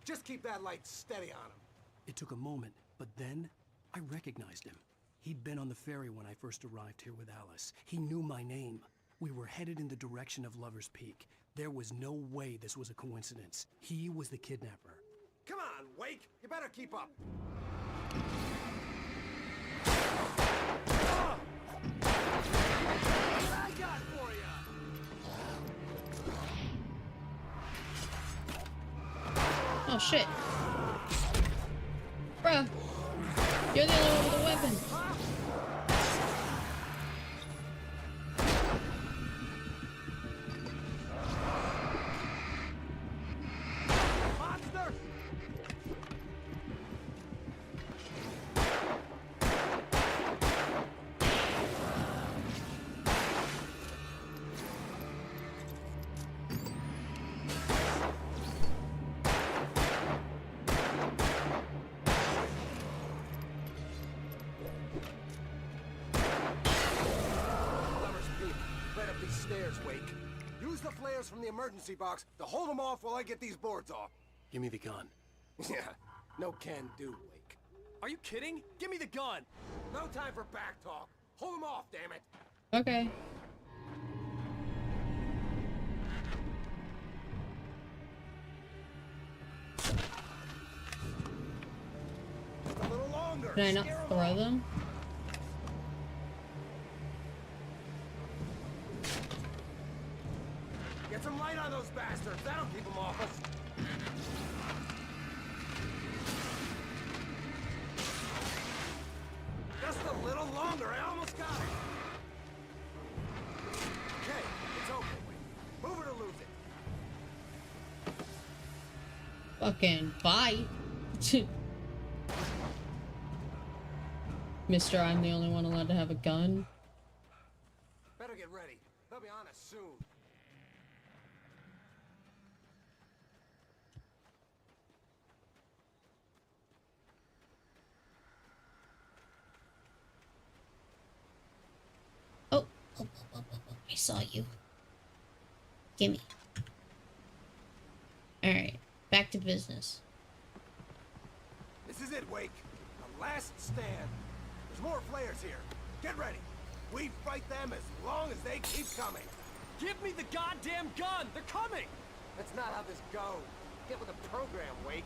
Just keep that light steady on him. It took a moment, but then I recognized him. He'd been on the ferry when I first arrived here with Alice. He knew my name. We were headed in the direction of Lover's Peak. There was no way this was a coincidence. He was the kidnapper. Come on, Wake. You better keep up. What I got for you? Oh shit. Bruh. You're the only one with a weapon. upstairs, Wake. Use the flares from the emergency box to hold them off while I get these boards off. Give me the gun. Yeah, no can do, Wake. Are you kidding? Give me the gun! No time for back talk. Hold them off, damn it! Okay. Just a little longer. Can I not throw them? Get some light on those bastards. That'll keep them off us. Just a little longer. I almost got it. Okay, it's over. Move it or lose it. Fucking bye. Mister, I'm the only one allowed to have a gun. Better get ready. They'll be on us soon. Oh, I saw you. Gimme. Alright, back to business. This is it, Wake. The last stand. There's more flares here. Get ready. We fight them as long as they keep coming. Give me the goddamn gun! They're coming! That's not how this goes. Get with the program, Wake.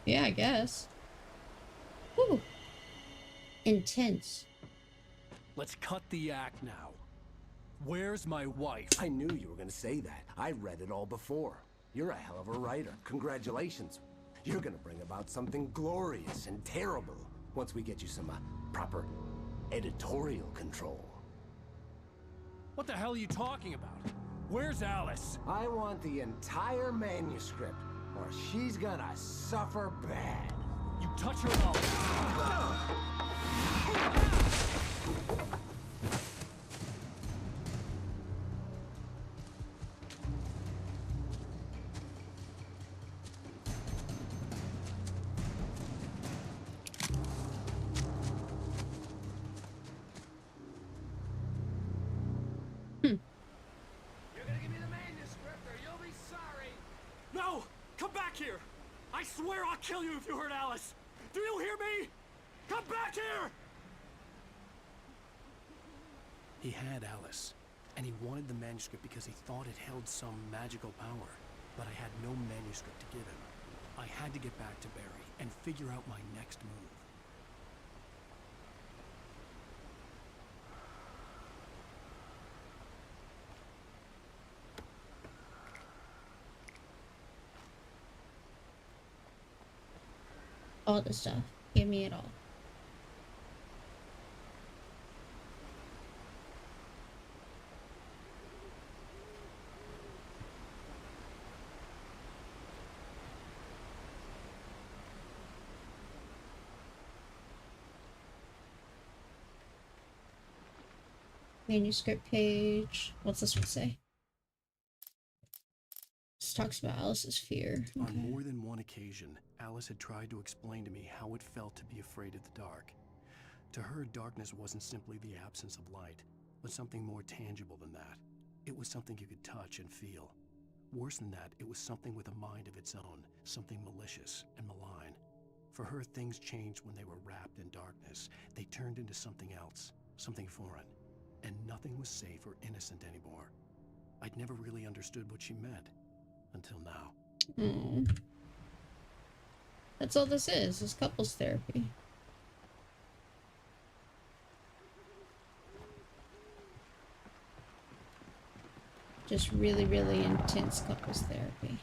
Yeah, I guess. Whew. Intense. Let's cut the act now. Where's my wife? I knew you were gonna say that. I read it all before. You're a hell of a writer. Congratulations. You're gonna bring about something glorious and terrible once we get you some proper editorial control. What the hell are you talking about? Where's Alice? I want the entire manuscript, or she's gonna suffer bad. You touch her and You're gonna give me the manuscript, or you'll be sorry. No! Come back here! I swear I'll kill you if you hurt Alice! Do you hear me? Come back here! He had Alice, and he wanted the manuscript because he thought it held some magical power. But I had no manuscript to give him. I had to get back to Barry and figure out my next move. All the stuff. Give me it all. Manuscript page. What's this one say? This talks about Alice's fear. Okay. On more than one occasion, Alice had tried to explain to me how it felt to be afraid of the dark. To her, darkness wasn't simply the absence of light, but something more tangible than that. It was something you could touch and feel. Worse than that, it was something with a mind of its own, something malicious and malign. For her, things changed when they were wrapped in darkness. They turned into something else, something foreign, and nothing was safe or innocent anymore. I'd never really understood what she meant, until now. Oh. That's all this is couples therapy. Just really, really intense couples therapy.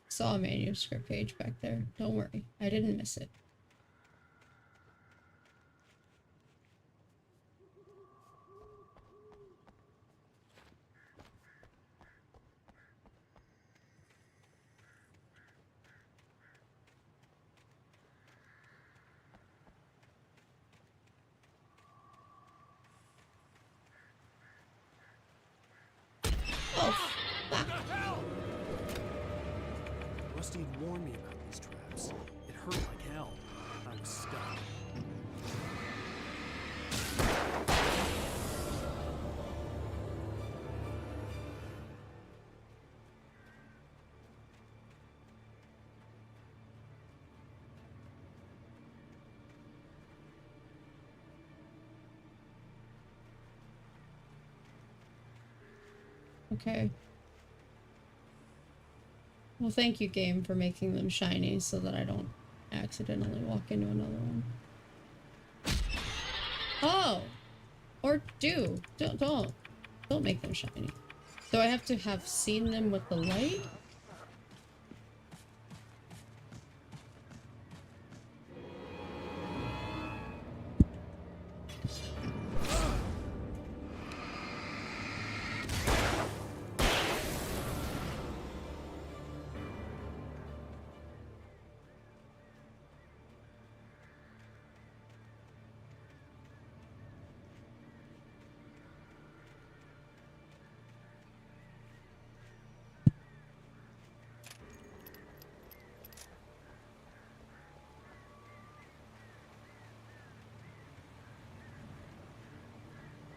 Saw a manuscript page back there. Don't worry, I didn't miss it. Rusty had warned me about these traps. It hurt like hell. I was stuck. Okay. Well, thank you, game, for making them shiny so that I don't accidentally walk into another one. Oh! Or do. Don't make them shiny. Do I have to have seen them with the light?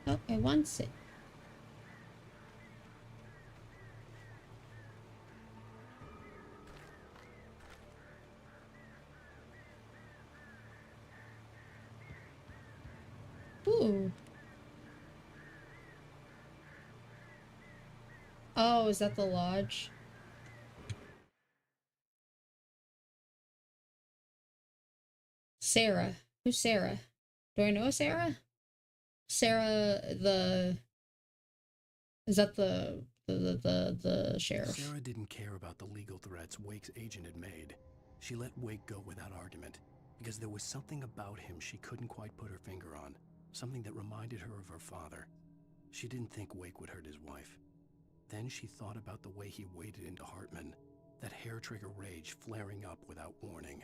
Oh, I want it. Ooh. Oh, is that the lodge? Sarah. Who's Sarah? Do I know a Sarah? Sarah, is that the sheriff? Sarah didn't care about the legal threats Wake's agent had made. She let Wake go without argument, because there was something about him she couldn't quite put her finger on. Something that reminded her of her father. She didn't think Wake would hurt his wife. Then she thought about the way he waded into Hartman, that hair-trigger rage flaring up without warning.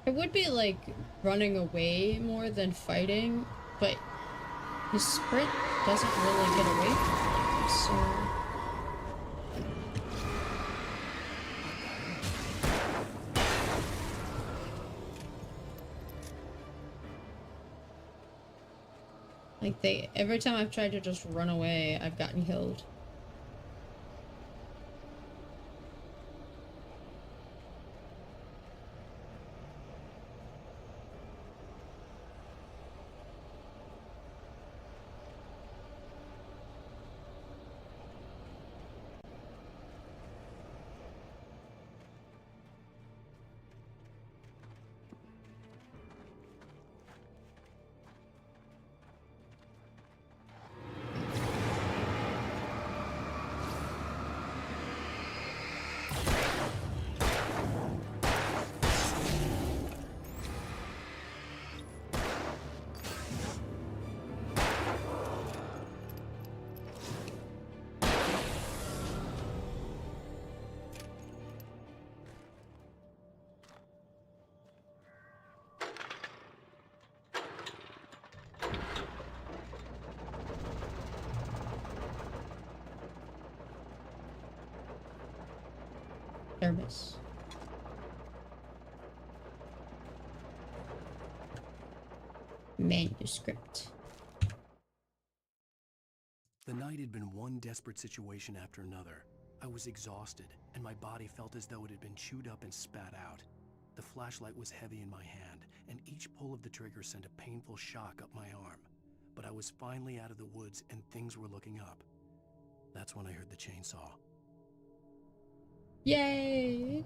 I would be like running away more than fighting, but his sprint doesn't really get away from him, so... Like every time I've tried to just run away, I've gotten killed. Service. Manuscript. The night had been one desperate situation after another. I was exhausted, and my body felt as though it had been chewed up and spat out. The flashlight was heavy in my hand, and each pull of the trigger sent a painful shock up my arm. But I was finally out of the woods, and things were looking up. That's when I heard the chainsaw. Yay!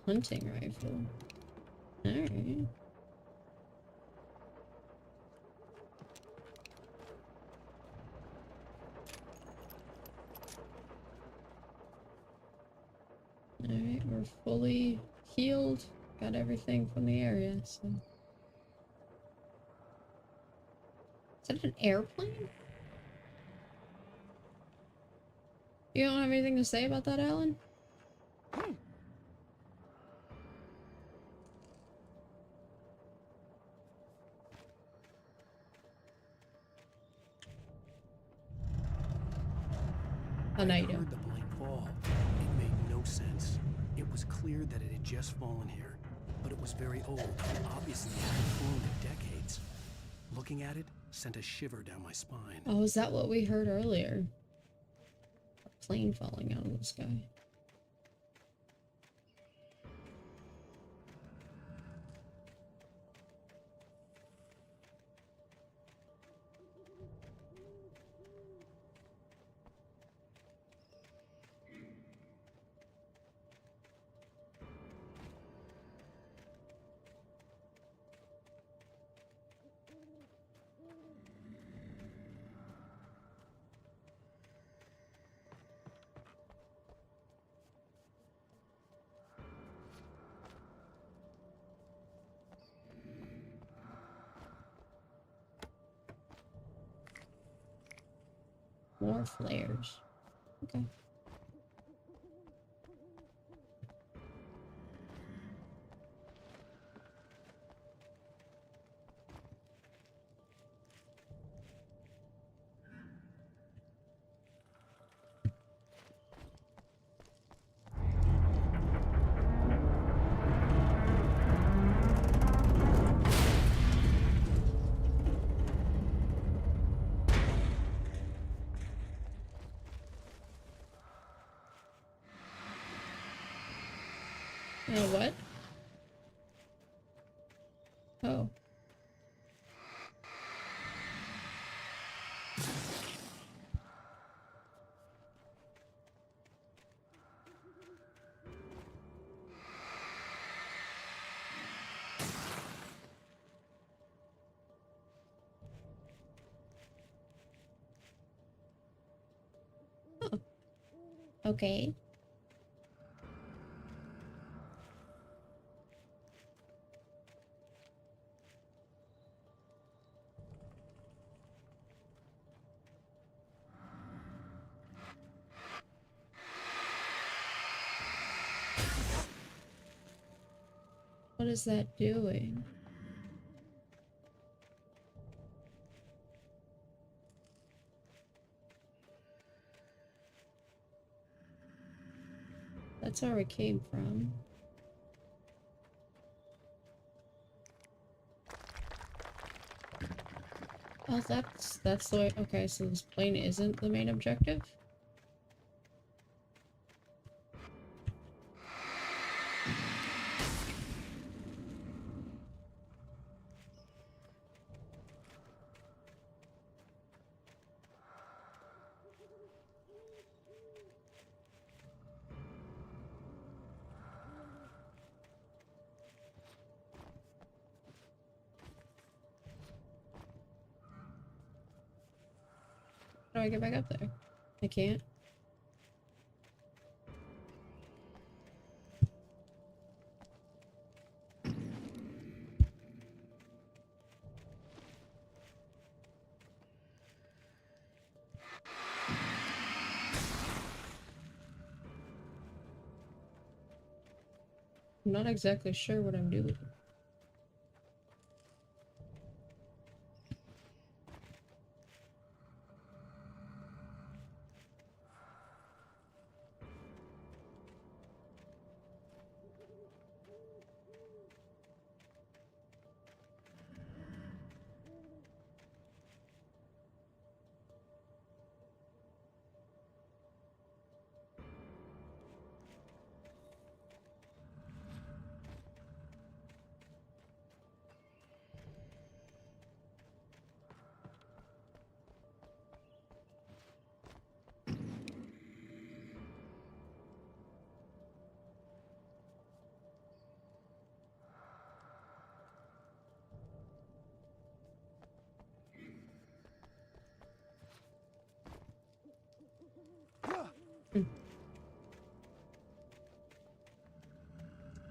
Hunting rifle. Alright. Alright, we're fully healed. Got everything from the area, so. Is that an airplane? You don't have anything to say about that, Alan? An item. I heard the plane fall. It made no sense. It was clear that it had just fallen here, but it was very old. Obviously, it hadn't flown in decades. Looking at it sent a shiver down my spine. Oh, is that what we heard earlier? A plane falling out of the sky. More flares. Okay. What? Oh. Huh. Okay. What is that doing? That's where it came from. Oh, that's the way. Okay, so this plane isn't the main objective? How do I get back up there? I can't. I'm not exactly sure what I'm doing.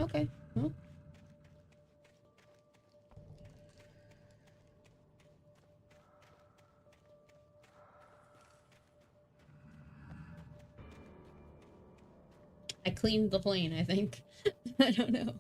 Okay, well. I cleaned the plane, I think. I don't know.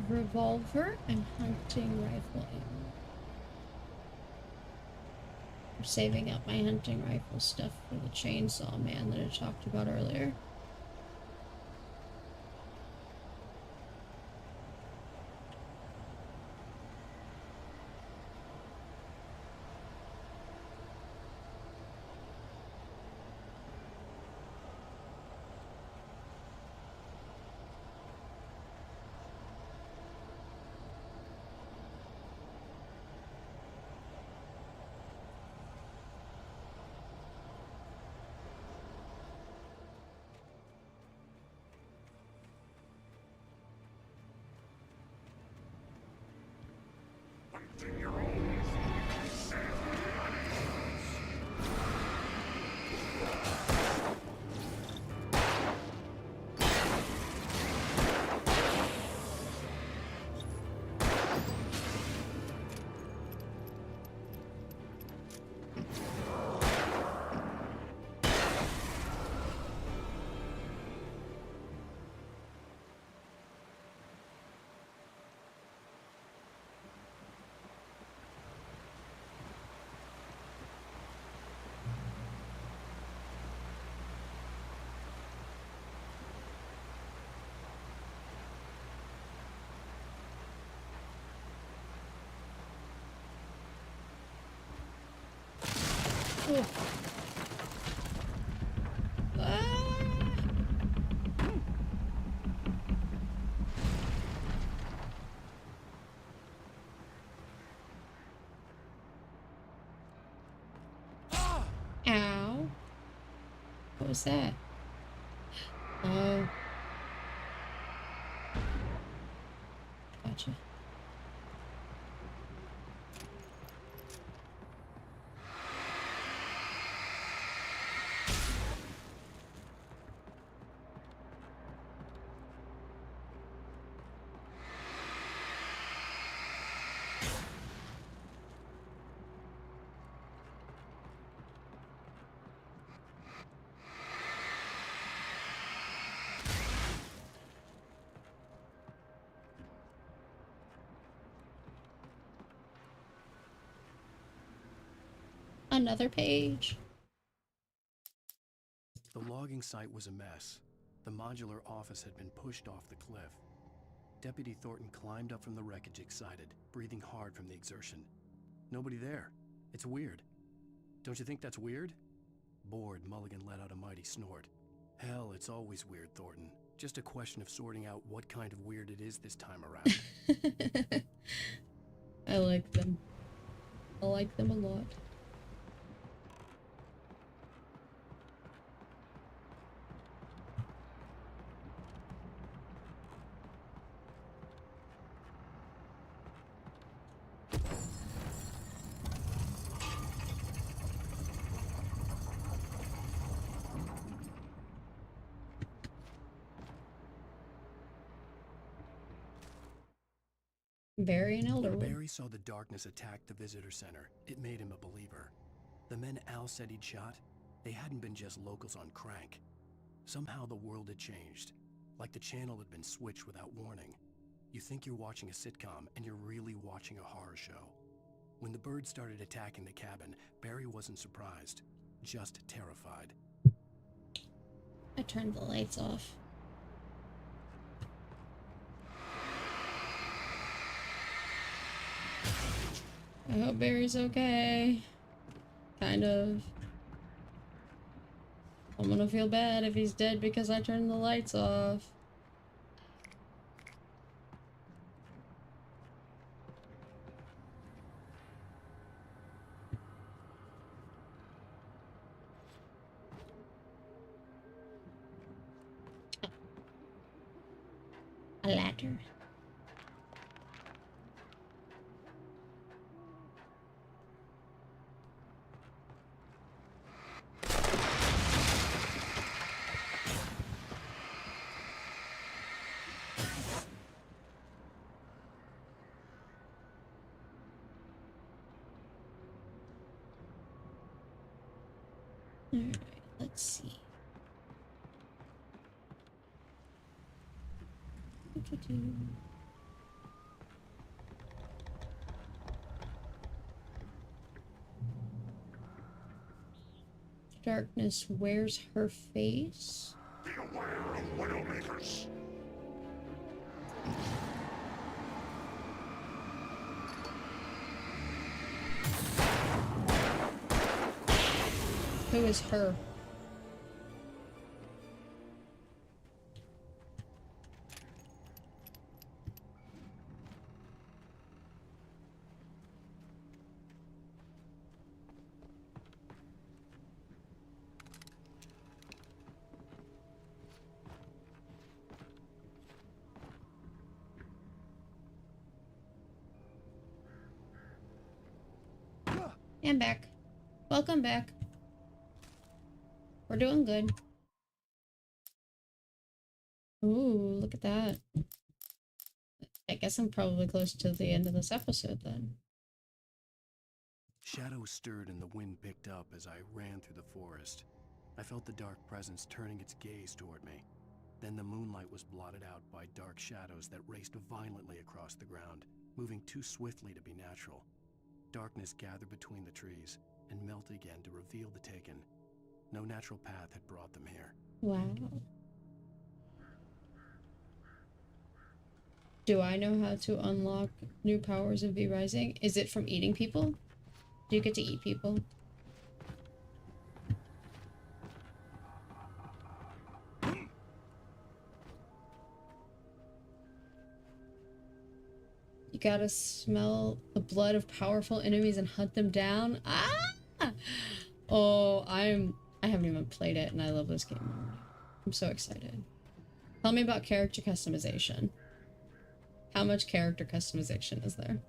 Revolver and hunting rifle ammo. I'm saving up my hunting rifle stuff for the chainsaw man that I talked about earlier. Ow. What was that? Oh. Gotcha. Another page. The logging site was a mess. The modular office had been pushed off the cliff. Deputy Thornton climbed up from the wreckage excited, breathing hard from the exertion. Nobody there. It's weird. Don't you think that's weird? Bored, Mulligan let out a mighty snort. Hell, it's always weird, Thornton. Just a question of sorting out what kind of weird it is this time around. I like them. I like them a lot. Barry and Elderwood. When Barry saw the darkness attack the visitor center, it made him a believer. The men Al said he'd shot, they hadn't been just locals on crank. Somehow the world had changed, like the channel had been switched without warning. You think you're watching a sitcom, and you're really watching a horror show. When the birds started attacking the cabin, Barry wasn't surprised, just terrified. I turned the lights off. I hope Barry's okay. Kind of. I'm gonna feel bad if he's dead because I turned the lights off. A ladder. Alright, let's see. Darkness wears her face. Be aware of Widowmakers. Who is her? And back. Welcome back. We're doing good. Ooh, look at that. I guess I'm probably close to the end of this episode then. Shadows stirred and the wind picked up as I ran through the forest. I felt the dark presence turning its gaze toward me. Then the moonlight was blotted out by dark shadows that raced violently across the ground, moving too swiftly to be natural. Darkness gathered between the trees and melted again to reveal the Taken. No natural path had brought them here. Wow. Do I know how to unlock new powers of V Rising? Is it from eating people? Do you get to eat people? gotta smell the blood of powerful enemies and hunt them down. Ah! Oh, I haven't even played it and I love this game already. I'm so excited. Tell me about character customization. How much character customization is there?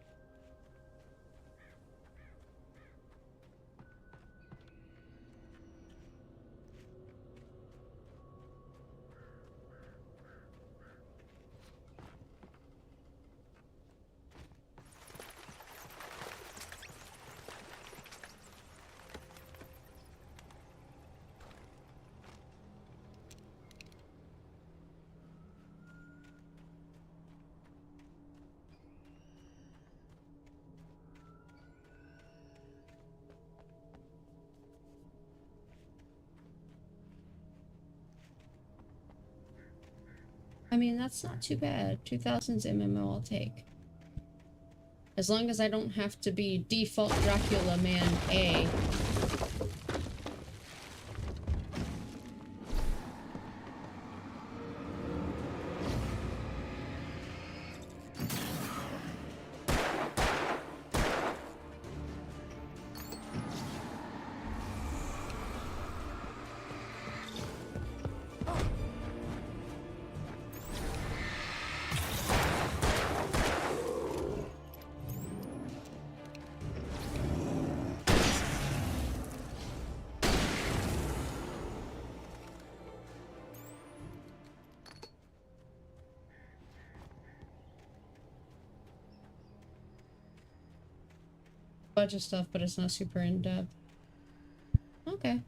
I mean, that's not too bad. 2000's MMO I'll take. As long as I don't have to be default Dracula man A. Bunch of stuff, but it's not super in-depth. Okay.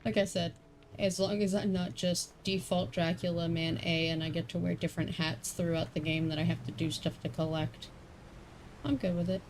Like I said, as long as I'm not just default Dracula man A and I get to wear different hats throughout the game that I have to do stuff to collect, I'm good with it.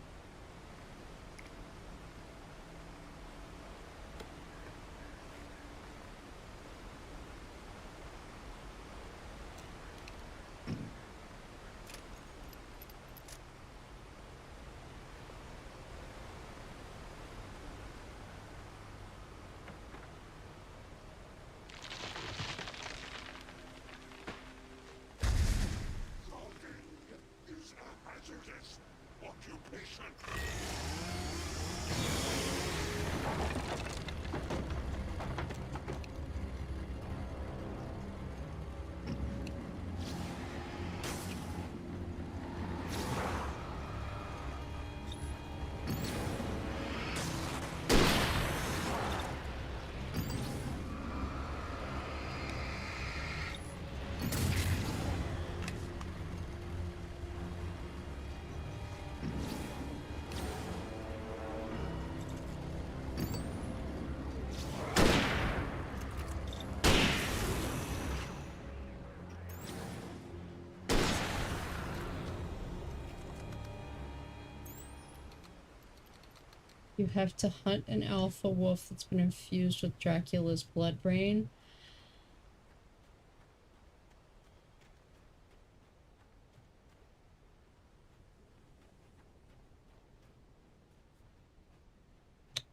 You have to hunt an alpha wolf that's been infused with Dracula's blood brain.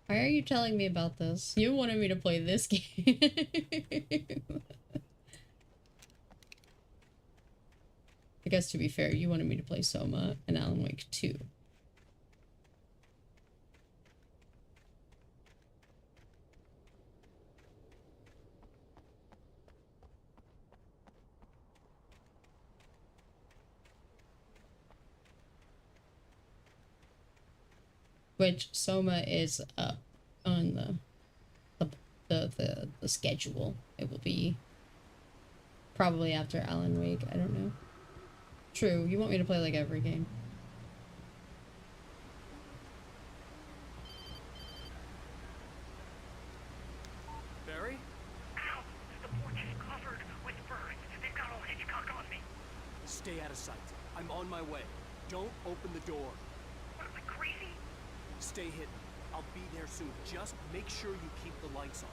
Why are you telling me about this? You wanted me to play this game. I guess to be fair, you wanted me to play Soma and Alan Wake 2. Which Soma is up on the schedule. It will be probably after Alan Wake. I don't know. True, you want me to play like every game. Barry? Ow! The porch is covered with birds. They've got old Hitchcock on me. Stay out of sight. I'm on my way. Don't open the door. What am I, crazy? Stay hidden. I'll be there soon. Just make sure you keep the lights on.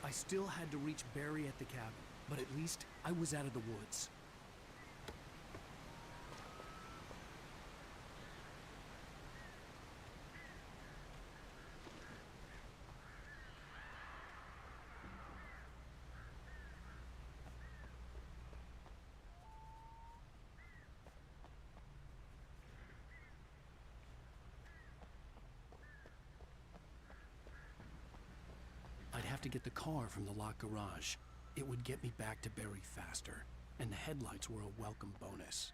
I still had to reach Barry at the cabin, but at least I was out of the woods. to get the car from the locked garage. It would get me back to Barry faster, and the headlights were a welcome bonus.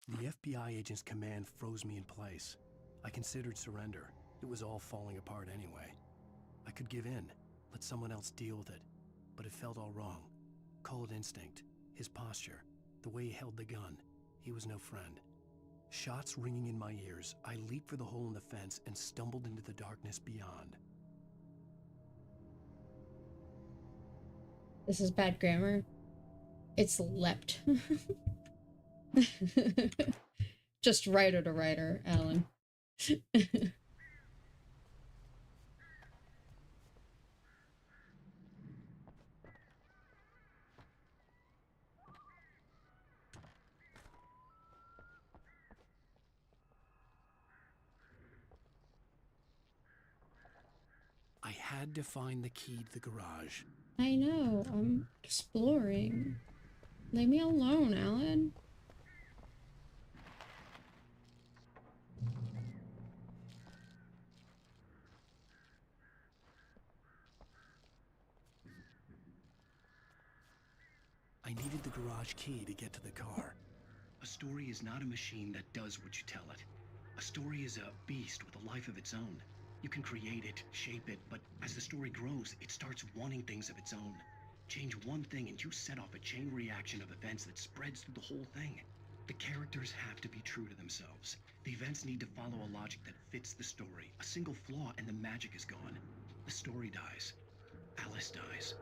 The FBI agent's command froze me in place. I considered surrender. It was all falling apart anyway. I could give in, let someone else deal with it. But it felt all wrong. Call it instinct, his posture, the way he held the gun. He was no friend. Shots ringing in my ears, I leaped for the hole in the fence and stumbled into the darkness beyond. This is bad grammar. It's leapt. Just writer to writer, Alan. I had to find the key to the garage. I know, I'm exploring. Leave me alone, Alan. I needed the garage key to get to the car. A story is not a machine that does what you tell it. A story is a beast with a life of its own. You can create it, shape it, but as the story grows, it starts wanting things of its own. Change one thing and you set off a chain reaction of events that spreads through the whole thing. The characters have to be true to themselves. The events need to follow a logic that fits the story. A single flaw and the magic is gone. The story dies. Alice dies.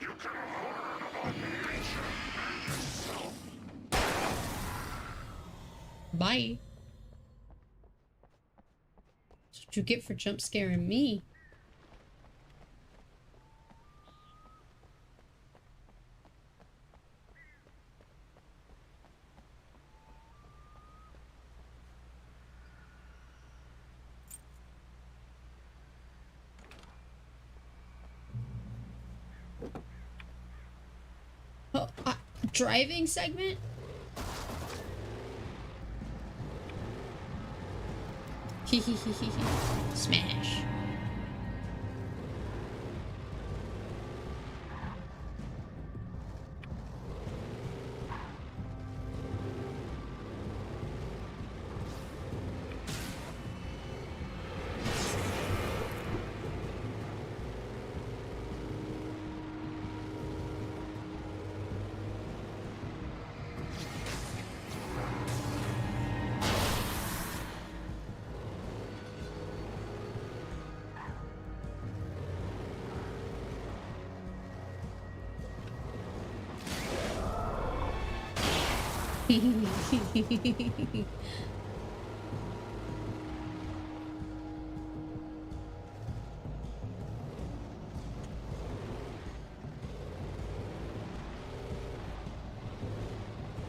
You can learn of nature and yourself. Bye. That's what you get for jump scaring me. Oh, driving segment? Smash.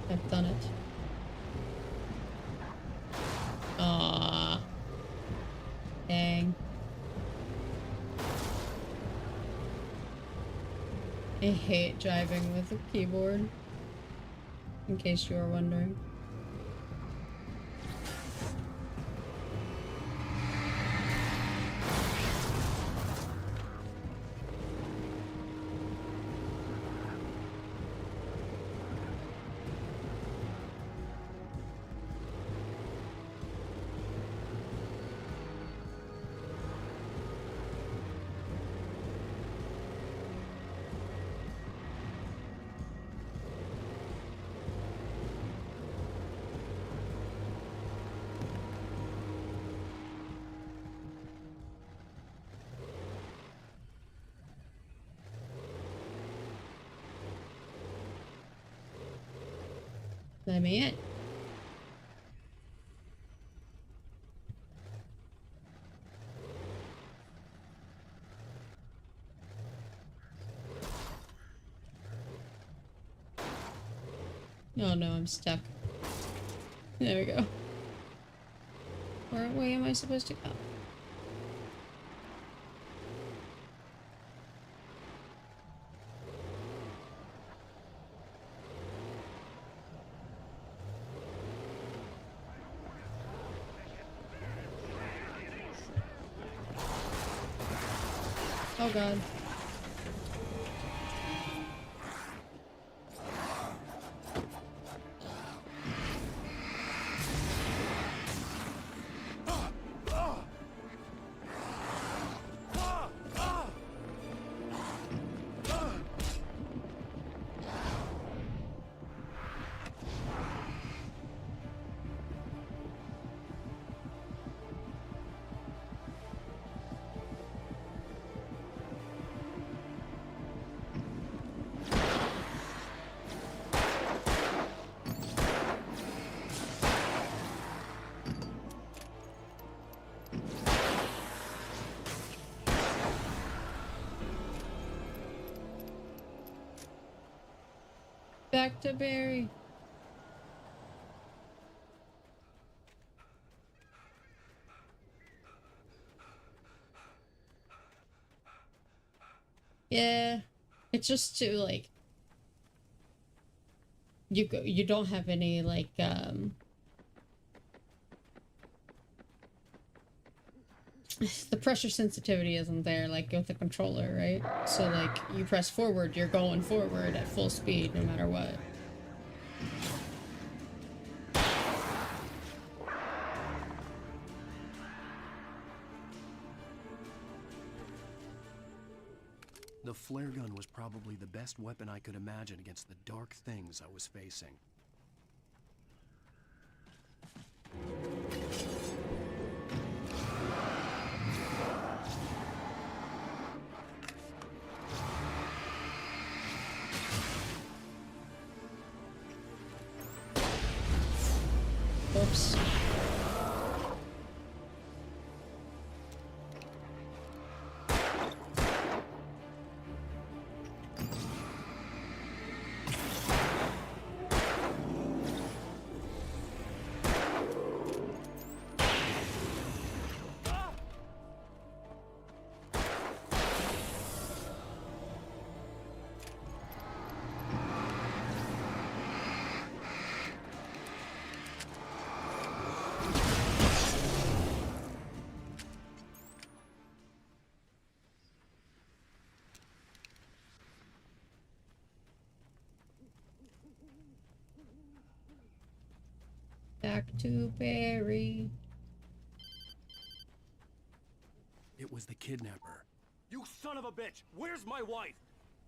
I've done it. Aww. Dang. I hate driving with a keyboard. In case you were wondering. Let me in. Oh no, I'm stuck. There we go. Where way am I supposed to go? Oh god. Back to Barry. Yeah, it's just to like you don't have any like the pressure sensitivity isn't there like with the controller, right? So like you press forward, you're going forward at full speed no matter what. The flare gun was probably the best weapon I could imagine against the dark things I was facing. Oops. Back to Barry. It was the kidnapper. You son of a bitch! Where's my wife?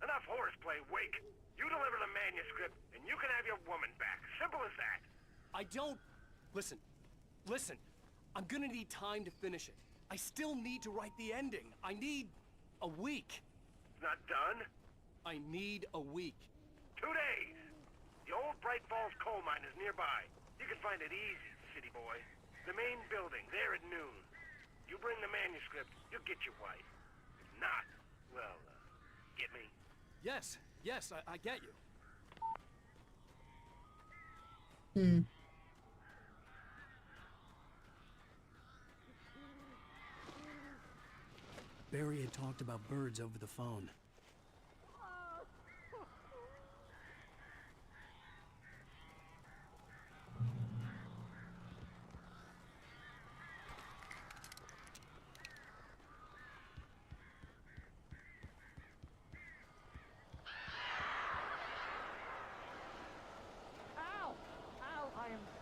Enough horseplay, Wake. You deliver the manuscript, and you can have your woman back. Simple as that. I don't... Listen. Listen. I'm gonna need time to finish it. I still need to write the ending. I need... a week. Not done? I need a week. 2 days. The old Bright Falls coal mine is nearby. You can find it easy, city boy. The main building, there at noon. You bring the manuscript, you'll get your wife. If not, well, get me? Yes, I get you. Barry had talked about birds over the phone.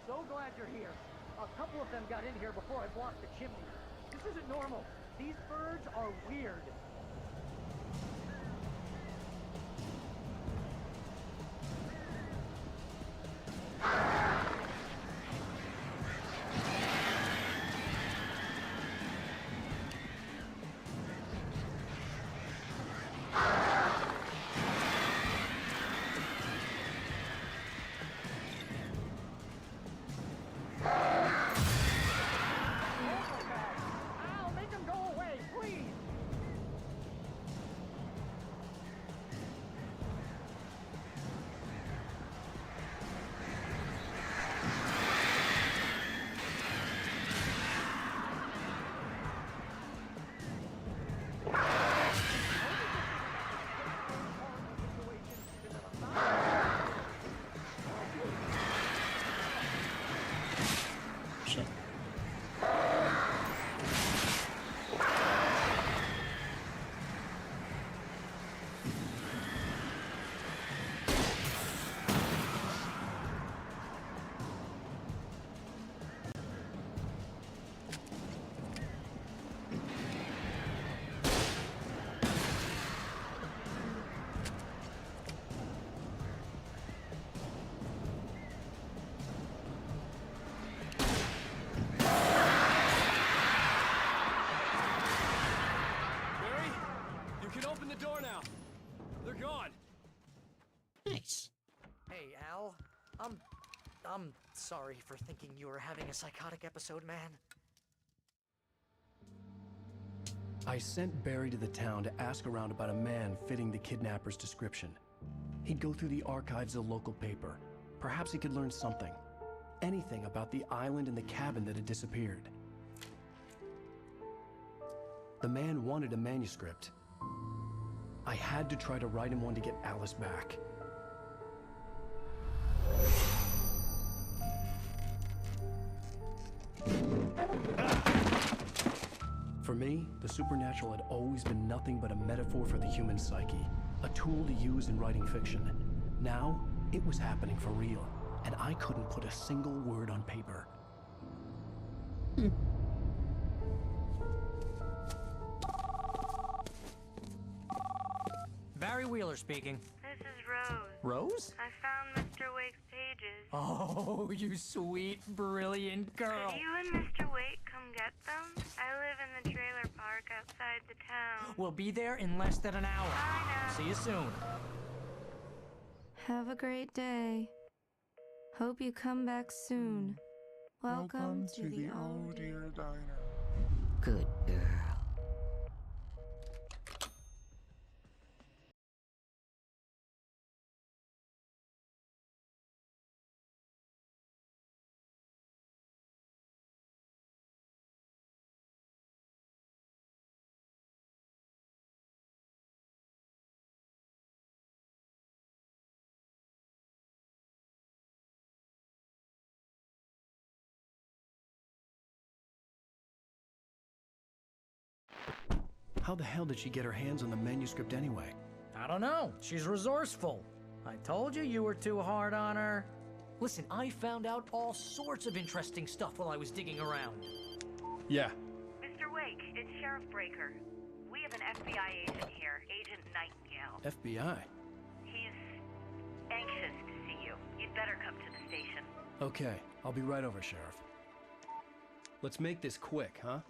So glad you're here. A couple of them got in here before I blocked the chimney. This isn't normal. These birds are weird. I'm sorry for thinking you were having a psychotic episode, man. I sent Barry to the town to ask around about a man fitting the kidnapper's description. He'd go through the archives of the local paper. Perhaps he could learn something. Anything about the island and the cabin that had disappeared. The man wanted a manuscript. I had to try to write him one to get Alice back. For me, the supernatural had always been nothing but a metaphor for the human psyche, a tool to use in writing fiction. Now, it was happening for real, and I couldn't put a single word on paper. Barry Wheeler speaking. This is Rose. Rose? I found Mr. Wake's pages. Oh, you sweet, brilliant girl. Could you and Mr. Wake come get them? I live in the trailer park outside the town. We'll be there in less than an hour. Bye now. See you soon. Have a great day. Hope you come back soon. Welcome to the Oh Dear Diner. Good girl. How the hell did she get her hands on the manuscript anyway? I don't know. She's resourceful. I told you you were too hard on her. Listen, I found out all sorts of interesting stuff while I was digging around. Yeah. Mr. Wake, it's Sheriff Breaker. We have an FBI agent here, Agent Nightingale. FBI? He's anxious to see you. You'd better come to the station. Okay, I'll be right over, Sheriff. Let's make this quick, huh?